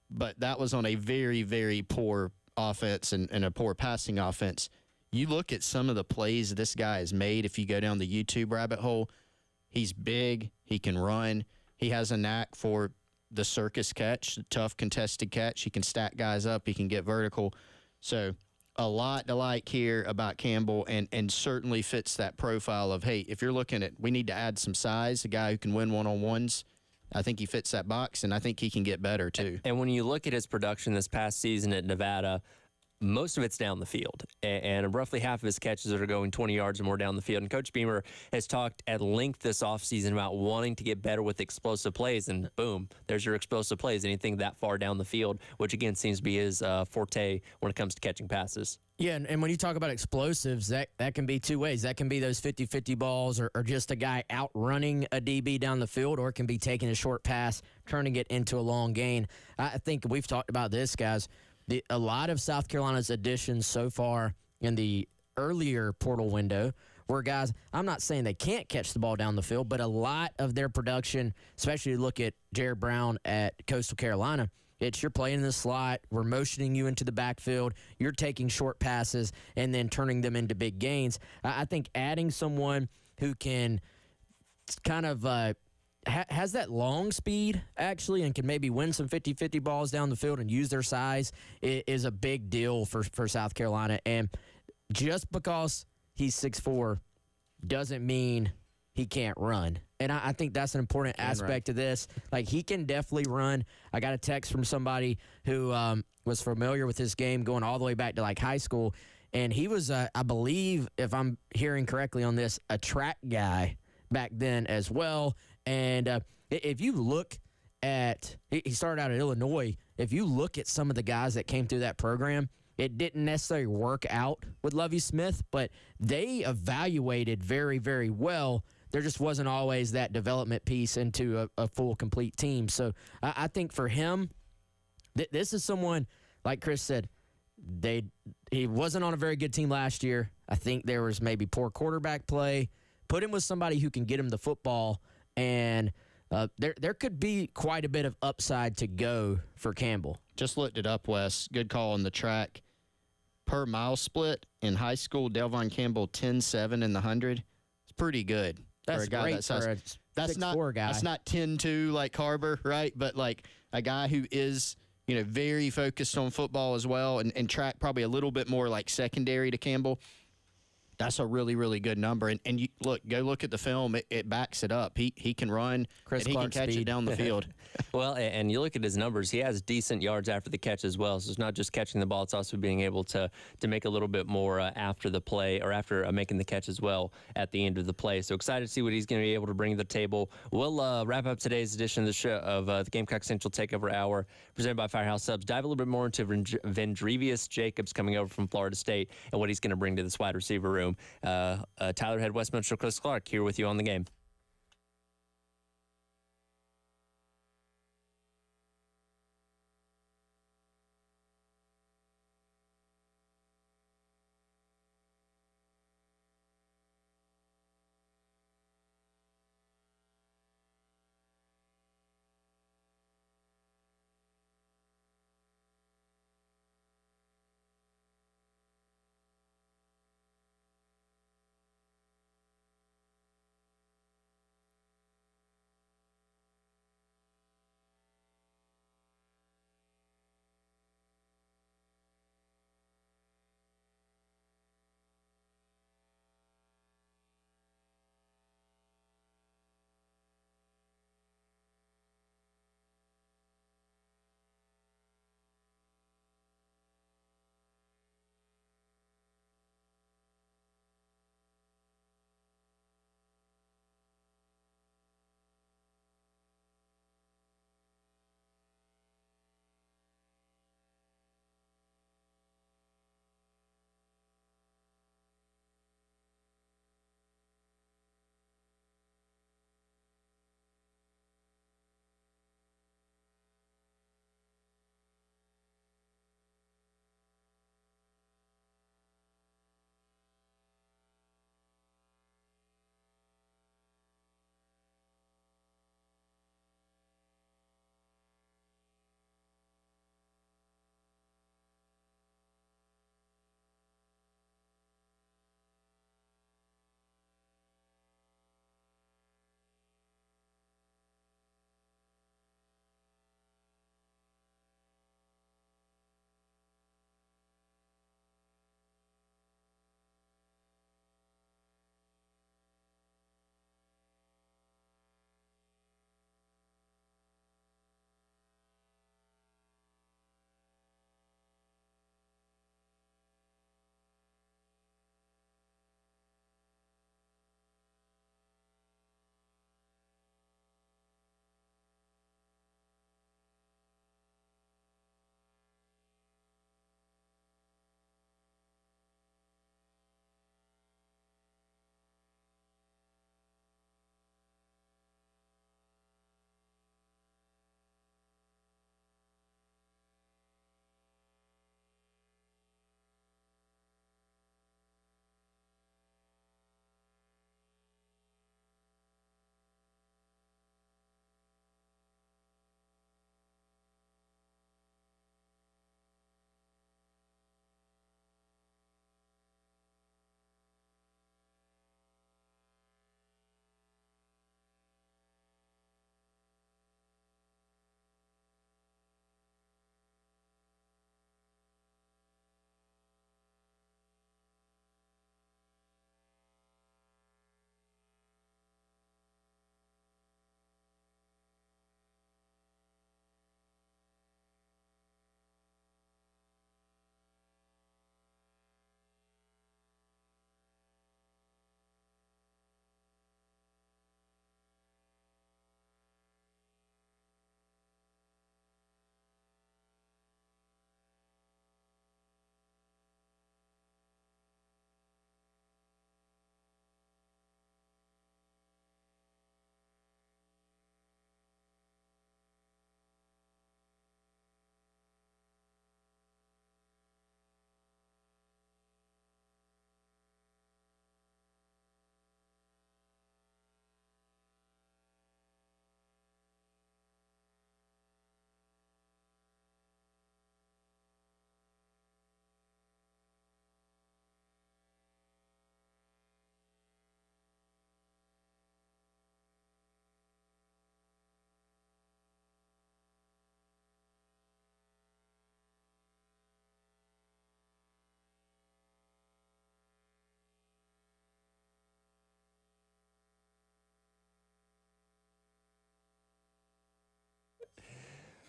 But that was on a very, very poor offense and a poor passing offense. You look at some of the plays this guy has made. If you go down the YouTube rabbit hole, he's big. He can run. He has a knack for the circus catch, the tough contested catch. He can stack guys up. He can get vertical. So a lot to like here about Campbell, and certainly fits that profile of, hey, if you're looking at, we need to add some size, a guy who can win one-on-ones, I think he fits that box, and I think he can get better too. And when you look at his production this past season at Nevada, most of it's down the field, and roughly half of his catches are going 20 yards or more down the field. And Coach Beamer has talked at length this offseason about wanting to get better with explosive plays, and boom, there's your explosive plays, anything that far down the field, which again seems to be his forte when it comes to catching passes. Yeah, and when you talk about explosives, that can be 2 ways. That can be those 50-50 balls or just a guy outrunning a DB down the field, or it can be taking a short pass, turning it into a long gain. I think we've talked about this, guys. A lot of South Carolina's additions so far in the earlier portal window were guys, I'm not saying they can't catch the ball down the field, but a lot of their production, especially look at Jared Brown at Coastal Carolina, it's you're playing in the slot, we're motioning you into the backfield, you're taking short passes and then turning them into big gains. I think adding someone who can kind of has that long speed, actually, and can maybe win some 50-50 balls down the field and use their size is a big deal for South Carolina. And just because he's 6'4" doesn't mean he can't run. And I think that's an important aspect of this. Like, he can definitely run. I got a text from somebody who was familiar with his game going all the way back to, like, high school. And he was, I believe, if I'm hearing correctly on this, a track guy back then as well. And if you look at, he started out at Illinois. If you look at some of the guys that came through that program, it didn't necessarily work out with Lovie Smith, but they evaluated very, very well. There just wasn't always that development piece into a full, complete team. So I think for him, this is someone, like Chris said, he wasn't on a very good team last year. I think there was maybe poor quarterback play. Put him with somebody who can get him the football, and there could be quite a bit of upside to go for Campbell. Just looked it up, Wes. Good call on the track. Per mile split in high school, Delvon Campbell 10.7 in the 100. It's pretty good. That's for a guy great that size. for a That's 6'4" guy. That's not 10.2 like Carver, right? But like a guy who is, you know, very focused on football as well, and track probably a little bit more like secondary to Campbell. That's a really, really good number. And you go look at the film. It backs it up. He can run, and he can catch it down the field. Well, and you look at his numbers. He has decent yards after the catch as well. So it's not just catching the ball. It's also being able to make a little bit more after the play, or after making the catch as well at the end of the play. So excited to see what he's going to be able to bring to the table. We'll wrap up today's edition of the show of the Gamecock Central Takeover Hour, presented by Firehouse Subs. Dive a little bit more into Vendrevius Jacobs coming over from Florida State and what he's going to bring to this wide receiver room. Tyler Head, Westminster, Chris Clark here with you on the game.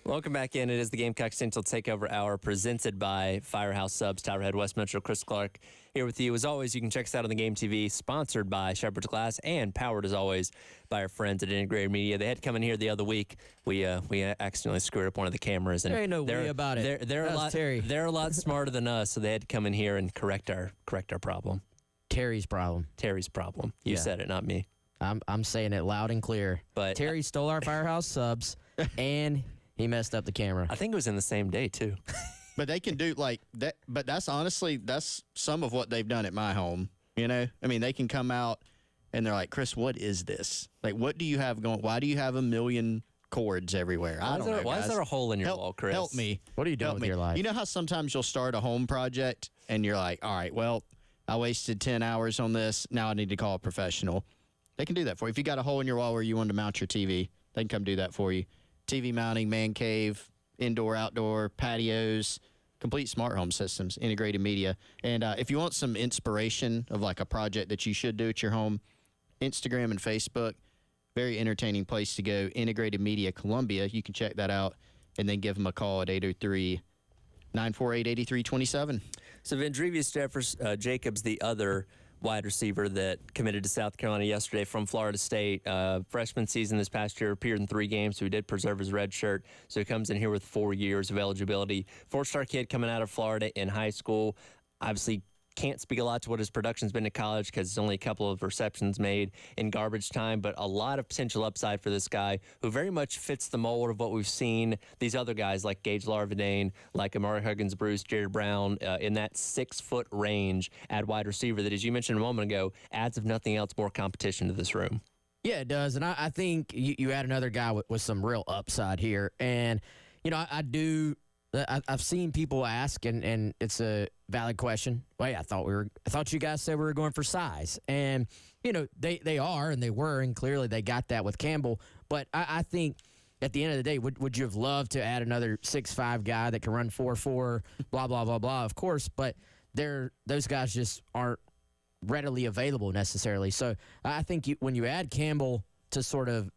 Welcome back in. It is the Gamecock Central Takeover Hour presented by Firehouse Subs, Towerhead, West Metro. Chris Clark here with you. As always, you can check us out on the Game TV, sponsored by Shepherd's Glass and powered, as always, by our friends at Integrated Media. They had to come in here the other week. We accidentally screwed up one of the cameras. And there ain't no way about it. They're a lot smarter than us, so they had to come in here and correct our problem. Terry's problem. You said it, not me. I'm saying it loud and clear. But Terry stole our Firehouse Subs, and he messed up the camera. I think it was in the same day, too. But they can do like that. But that's honestly, that's some of what they've done at my home. You know, I mean, they can come out and they're like, Chris, what is this? Like, what do you have going? Why do you have a million cords everywhere? I don't know. Why is there a hole in your wall, Chris? Help me. What are you doing with your life? You know how sometimes you'll start a home project and you're like, all right, well, I wasted 10 hours on this. Now I need to call a professional. They can do that for you. If you got a hole in your wall where you want to mount your TV, they can come do that for you. TV mounting, man cave, indoor, outdoor, patios, complete smart home systems, Integrated Media. And if you want some inspiration of like a project that you should do at your home, Instagram and Facebook, very entertaining place to go. Integrated Media Columbia, you can check that out and then give them a call at 803-948-8327. So Vendrevius Jacobs, the other wide receiver that committed to South Carolina yesterday from Florida State. Freshman season this past year, appeared in 3 games, so he did preserve his red shirt. So he comes in here with 4 years of eligibility. 4-star kid coming out of Florida in high school. Obviously can't speak a lot to what his production's been at college because it's only a couple of receptions made in garbage time, but a lot of potential upside for this guy who very much fits the mold of what we've seen these other guys like Gage Larvadain, like Amari Huggins-Bruce, Jared Brown, in that 6-foot range at wide receiver that, as you mentioned a moment ago, adds, if nothing else, more competition to this room. Yeah, it does. And I think you add another guy with some real upside here. And, you know, I've seen people ask, and it's a valid question. Wait, I thought you guys said we were going for size, and you know they are, and they were, and clearly they got that with Campbell. But I think at the end of the day, would you have loved to add another 6'5" guy that can run 4.4, blah blah blah blah? Of course, but those guys just aren't readily available necessarily. So I think when you add Campbell to sort of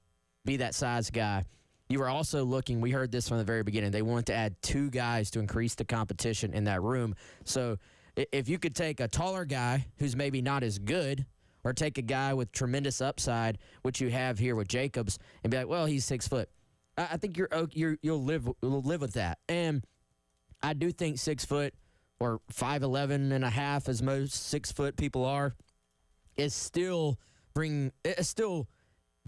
be that size guy. You were also looking, we heard this from the very beginning, they wanted to add 2 guys to increase the competition in that room. So if you could take a taller guy who's maybe not as good, or take a guy with tremendous upside, which you have here with Jacobs, and be like, well, he's 6 foot. I think you'll live with that. And I do think 6 foot or 5'11" and a half, as most 6 foot people are, is still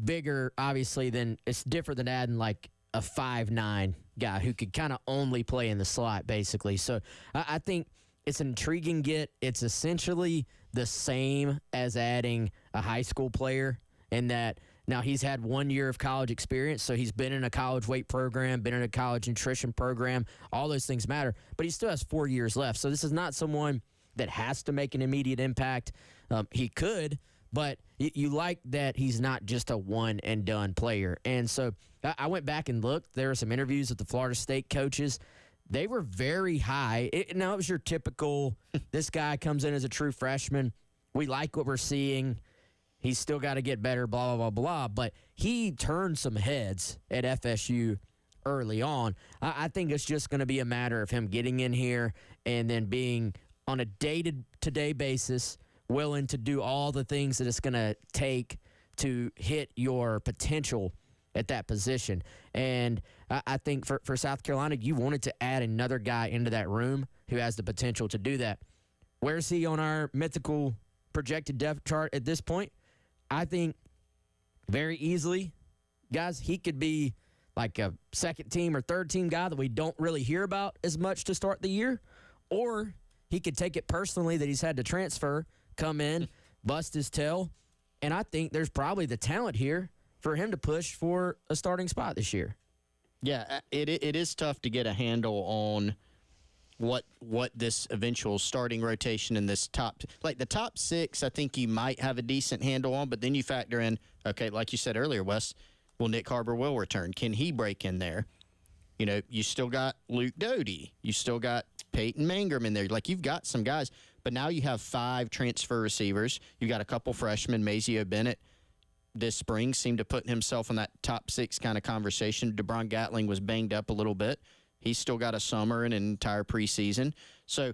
bigger, obviously, than it's different than adding like a 5'9" guy who could kind of only play in the slot, basically. So I think it's an intriguing get. It's essentially the same as adding a high school player in that now he's had 1 year of college experience, so he's been in a college weight program, been in a college nutrition program. All those things matter, but he still has 4 years left. So this is not someone that has to make an immediate impact. He could, but you like that he's not just a one-and-done player. And so I went back and looked. There were some interviews with the Florida State coaches. They were very high. Now, it was your typical, this guy comes in as a true freshman. We like what we're seeing. He's still got to get better, blah, blah, blah, blah. But he turned some heads at FSU early on. I think it's just going to be a matter of him getting in here and then being on a day-to-day basis willing to do all the things that it's going to take to hit your potential at that position. And I think for South Carolina, you wanted to add another guy into that room who has the potential to do that. Where's he on our mythical projected depth chart at this point? I think very easily, guys, he could be like a second team or third team guy that we don't really hear about as much to start the year, or he could take it personally that he's had to transfer, come in, bust his tail, and I think there's probably the talent here for him to push for a starting spot this year. Yeah, it is tough to get a handle on what this eventual starting rotation in this top, like the top 6, I think you might have a decent handle on, but then you factor in, okay, like you said earlier, Wes, well, Nick Harbor will return. Can he break in there? You know, you still got Luke Doty. You still got Peyton Mangrum in there. Like, you've got some guys, but now you have 5 transfer receivers. You got a couple freshmen, Mazio Bennett. this spring seemed to put himself in that top 6 kind of conversation. DeBron Gatling was banged up a little bit. He's still got a summer and an entire preseason. So,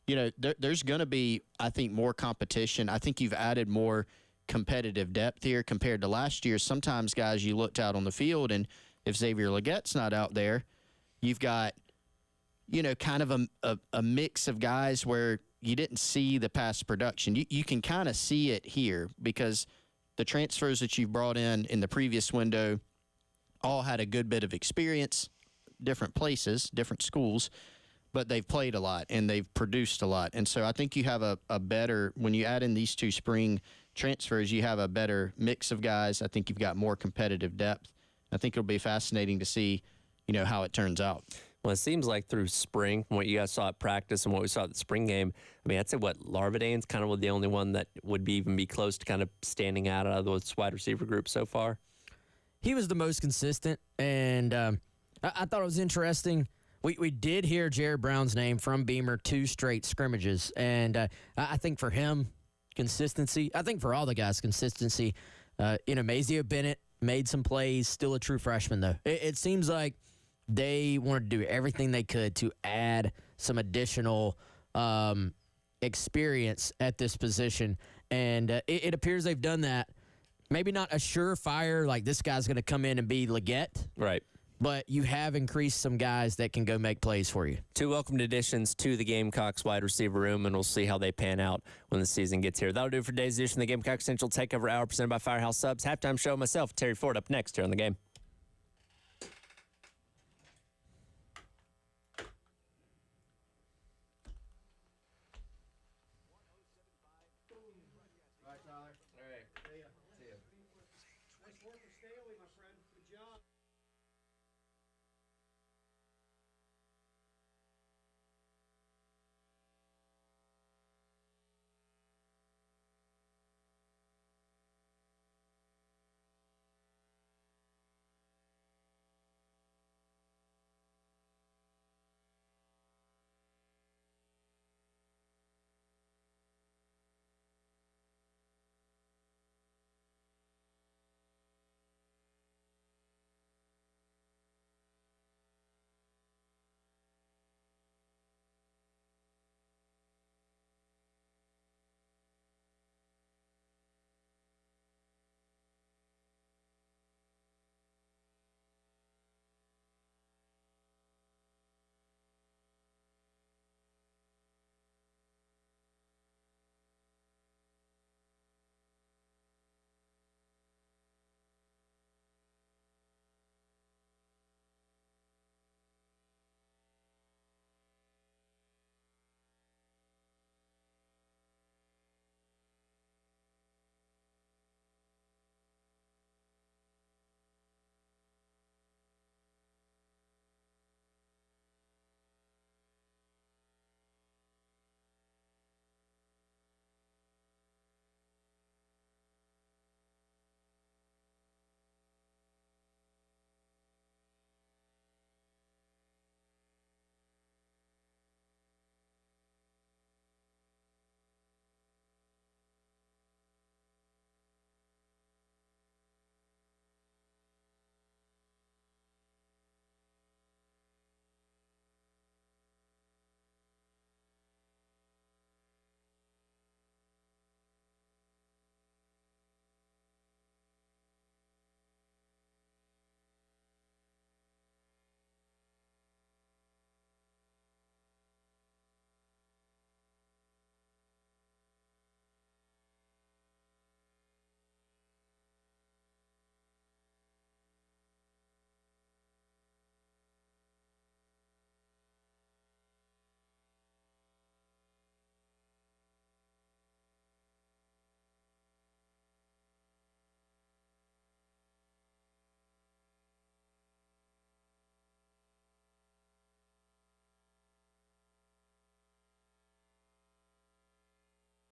there's going to be, I think, more competition. I think you've added more competitive depth here compared to last year. Sometimes, guys, you looked out on the field, and if Xavier Legette's not out there, you've got, kind of a mix of guys where you didn't see the past production. You can kind of see it here because the transfers that you've brought in the previous window all had a good bit of experience, different places, different schools, but they've played a lot and they've produced a lot. And so I think you have a better, when you add in these 2 spring transfers, you have a better mix of guys. I think you've got more competitive depth. I think it'll be fascinating to see, how it turns out. Well, it seems like through spring, from what you guys saw at practice and what we saw at the spring game, I mean, I'd say Larvadane's kind of the only one that would even be close to kind of standing out of those wide receiver groups so far. He was the most consistent, and I thought it was interesting. We did hear Jared Brown's name from Beamer 2 straight scrimmages, and I think for him, consistency. I think for all the guys, consistency. Mazio Bennett made some plays, still a true freshman, though. It seems like they wanted to do everything they could to add some additional experience at this position, and it appears they've done that. Maybe not a surefire, like this guy's going to come in and be Legette. Right. But you have increased some guys that can go make plays for you. 2 welcomed additions to the Gamecocks wide receiver room, and we'll see how they pan out when the season gets here. That'll do it for today's edition of the Gamecock Central Takeover Hour presented by Firehouse Subs. Halftime show myself, Terry Ford, up next here on the game. All right, Tyler. All right. See ya. Nice work for Staley, my friend. Good job.